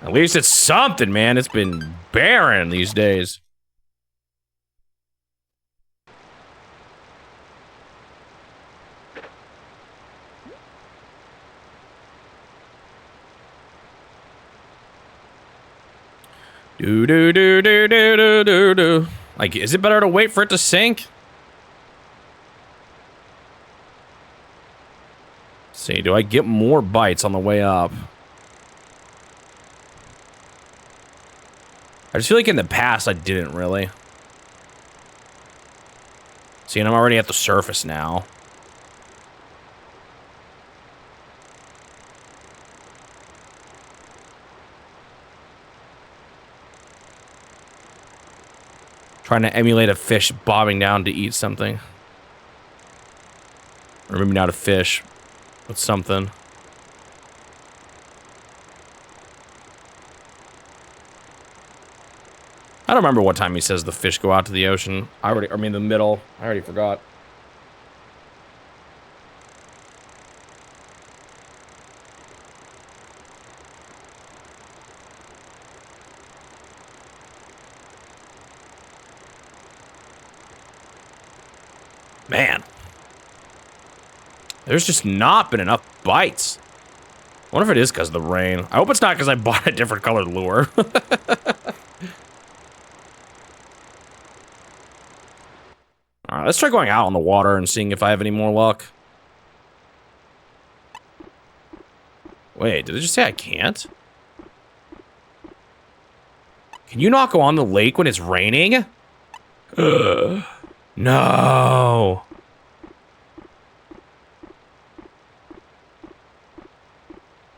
At least it's something, man. It's been barren these days. Do do do do do do do do. Like, is it better to wait for it to sink? Let's see, do I get more bites on the way up? I just feel like in the past I didn't really. See, and I'm already at the surface now. I Trying to emulate a fish bobbing down to eat something. Or maybe not a fish, but something. I don't remember what time he says the fish go out to the ocean. I mean the middle. I already forgot. Man. There's just not been enough bites. I wonder if it is because of the rain. I hope it's not because I bought a different colored lure. Alright, let's try going out on the water and seeing if I have any more luck. Wait, did it just say I can't? Can you not go on the lake when it's raining? No.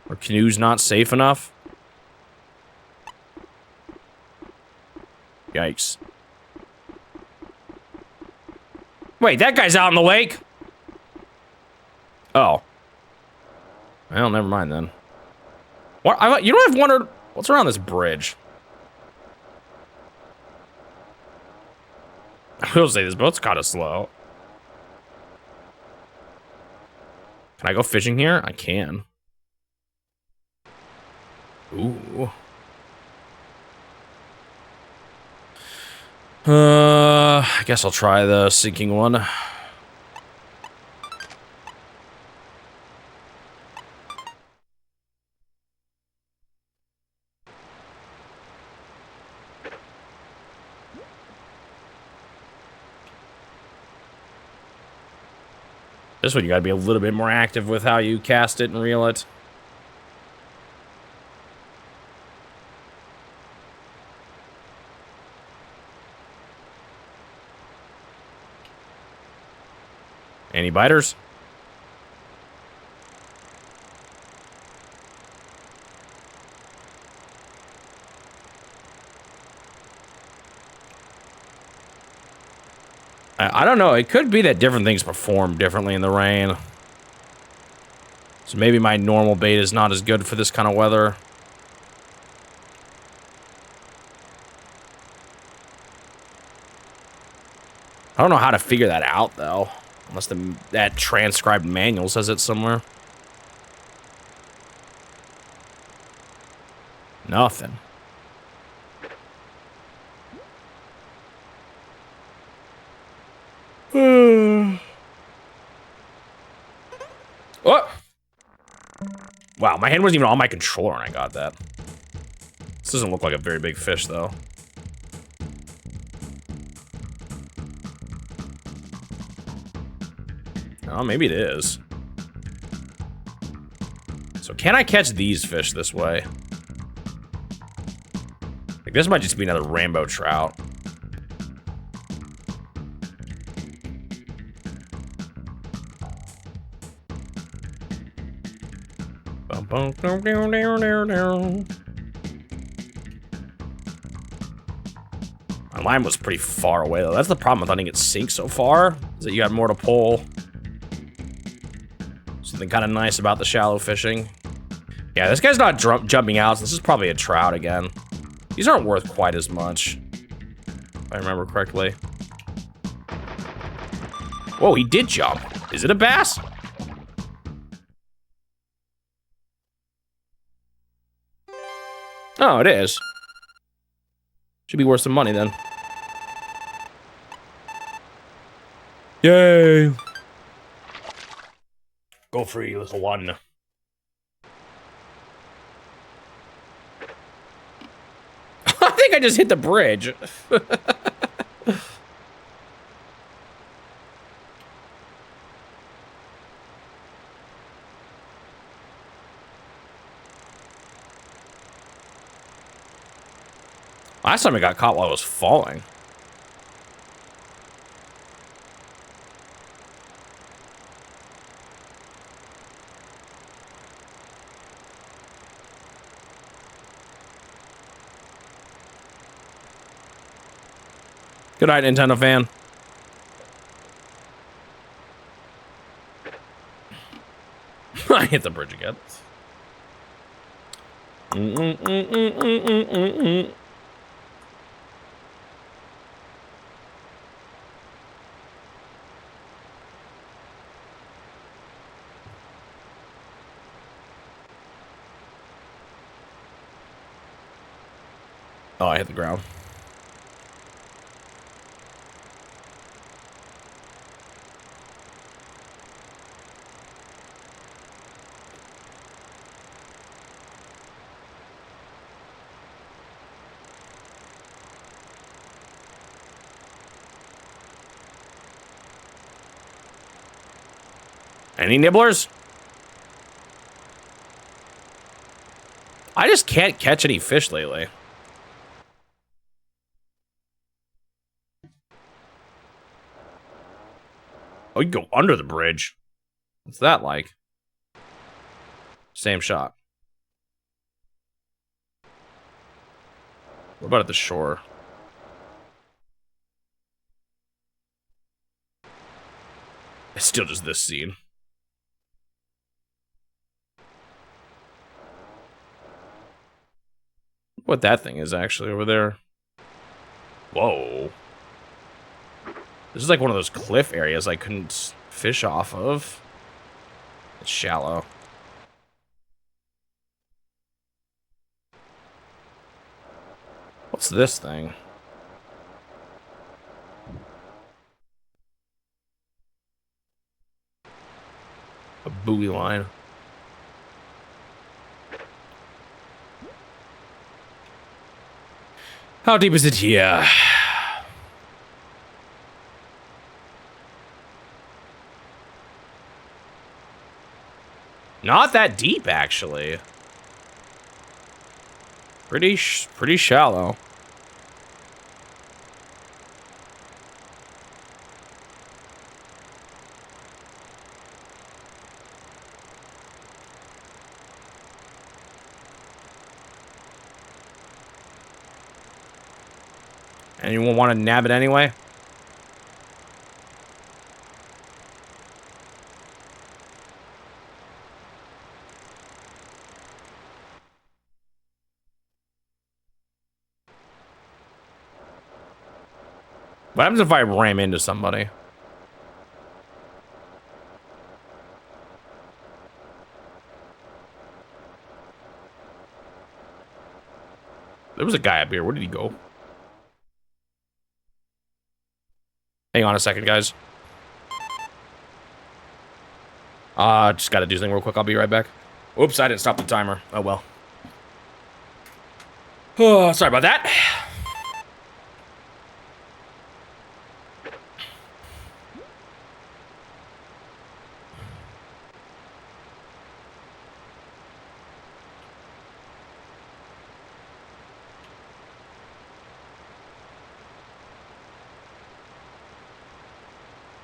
Or canoes not safe enough? Yikes. Wait, that guy's out in the lake? Oh. Well, never mind then. What? You know what I've wondered? What's around this bridge? I will say, this boat's kind of slow. Can I go fishing here? I can. Ooh. I guess I'll try the sinking one. This one you gotta be a little bit more active with how you cast it and reel it. Any biters? I don't know. It could be that different things perform differently in the rain. So maybe my normal bait is not as good for this kind of weather. I don't know how to figure that out, though. Unless that transcribed manual says it somewhere. Nothing. Oh! Wow, my hand wasn't even on my controller when I got that. This doesn't look like a very big fish, though. Oh, maybe it is. So can I catch these fish this way? Like, this might just be another rainbow trout. My line was pretty far away, though. That's the problem with letting it sink so far, is that you got more to pull. Something kind of nice about the shallow fishing. Yeah, this guy's not jumping out, so this is probably a trout again. These aren't worth quite as much, if I remember correctly. Whoa, he did jump. Is it a bass? Oh, it is. Should be worth some money then. Yay! Go free, little one. I think I just hit the bridge. Last time I got caught while I was falling. Good night, Nintendo fan. I hit the bridge again. Oh, I hit the ground. Any nibblers? I just can't catch any fish lately. Oh, you can go under the bridge. What's that like? Same shot. What about at the shore? It's still just this scene. What that thing is actually over there. Whoa. This is like one of those cliff areas I couldn't fish off of. It's shallow. What's this thing? A buoy line. How deep is it here? Not that deep, actually. Pretty shallow. Anyone want to nab it anyway? What happens if I ram into somebody? There was a guy up here. Where did he go? Hang on a second, guys. Just gotta do something real quick. I'll be right back. Oops, I didn't stop the timer. Oh, well. Oh, sorry about that.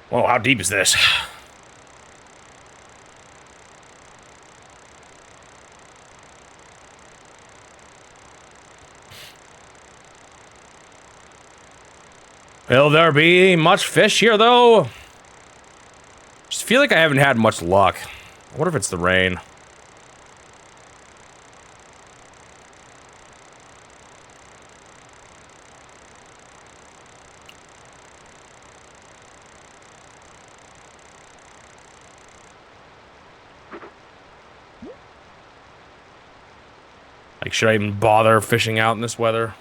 Whoa, how deep is this? Will there be much fish here, though? Just feel like I haven't had much luck. I wonder if it's the rain. Like, should I even bother fishing out in this weather?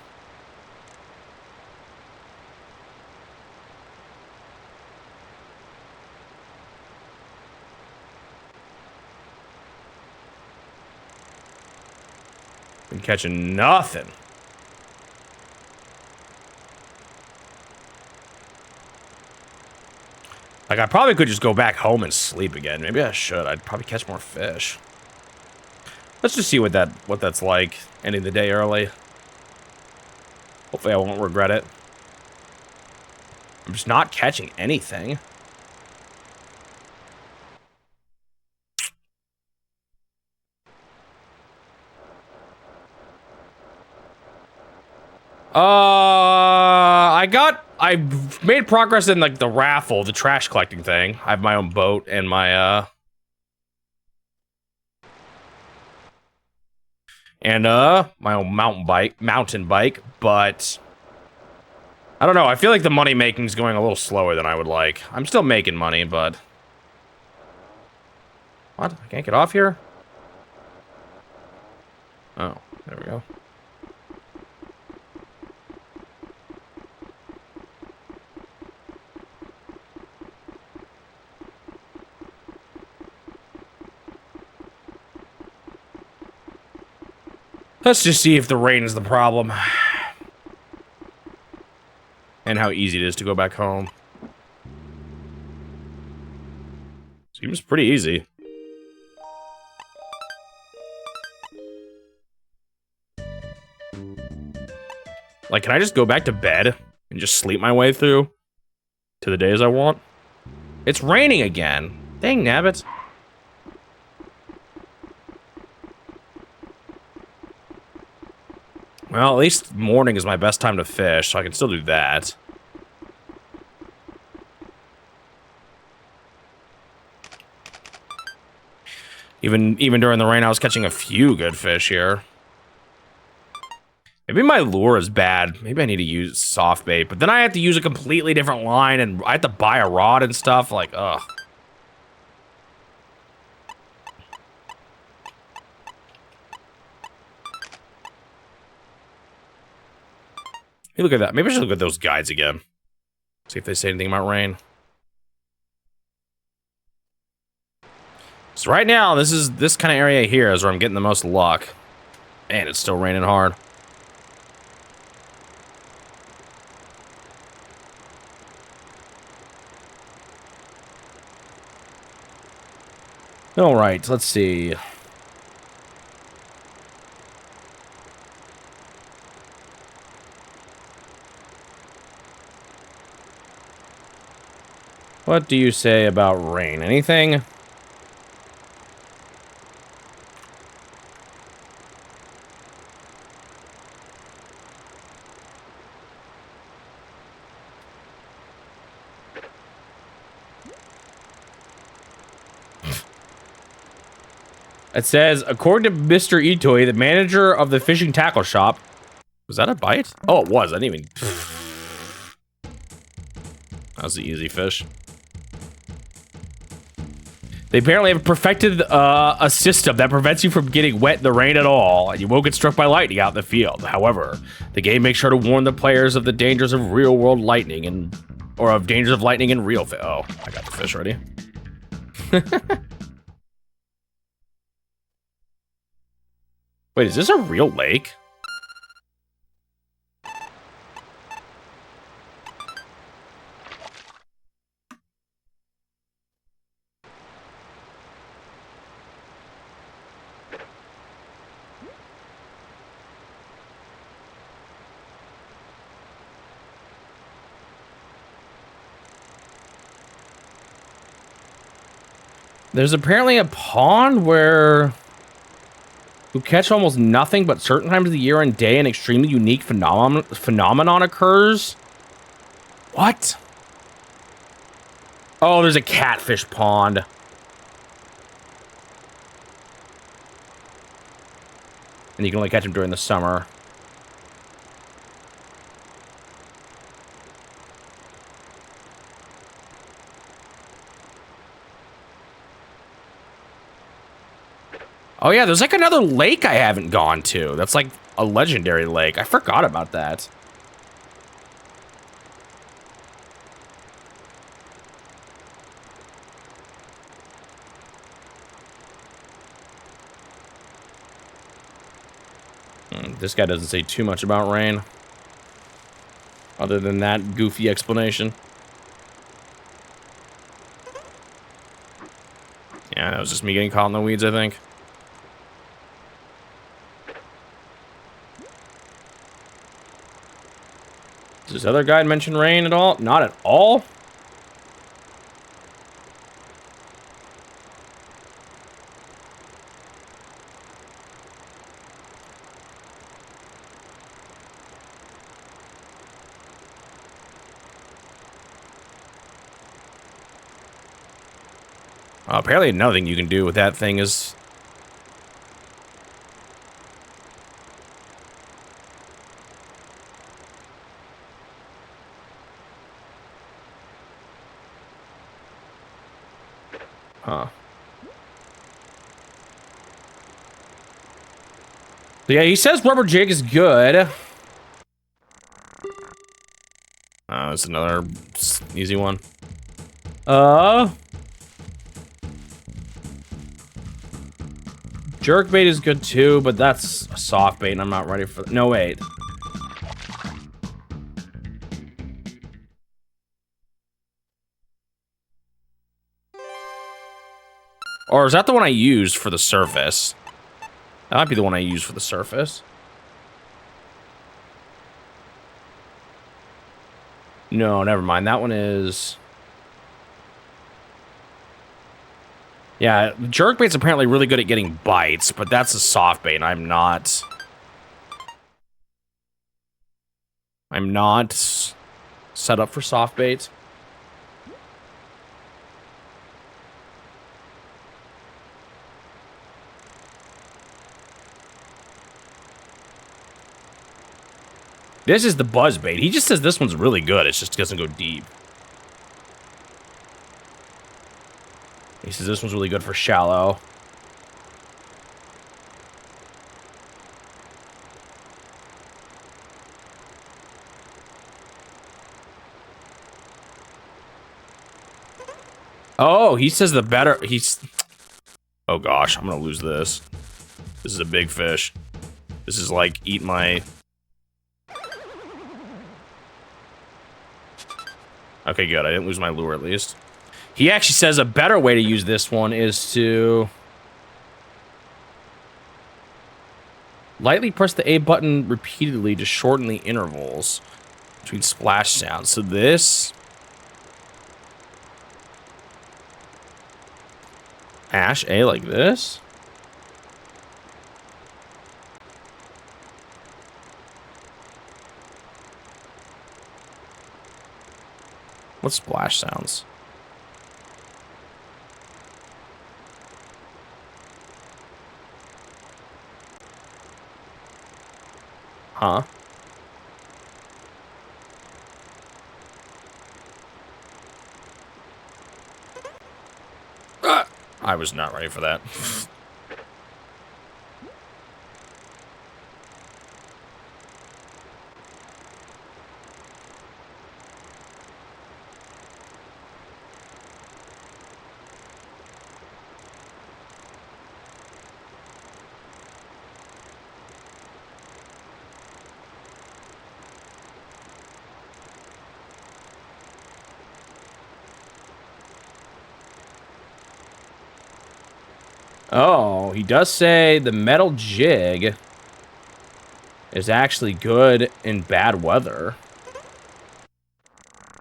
Been catching nothing. Like, I probably could just go back home and sleep again. Maybe I should. I'd probably catch more fish. Let's just see what that's like. Ending the day early. Hopefully I won't regret it. I'm just not catching anything. I got I've made progress in like the raffle, the trash collecting thing. I have my own boat and my my own mountain bike, but I don't know. I feel like the money making is going a little slower than I would like. I'm still making money, but what? I can't get off here? Oh, there we go. Let's just see if the rain is the problem. And how easy it is to go back home. Seems pretty easy. Like, can I just go back to bed and just sleep my way through to the days I want? It's raining again. Dang nabbit. Well, at least morning is my best time to fish, so I can still do that. Even during the rain, I was catching a few good fish here. Maybe my lure is bad. Maybe I need to use soft bait, but then I have to use a completely different line, and I have to buy a rod and stuff. Like, ugh. Hey, look at that. Maybe I should look at those guides again. See if they say anything about rain. So right now, this kind of area here is where I'm getting the most luck. Man, it's still raining hard. All right, let's see. What do you say about rain? Anything? It says, according to Mr. Itoi, the manager of the fishing tackle shop. Was that a bite? Oh, it was. I didn't even. That was the easy fish. They apparently have perfected a system that prevents you from getting wet in the rain at all, and you won't get struck by lightning out in the field. However, the game makes sure to warn the players of the dangers of real-world lightning or of dangers of lightning in real fish. Oh, I got the fish ready. Wait, is this a real lake? There's apparently a pond where you catch almost nothing, but certain times of the year and day an extremely unique phenomenon occurs. What? Oh, there's a catfish pond. And you can only catch them during the summer. Oh yeah, there's like another lake I haven't gone to. That's like a legendary lake. I forgot about that. This guy doesn't say too much about rain. Other than that goofy explanation. Yeah, that was just me getting caught in the weeds, I think. Does this other guide mention rain at all? Not at all? Apparently another thing you can do with that thing is... Huh. So yeah, he says rubber jig is good. It's another easy one. Jerkbait is good too, but that's a soft bait and I'm not ready for... No, wait. Or is that the one I used for the surface? That might be the one I used for the surface. No, never mind. That one is... Yeah, jerkbait's apparently really good at getting bites, but that's a soft bait, and I'm not set up for soft bait. This is the buzz bait. He just says this one's really good. It just doesn't go deep. He says this one's really good for shallow. Oh, he says the better... Oh gosh, I'm gonna lose this. This is a big fish. This is like, eat my... Okay, good. I didn't lose my lure, at least. He actually says a better way to use this one is to... lightly press the A button repeatedly to shorten the intervals between splash sounds. So this... Ash A like this. What splash sounds? Huh? I was not ready for that. Oh, he does say the metal jig is actually good in bad weather.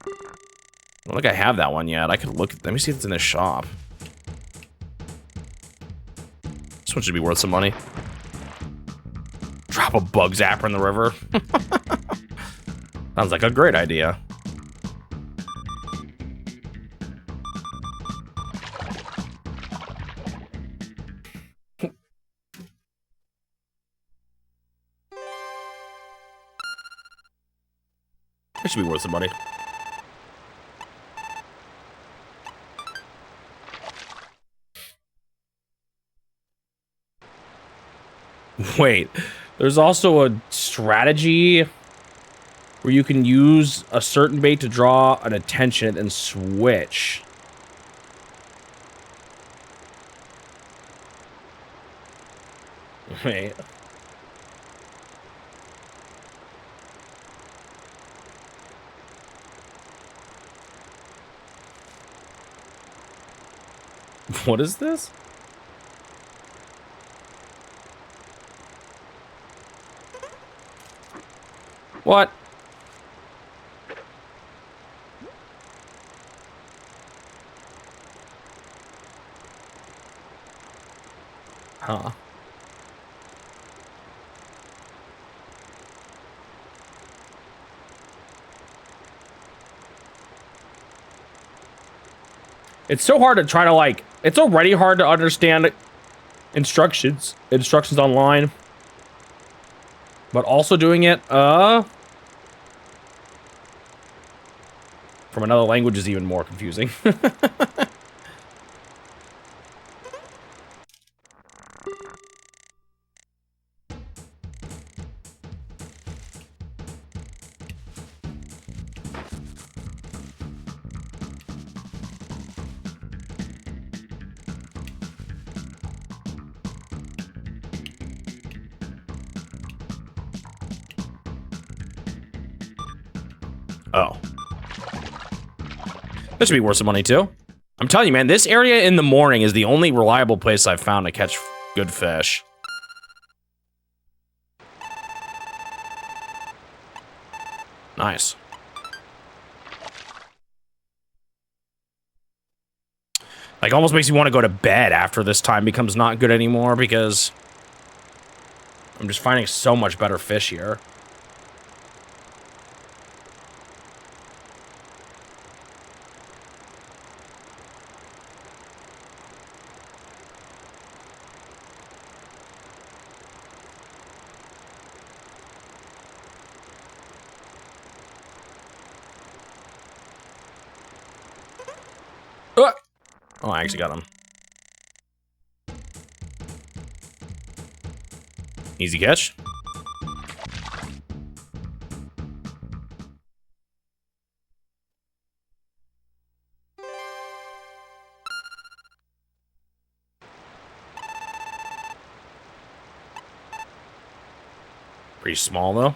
I don't think I have that one yet. I could look. Let me see if it's in this shop. This one should be worth some money. Drop a bug zapper in the river. Sounds like a great idea. It should be worth some money. Wait, there's also a strategy where you can use a certain bait to draw an attention and switch. Wait. What is this? What? Huh. It's so hard to try to, like, It's already hard to understand instructions online. But also doing it, from another language is even more confusing. Oh. This should be worth some money, too. I'm telling you, man, this area in the morning is the only reliable place I've found to catch good fish. Nice. Like, almost makes me want to go to bed after this time becomes not good anymore because I'm just finding so much better fish here. Oh, I actually got him. Easy catch. Pretty small, though.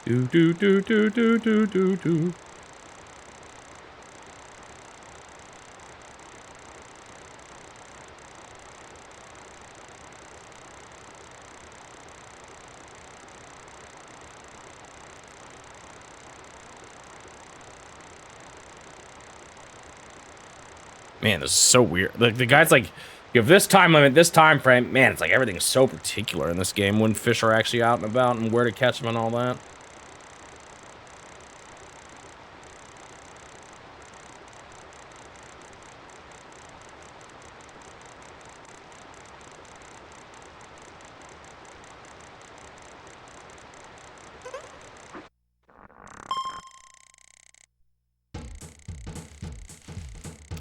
Do do do do do do do do. Man, this is so weird. Like the guy's like, you have this time limit, this time frame. Man, it's like everything's so particular in this game when fish are actually out and about and where to catch them and all that.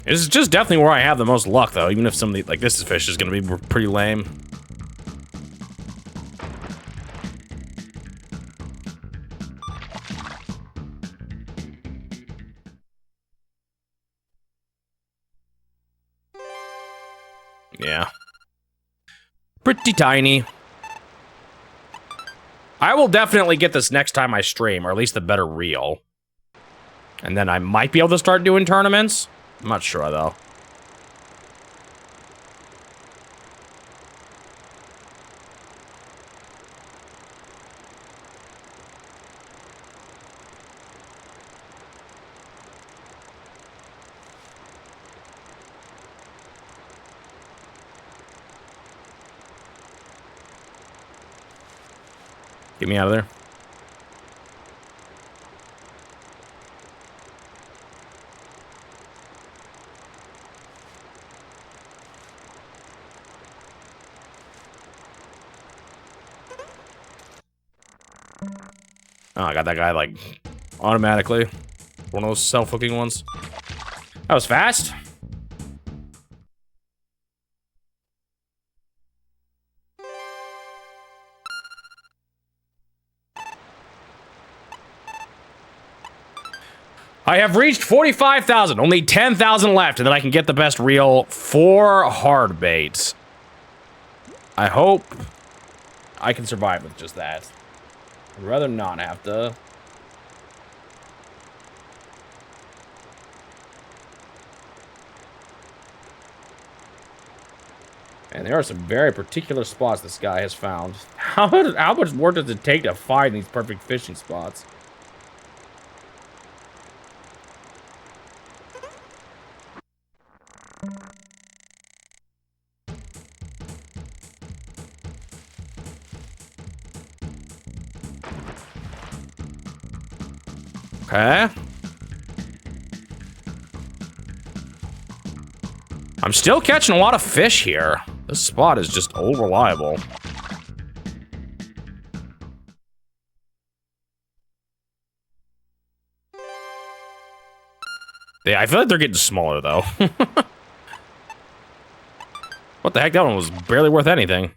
This is just definitely where I have the most luck, though. Even if somebody like this fish is going to be pretty lame. Yeah. Pretty tiny. I will definitely get this next time I stream, or at least a better reel. And then I might be able to start doing tournaments. I'm not sure, though. Get me out of there. Oh, I got that guy, like, automatically. One of those self-hooking ones. That was fast. I have reached 45,000. Only 10,000 left, and then I can get the best reel for hard baits. I hope I can survive with just that. I'd rather not have to. And there are some very particular spots this guy has found. How much work does it take to find these perfect fishing spots? Okay. I'm still catching a lot of fish here. This spot is just old reliable. Yeah, I feel like they're getting smaller, though. What the heck? That one was barely worth anything.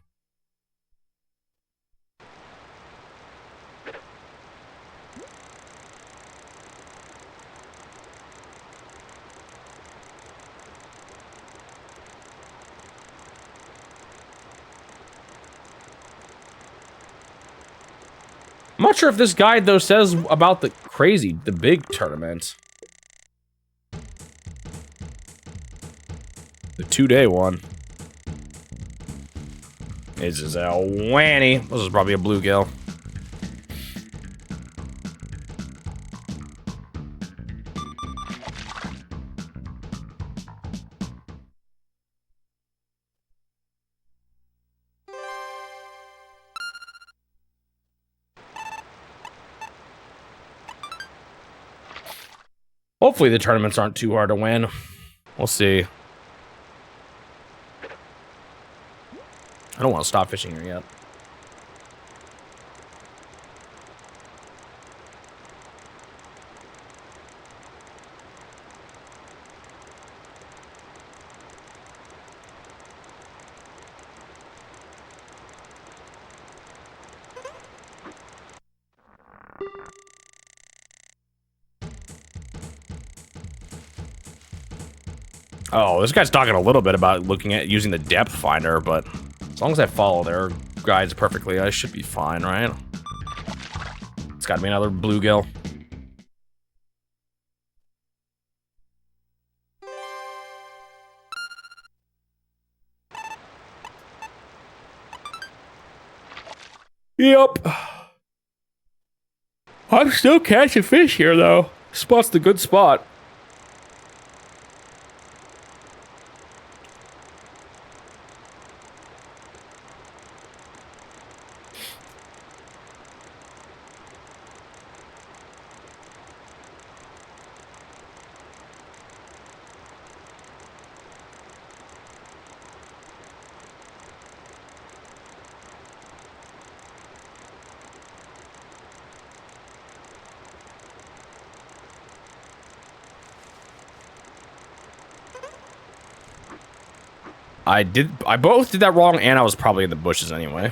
I'm not sure if this guide, though, says about the big tournament. The 2-day one. This is a whammy. This is probably a bluegill. Hopefully the tournaments aren't too hard to win. We'll see. I don't want to stop fishing here yet. Oh, this guy's talking a little bit about looking at using the depth finder, but as long as I follow their guides perfectly, I should be fine, right? It's gotta be another bluegill. Yep. I'm still catching fish here, though. Spot's the good spot. I both did that wrong, and I was probably in the bushes anyway.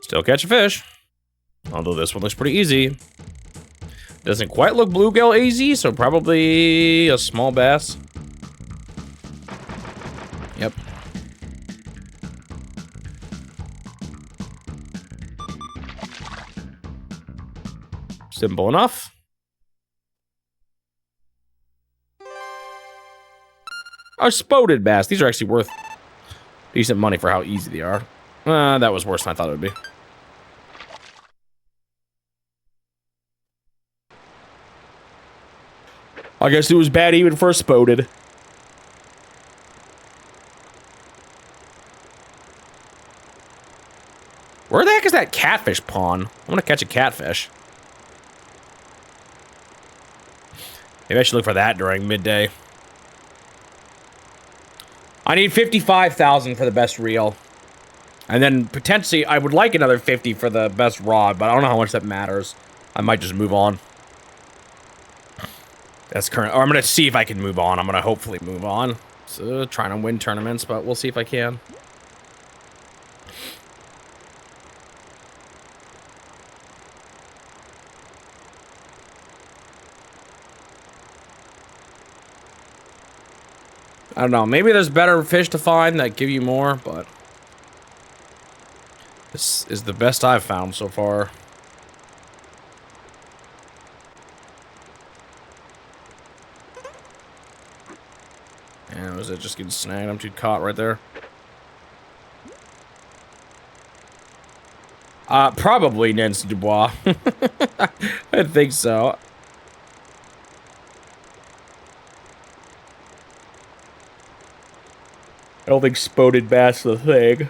Still catching fish. Although this one looks pretty easy. Doesn't quite look bluegill easy, so probably a small bass. Yep. Simple enough. A spotted bass. These are actually worth decent money for how easy they are. That was worse than I thought it would be. I guess it was bad even for a spotted. Where the heck is that catfish pond? I want to catch a catfish. Maybe I should look for that during midday. I need 55,000 for the best reel. And then potentially I would like another 50 for the best rod, but I don't know how much that matters. I might just move on. That's current, or I'm gonna see if I can move on. I'm gonna hopefully move on. So trying to win tournaments, but we'll see if I can. I don't know. Maybe there's better fish to find that give you more, but this is the best I've found so far. And was it just getting snagged? I'm too caught right there. Probably Nancy Dubois. I think so. I don't think spotted bass is the thing.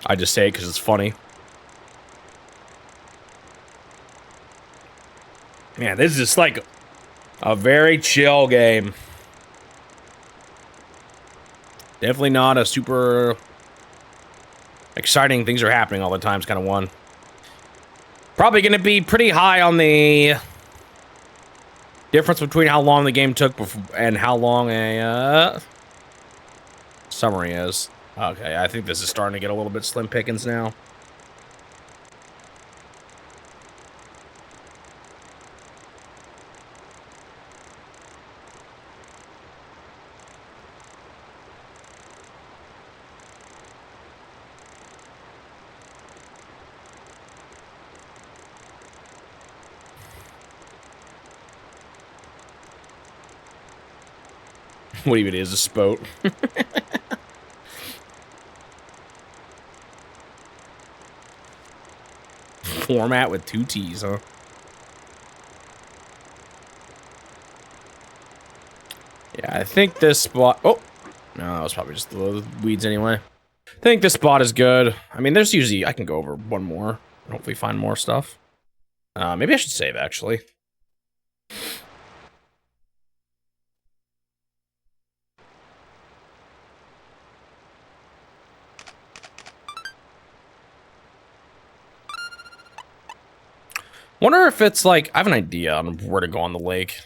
I just say it because it's funny. Man, this is just like a very chill game. Definitely not a super exciting things are happening all the time kind of one. Probably going to be pretty high on the difference between how long the game took and how long a summary is. Okay, I think this is starting to get a little bit slim pickings now. What even is a spout? Format with 2 T's, huh? Yeah, I think this spot... Oh! No, it was probably just the weeds anyway. I think this spot is good. I mean, there's usually... I can go over one more and hopefully find more stuff. Maybe I should save, actually. Wonder if it's like... I have an idea on where to go on the lake.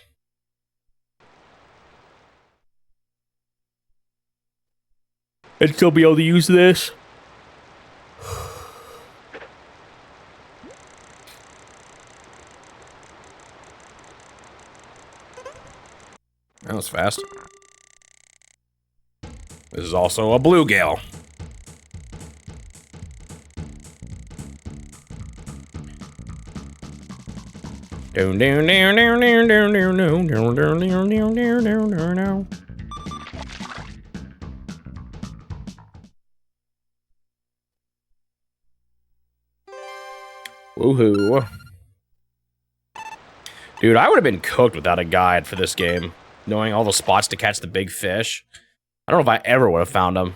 I'd still be able to use this. That was fast. This is also a bluegill. Down, down, down, down, down, down, down, down, down, down, down, down, down, down, down. Woohoo. Dude, I would have been cooked without a guide for this game. Knowing all the spots to catch the big fish. I don't know if I ever would have found them.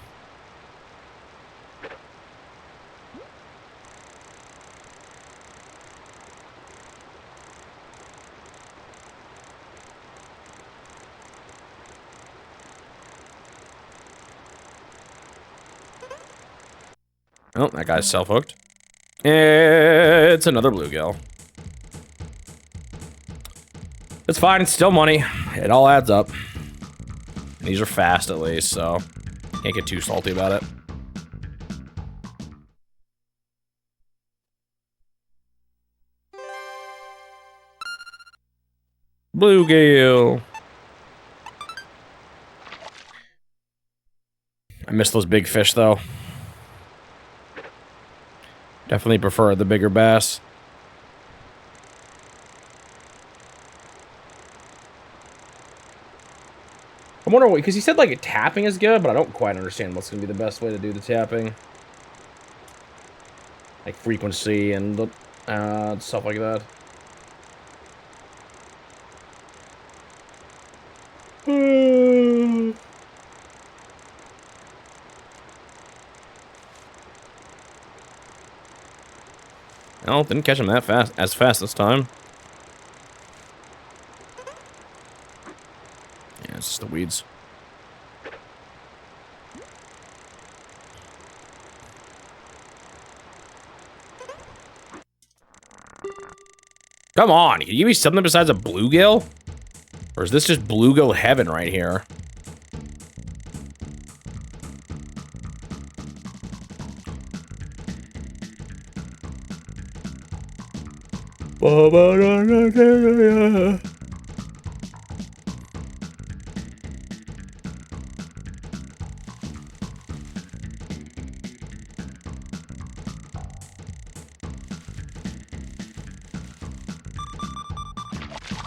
Oh, that guy's self-hooked. It's another bluegill. It's fine, it's still money. It all adds up. And these are fast at least, so can't get too salty about it. Bluegill. I miss those big fish though. Definitely prefer the bigger bass. I'm wondering what, because he said like tapping is good, but I don't quite understand what's going to be the best way to do the tapping. Like frequency and stuff like that. Oh, didn't catch him that fast, as fast this time. Yeah, it's just the weeds. Come on, can you give me something besides a bluegill? Or is this just bluegill heaven right here?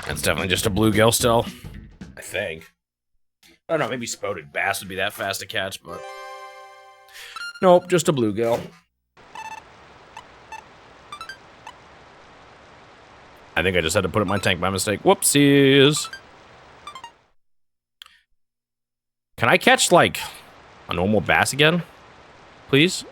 That's definitely just a bluegill still. I think. I don't know, maybe spotted bass would be that fast to catch, but... Nope, just a bluegill. I think I just had to put it in my tank by mistake. Whoopsies. Can I catch, like, a normal bass again? Please?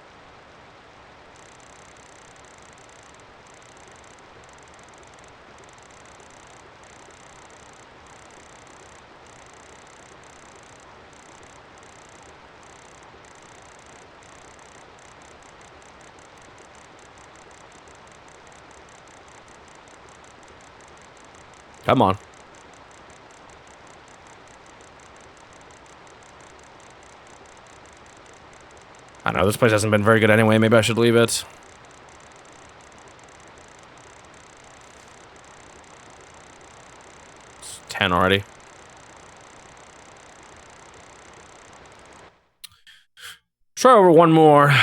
Come on. I know, this place hasn't been very good anyway. Maybe I should leave it. It's 10 already. Try over one more.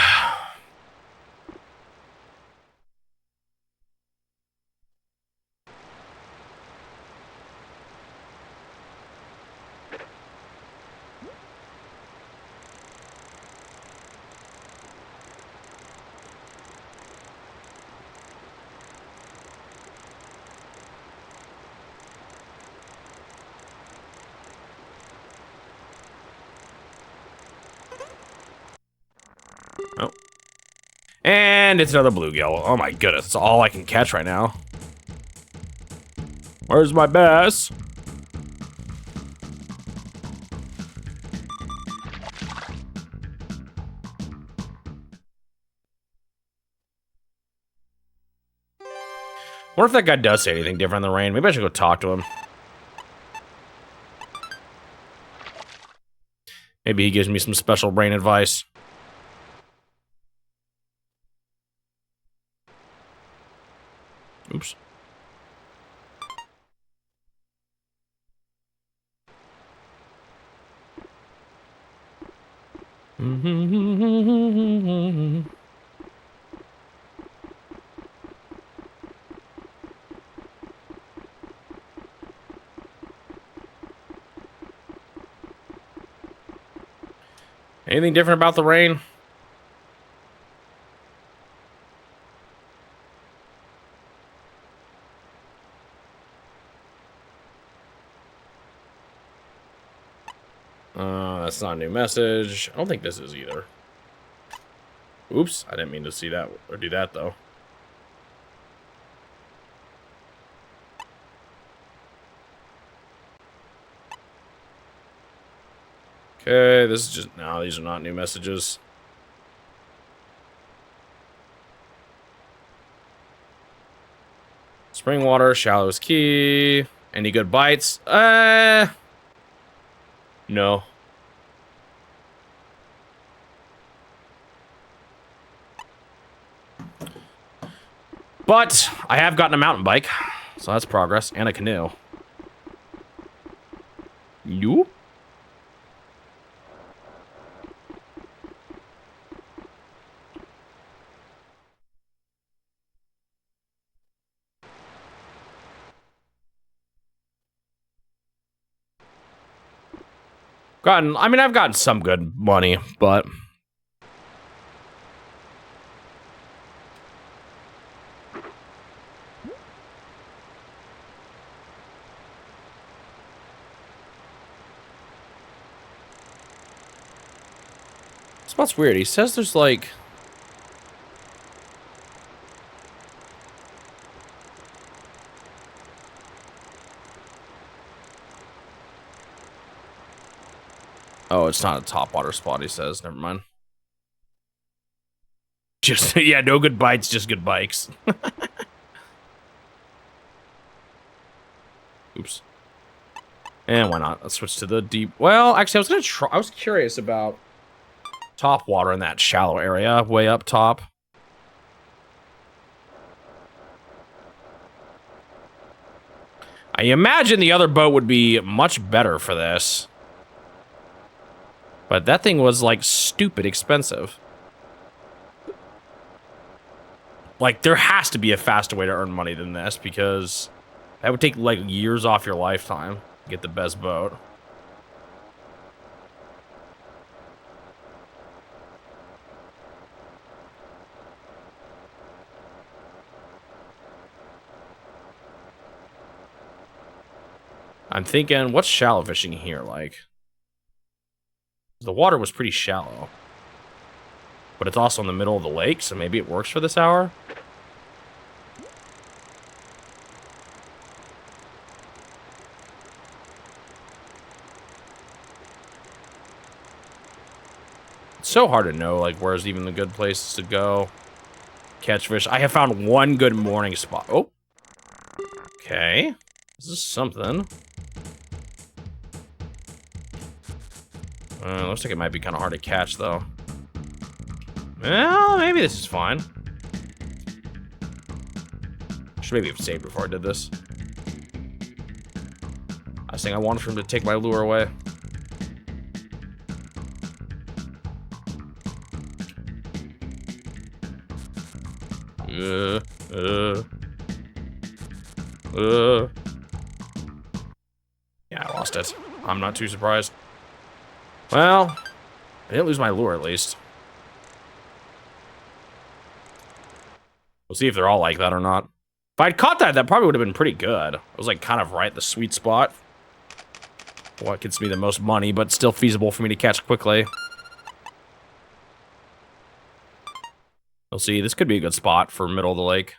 Oh. And it's another bluegill. Oh my goodness, that's all I can catch right now. Where's my bass? What if that guy does say anything different in the rain? Maybe I should go talk to him. Maybe he gives me some special brain advice. Oops. Anything different about the rain? That's not a new message. I don't think this is either. Oops, I didn't mean to see that or do that though. Okay, this is just, no, these are not new messages. Spring water, shallow is key. Any good bites? No. But I have gotten a mountain bike, so that's progress, and a canoe. You? I mean, I've gotten some good money, but... This spot's weird. He says there's, like... Oh, it's not a top water spot, he says. Never mind. Just, yeah, no good bites, just good bikes. Oops. And why not? Let's switch to the deep. Well, actually, I was gonna try. I was curious about top water in that shallow area, way up top. I imagine the other boat would be much better for this. But that thing was, like, stupid expensive. Like, there has to be a faster way to earn money than this, because That would take, like, years off your lifetime to get the best boat. I'm thinking, what's shallow fishing here like? The water was pretty shallow. But it's also in the middle of the lake, so maybe it works for this hour? It's so hard to know, like, where's even the good places to go. Catch fish. I have found one good morning spot. Oh. Okay. This is something. Looks like it might be kind of hard to catch, though. Well, maybe this is fine. Should maybe have saved before I did this. I was saying I wanted him to take my lure away. Yeah, I lost it. I'm not too surprised. Well, I didn't lose my lure, at least. We'll see if they're all like that or not. If I'd caught that, that probably would have been pretty good. It was, like, kind of right at the sweet spot. What gets me the most money, but still feasible for me to catch quickly. We'll see. This could be a good spot for middle of the lake.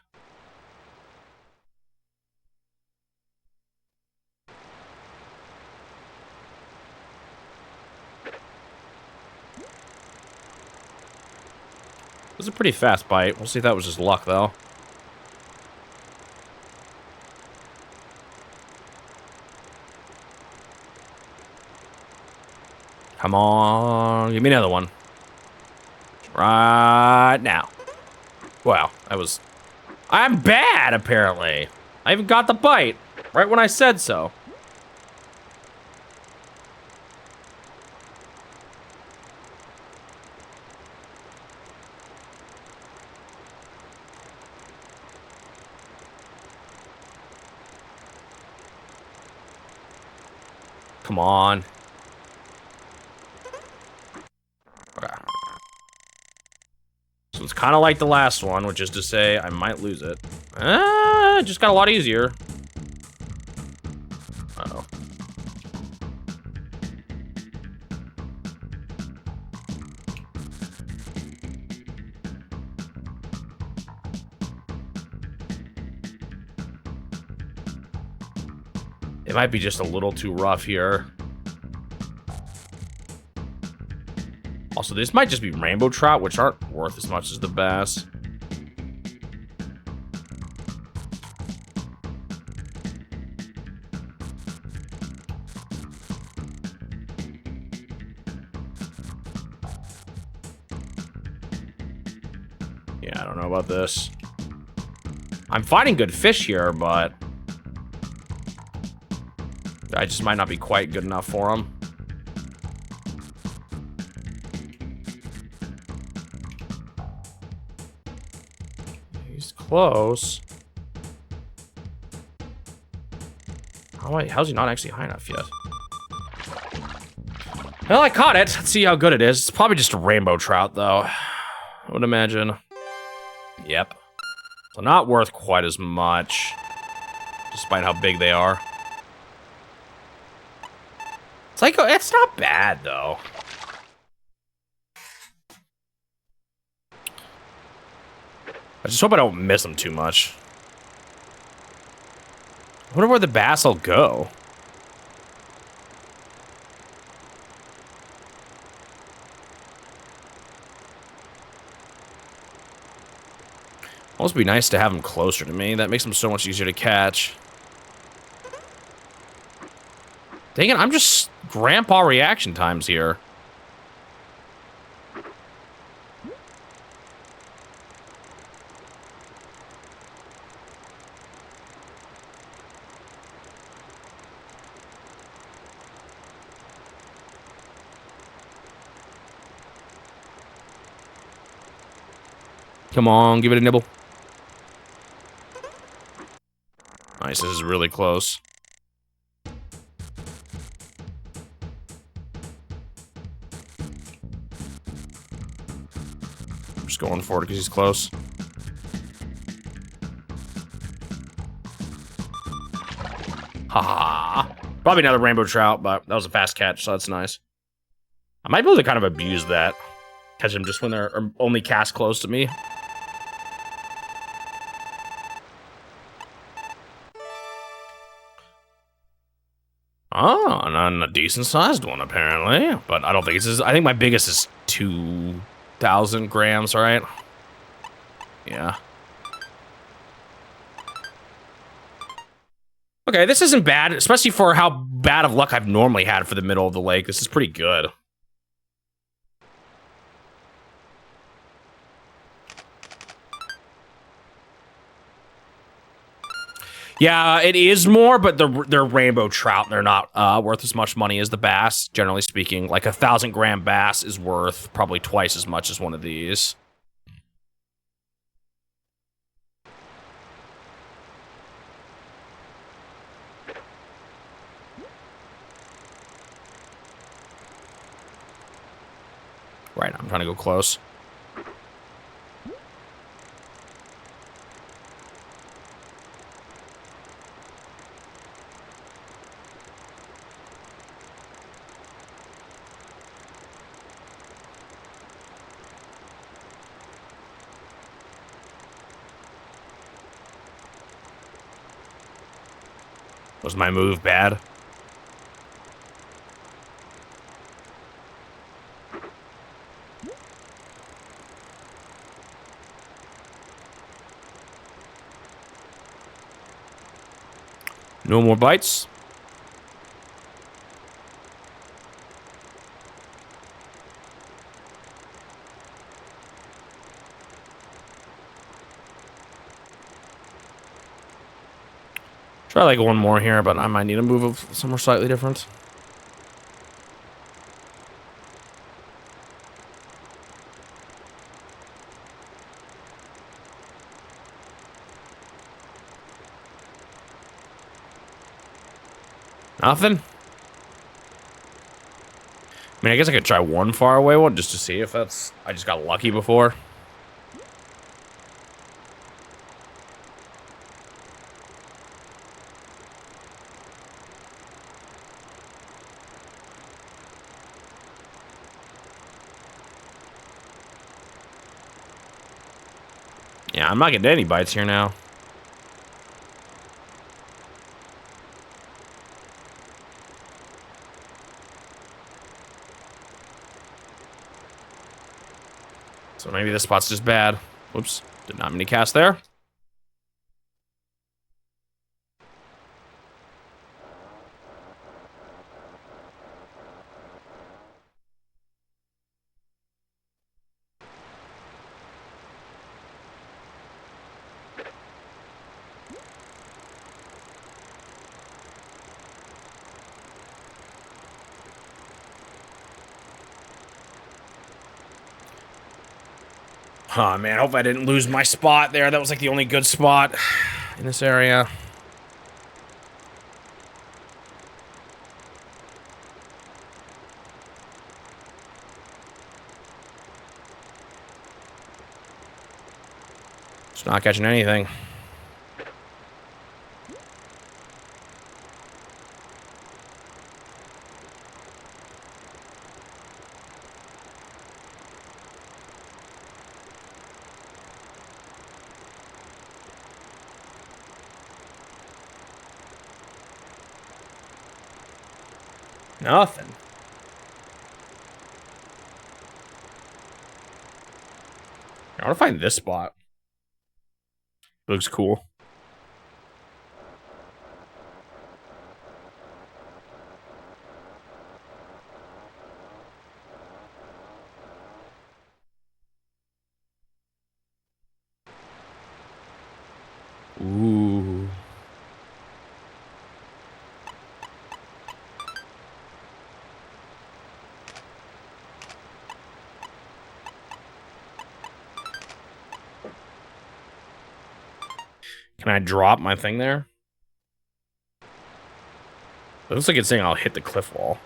It was a pretty fast bite. We'll see if that was just luck, though. Come on. Give me another one. Right now. Wow, that was... I'm bad, apparently. I even got the bite. Right when I said so. Come on. Okay. So it's kind of like the last one, which is to say I might lose it. It just got a lot easier. Uh-oh. It might be just a little too rough here. Also, this might just be rainbow trout, which aren't worth as much as the bass. Yeah, I don't know about this. I'm finding good fish here, but I just might not be quite good enough for them. He's close. How's he not actually high enough yet? Well, I caught it. Let's see how good it is. It's probably just a rainbow trout, though. I would imagine. Yep. So not worth quite as much, despite how big they are. It's like, it's not bad, though. I just hope I don't miss them too much. I wonder where the bass will go. Almost be nice to have them closer to me. That makes them so much easier to catch. Dang it, I'm just grandpa reaction times here. Come on, give it a nibble. Nice, this is really close. Just going for it because he's close. Ha! Probably another rainbow trout, but that was a fast catch, so that's nice. I might be able to kind of abuse that. Catch them just when they're only cast close to me. Oh, and a decent sized one apparently, but I don't think it's. I think my biggest is 2,000 grams, right? Yeah. Okay, this isn't bad, especially for how bad of luck I've normally had for the middle of the lake. This is pretty good. Yeah, it is more, but they're rainbow trout. They're not worth as much money as the bass, generally speaking. Like 1,000-gram bass is worth probably twice as much as one of these. Right now, I'm trying to go close. Was my move bad? No more bites. Try like one more here, but I might need a move of somewhere slightly different. Nothing? I mean, I guess I could try one far away one just to see if that's... I just got lucky before. Yeah, I'm not getting any bites here now. So maybe this spot's just bad. Whoops, did not mean to cast there. Oh man, I hope I didn't lose my spot there. That was like the only good spot in this area. Just not catching anything. Nothing. I want to find this spot. Looks cool. Ooh. Can I drop my thing there? It looks like it's saying I'll hit the cliff wall.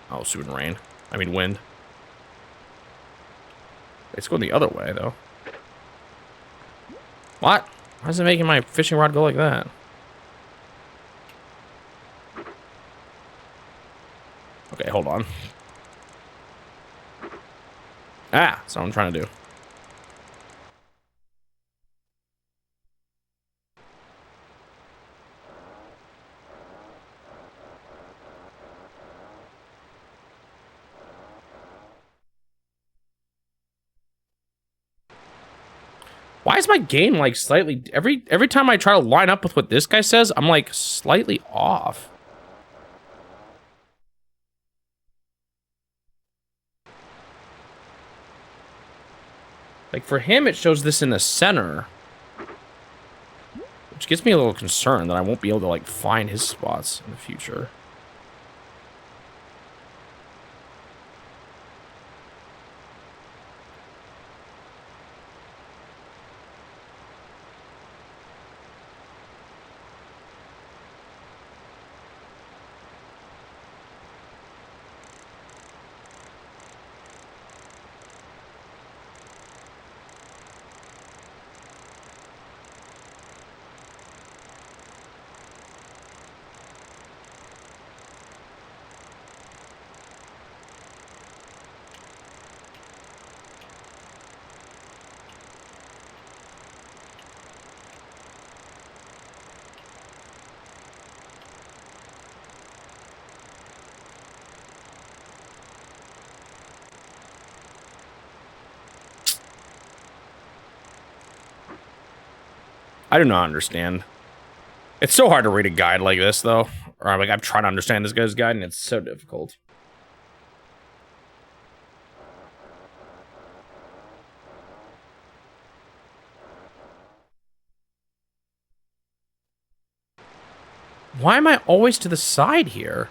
Oh, soon rain. I mean wind. It's going the other way, though. What? Why is it making my fishing rod go like that? Okay, hold on. Ah, that's what I'm trying to do. Why is my game like slightly every time I try to line up with what this guy says, I'm like slightly off. Like for him, it shows this in the center, which gets me a little concerned that I won't be able to like find his spots in the future. I do not understand. It's so hard to read a guide like this, though. Or like I'm trying to understand this guy's guide, and it's so difficult. Why am I always to the side here?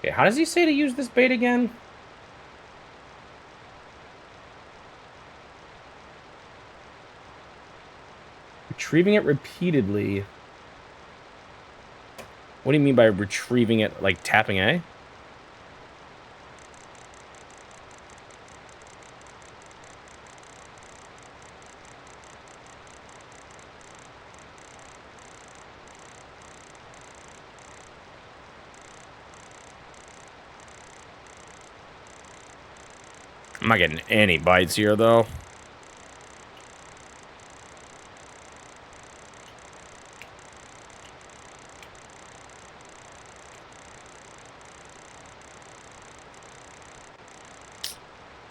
Okay, how does he say to use this bait again? Retrieving it repeatedly. What do you mean by retrieving it, like tapping A? I'm not getting any bites here, though.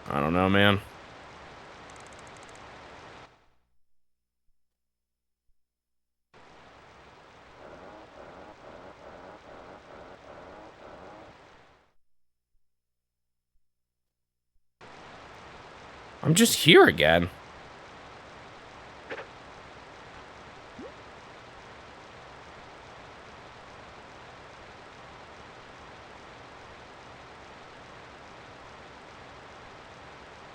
I don't know, man. I'm just here again.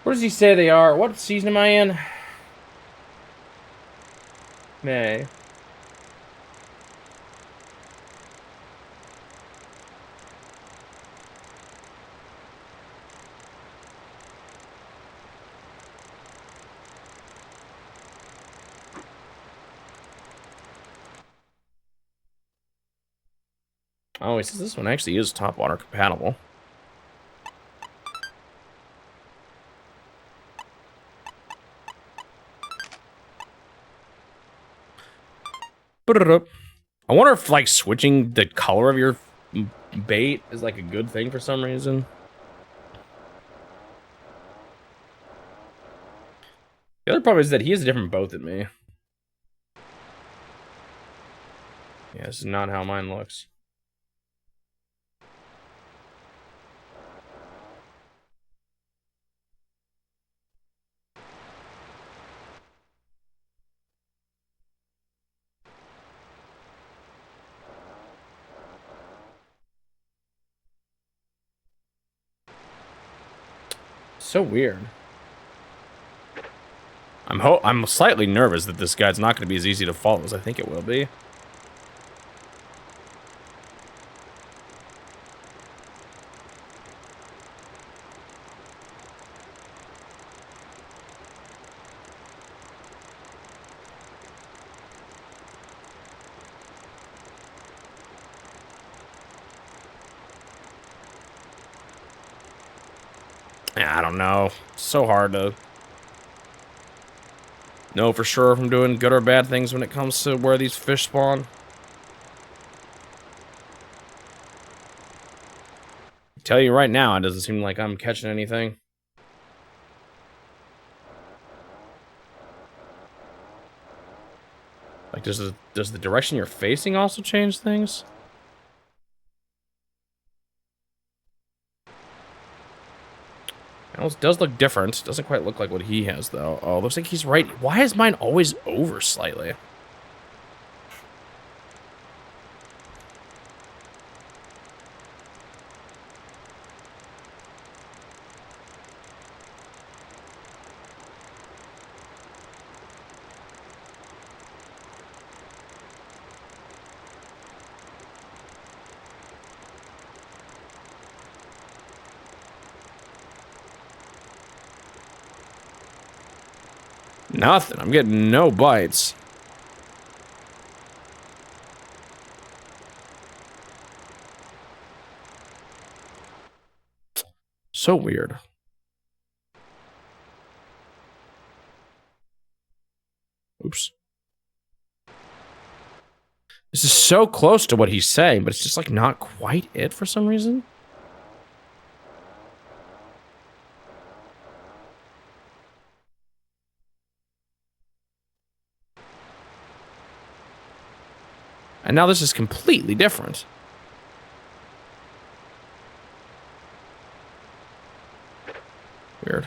Where does he say they are? What season am I in? May. Oh, he says this one actually is top water compatible. I wonder if like switching the color of your bait is like a good thing for some reason. The other problem is that he has a different boat than me. Yeah, this is not how mine looks. So weird. I'm slightly nervous that this guy's not going to be as easy to follow as I think it will be. Yeah, I don't know. So hard to know for sure if I'm doing good or bad things when it comes to where these fish spawn. Tell you right now, it doesn't seem like I'm catching anything. Like, does the direction you're facing also change things? It does look different. Doesn't quite look like what he has, though. Oh, looks like he's right. Why is mine always over slightly? Nothing. I'm getting no bites. So weird. Oops. This is so close to what he's saying, but it's just like not quite it for some reason. And now this is completely different. Weird.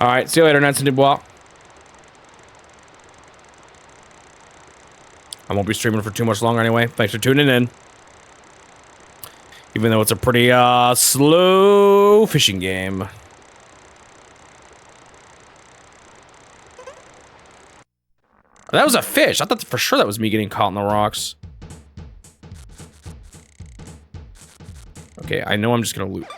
All right, see you later, Nancy Dubois. I won't be streaming for too much longer anyway. Thanks for tuning in. Even though it's a pretty slow fishing game. That was a fish. I thought for sure that was me getting caught in the rocks. Okay, I know I'm just gonna loot.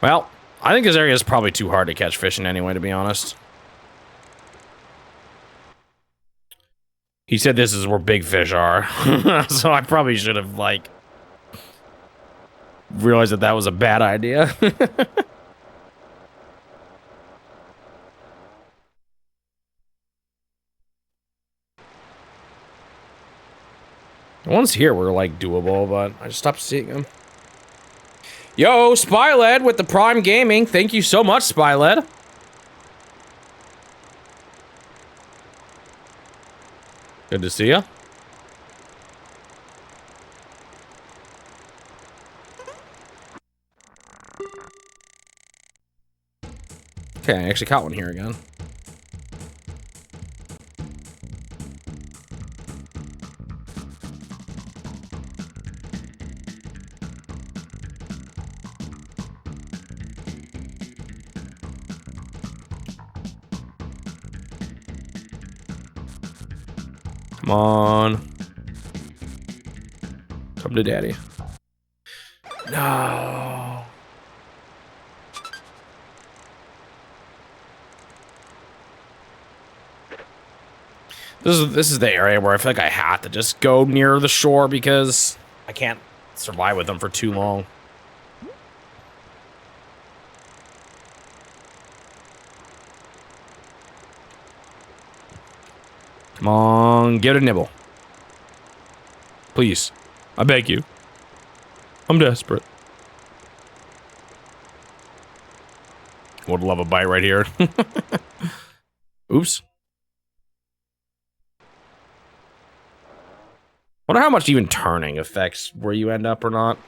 Well, I think this area is probably too hard to catch fish in anyway, to be honest. He said this is where big fish are. So I probably should have, like, realized that that was a bad idea. The ones here were, like, doable, but I just stopped seeing them. Yo, Spyled with the Prime Gaming. Thank you so much, Spyled. Good to see you. Okay, I actually caught one here again. Come on. Come to daddy. No. This is the area where I feel like I have to just go near the shore because I can't survive with them for too long. Come on, give it a nibble. Please. I beg you. I'm desperate. Would love a bite right here. Oops. Wonder how much even turning affects where you end up or not.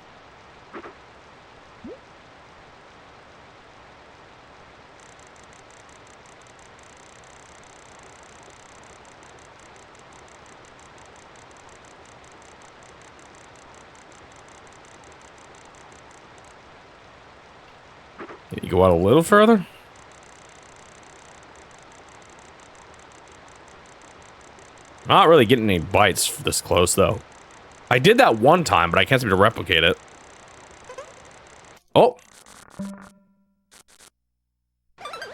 Can you go out a little further? Not really getting any bites this close, though. I did that one time, but I can't seem to replicate it. Oh!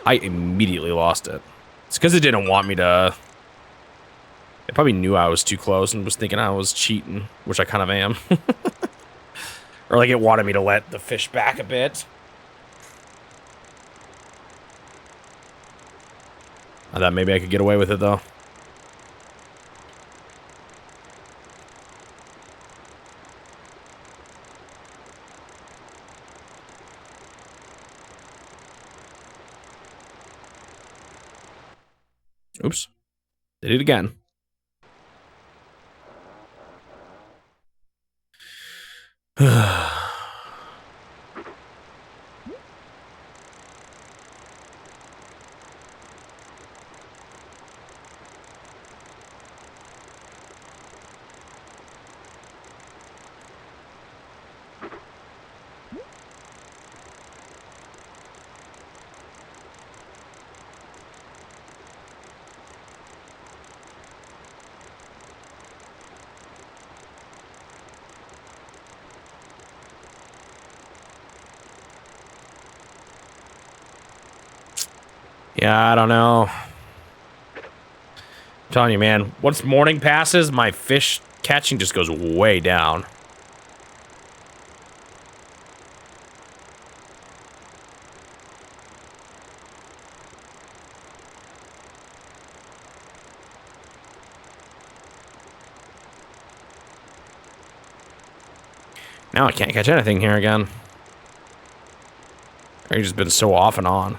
I immediately lost it. It's because it didn't want me to... It probably knew I was too close and was thinking I was cheating, which I kind of am. Or like it wanted me to let the fish back a bit. I thought maybe I could get away with it, though. Oops. Did it again. Yeah, I don't know. I'm telling you, man, once morning passes, my fish catching just goes way down. Now I can't catch anything here again. I've just been so off and on.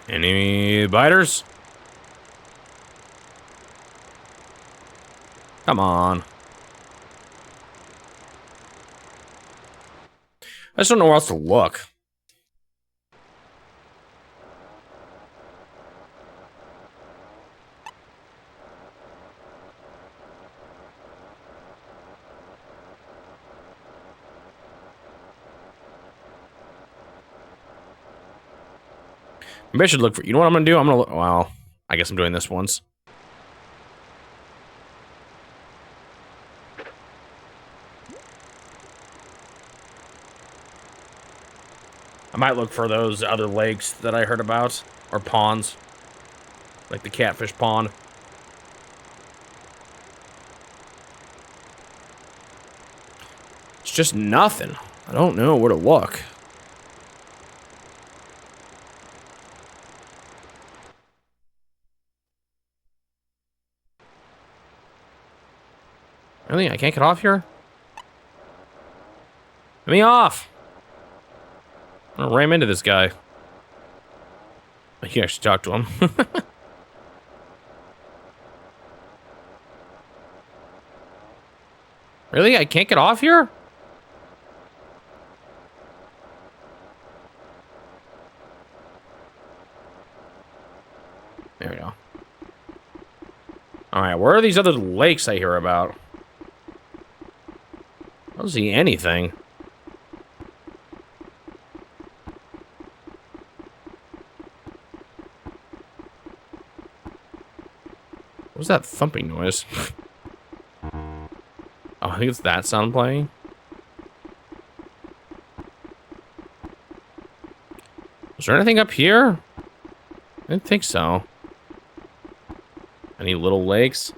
Any biters? Come on. I just don't know where else to look. Maybe I should look for... You know what I'm gonna do? I'm gonna look... Well, I guess I'm doing this once. I might look for those other lakes that I heard about. Or ponds. Like the catfish pond. It's just nothing. I don't know where to look. Really? I can't get off here? Get me off! I'm gonna ram into this guy. I can actually talk to him. Really? I can't get off here? There we go. Alright, where are these other lakes I hear about? I don't see anything. What was that thumping noise? Oh, I think it's that sound playing. Is there anything up here? I didn't think so. Any little lakes?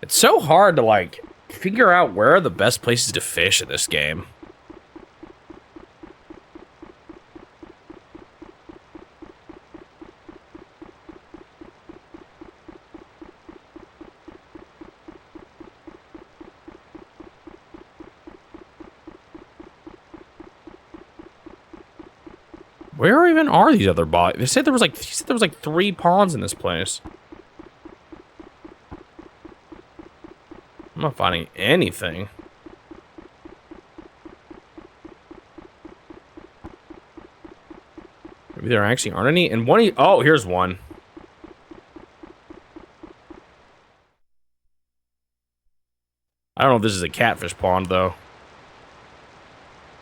It's so hard to, like, figure out where are the best places to fish in this game. Where even are these other bodies? They said there was like 3 ponds in this place. I'm not finding anything. Maybe there actually aren't any. And one, oh, here's one. I don't know if this is a catfish pond, though.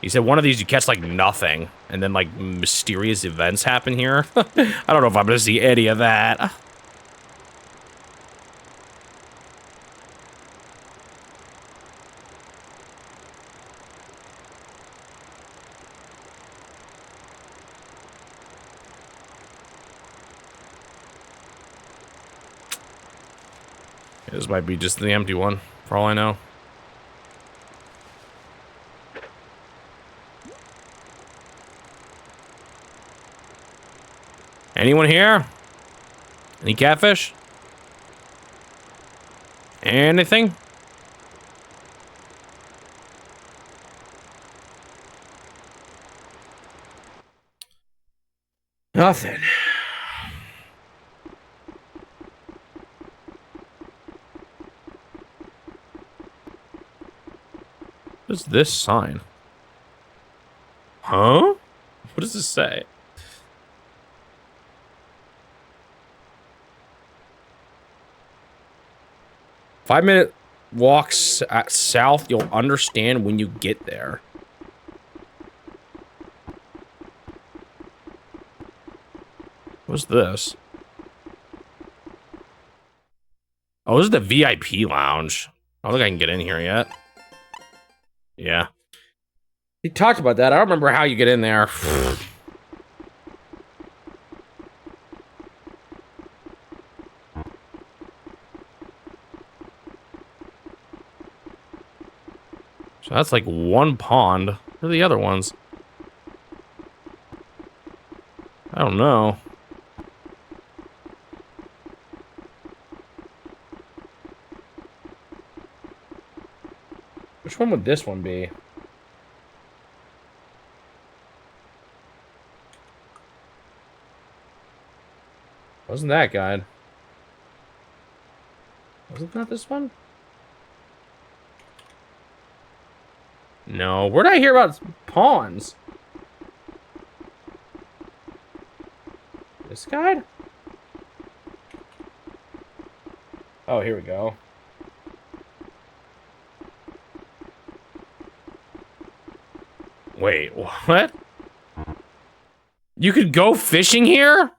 He said one of these you catch, like, nothing. And then, like, mysterious events happen here. I don't know if I'm gonna see any of that. This might be just the empty one, for all I know. Anyone here? Any catfish? Anything? Nothing. What is this sign? Huh? What does this say? Five-minute walks south, you'll understand when you get there. What's this? Oh, this is the VIP lounge. I don't think I can get in here yet. Yeah. He talked about that. I don't remember how you get in there. So that's like one pond. Where are the other ones? I don't know. Which one would this one be? Wasn't that guide? Wasn't that this one? No. Where'd I hear about pawns? This guide? Oh, here we go. Wait, what? You could go fishing here?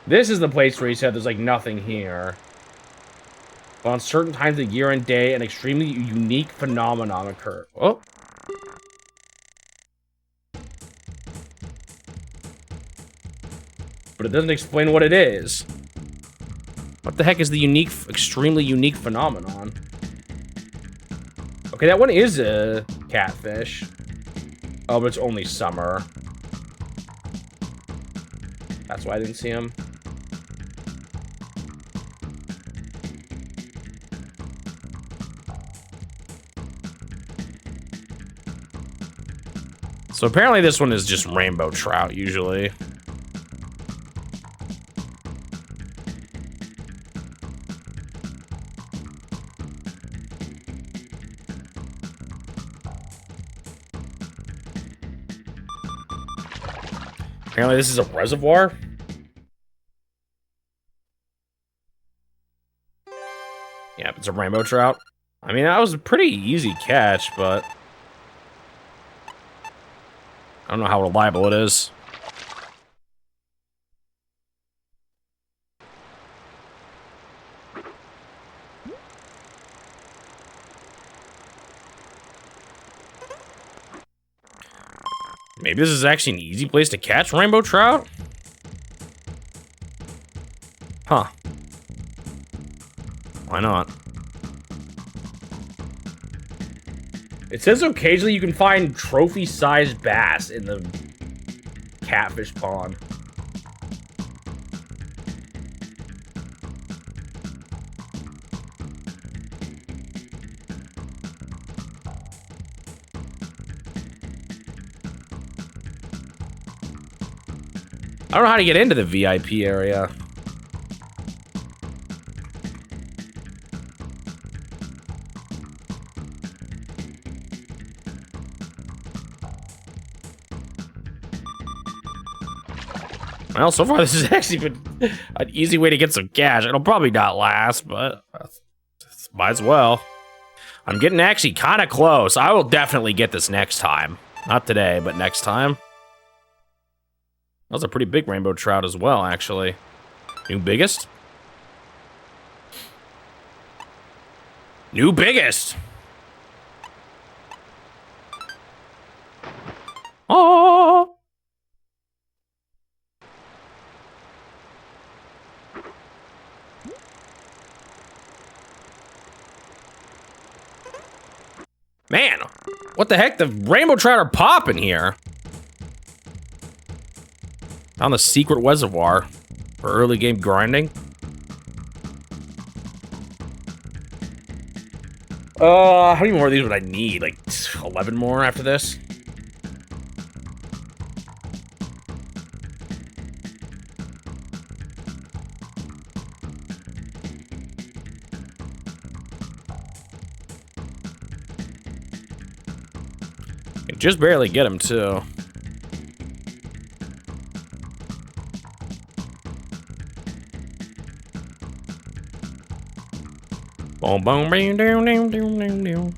This is the place where he said there's like nothing here. But on certain times of year and day, an extremely unique phenomenon occurs. Oh. But it doesn't explain what it is. What the heck is the unique, extremely unique phenomenon? Okay, that one is a catfish. Oh, but it's only summer. That's why I didn't see him. So apparently this one is just rainbow trout, usually. Apparently this is a reservoir. Yeah, it's a rainbow trout. I mean, that was a pretty easy catch, but I don't know how reliable it is. Maybe this is actually an easy place to catch rainbow trout? Huh. Why not? It says occasionally you can find trophy-sized bass in the catfish pond. I don't know how to get into the VIP area. Well, so far this has actually been an easy way to get some cash. It'll probably not last, but might as well. I'm getting actually kind of close. I will definitely get this next time. Not today, but next time. That was a pretty big rainbow trout as well, actually. New biggest? New biggest! Oh! Man, what the heck? The rainbow trout are popping here. Found the secret reservoir for early game grinding. How many more of these would I need? Like 11 more after this? Can just barely get him too. Boom, boom, boom, down, down, down, down, down.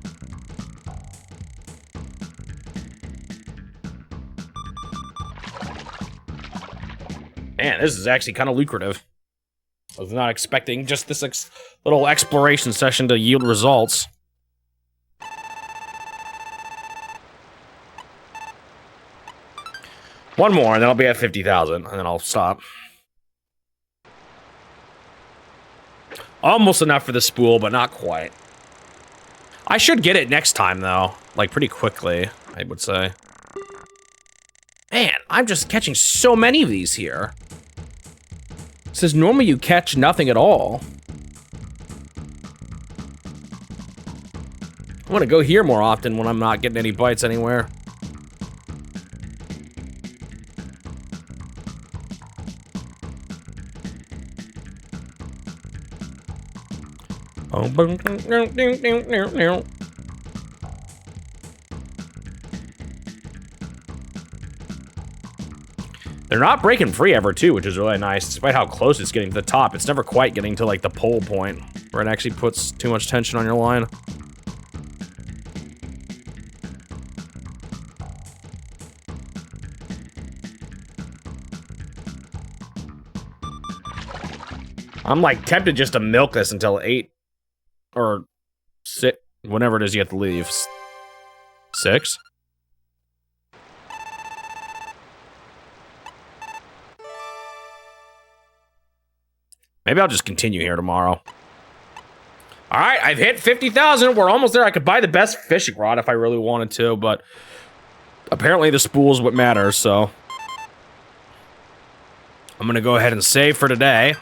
Man, this is actually kind of lucrative. I was not expecting just this little exploration session to yield results. One more, and then I'll be at 50,000, and then I'll stop. Almost enough for the spool, but not quite. I should get it next time, though. Like, pretty quickly, I would say. Man, I'm just catching so many of these here. It says normally you catch nothing at all. I want to go here more often when I'm not getting any bites anywhere. They're not breaking free ever, too, which is really nice. Despite how close it's getting to the top, it's never quite getting to, like, the pole point, where it actually puts too much tension on your line. I'm, like, tempted just to milk this until 8, or 6, whenever it is you have to leave. 6? Maybe I'll just continue here tomorrow. All right, I've hit 50,000. We're almost there. I could buy the best fishing rod if I really wanted to, but apparently the spool is what matters, so I'm gonna go ahead and save for today.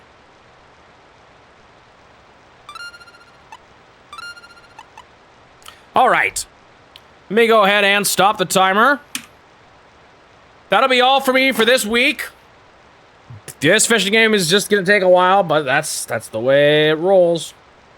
All right, let me go ahead and stop the timer. That'll be all for me for this week. This fishing game is just gonna take a while, but that's the way it rolls.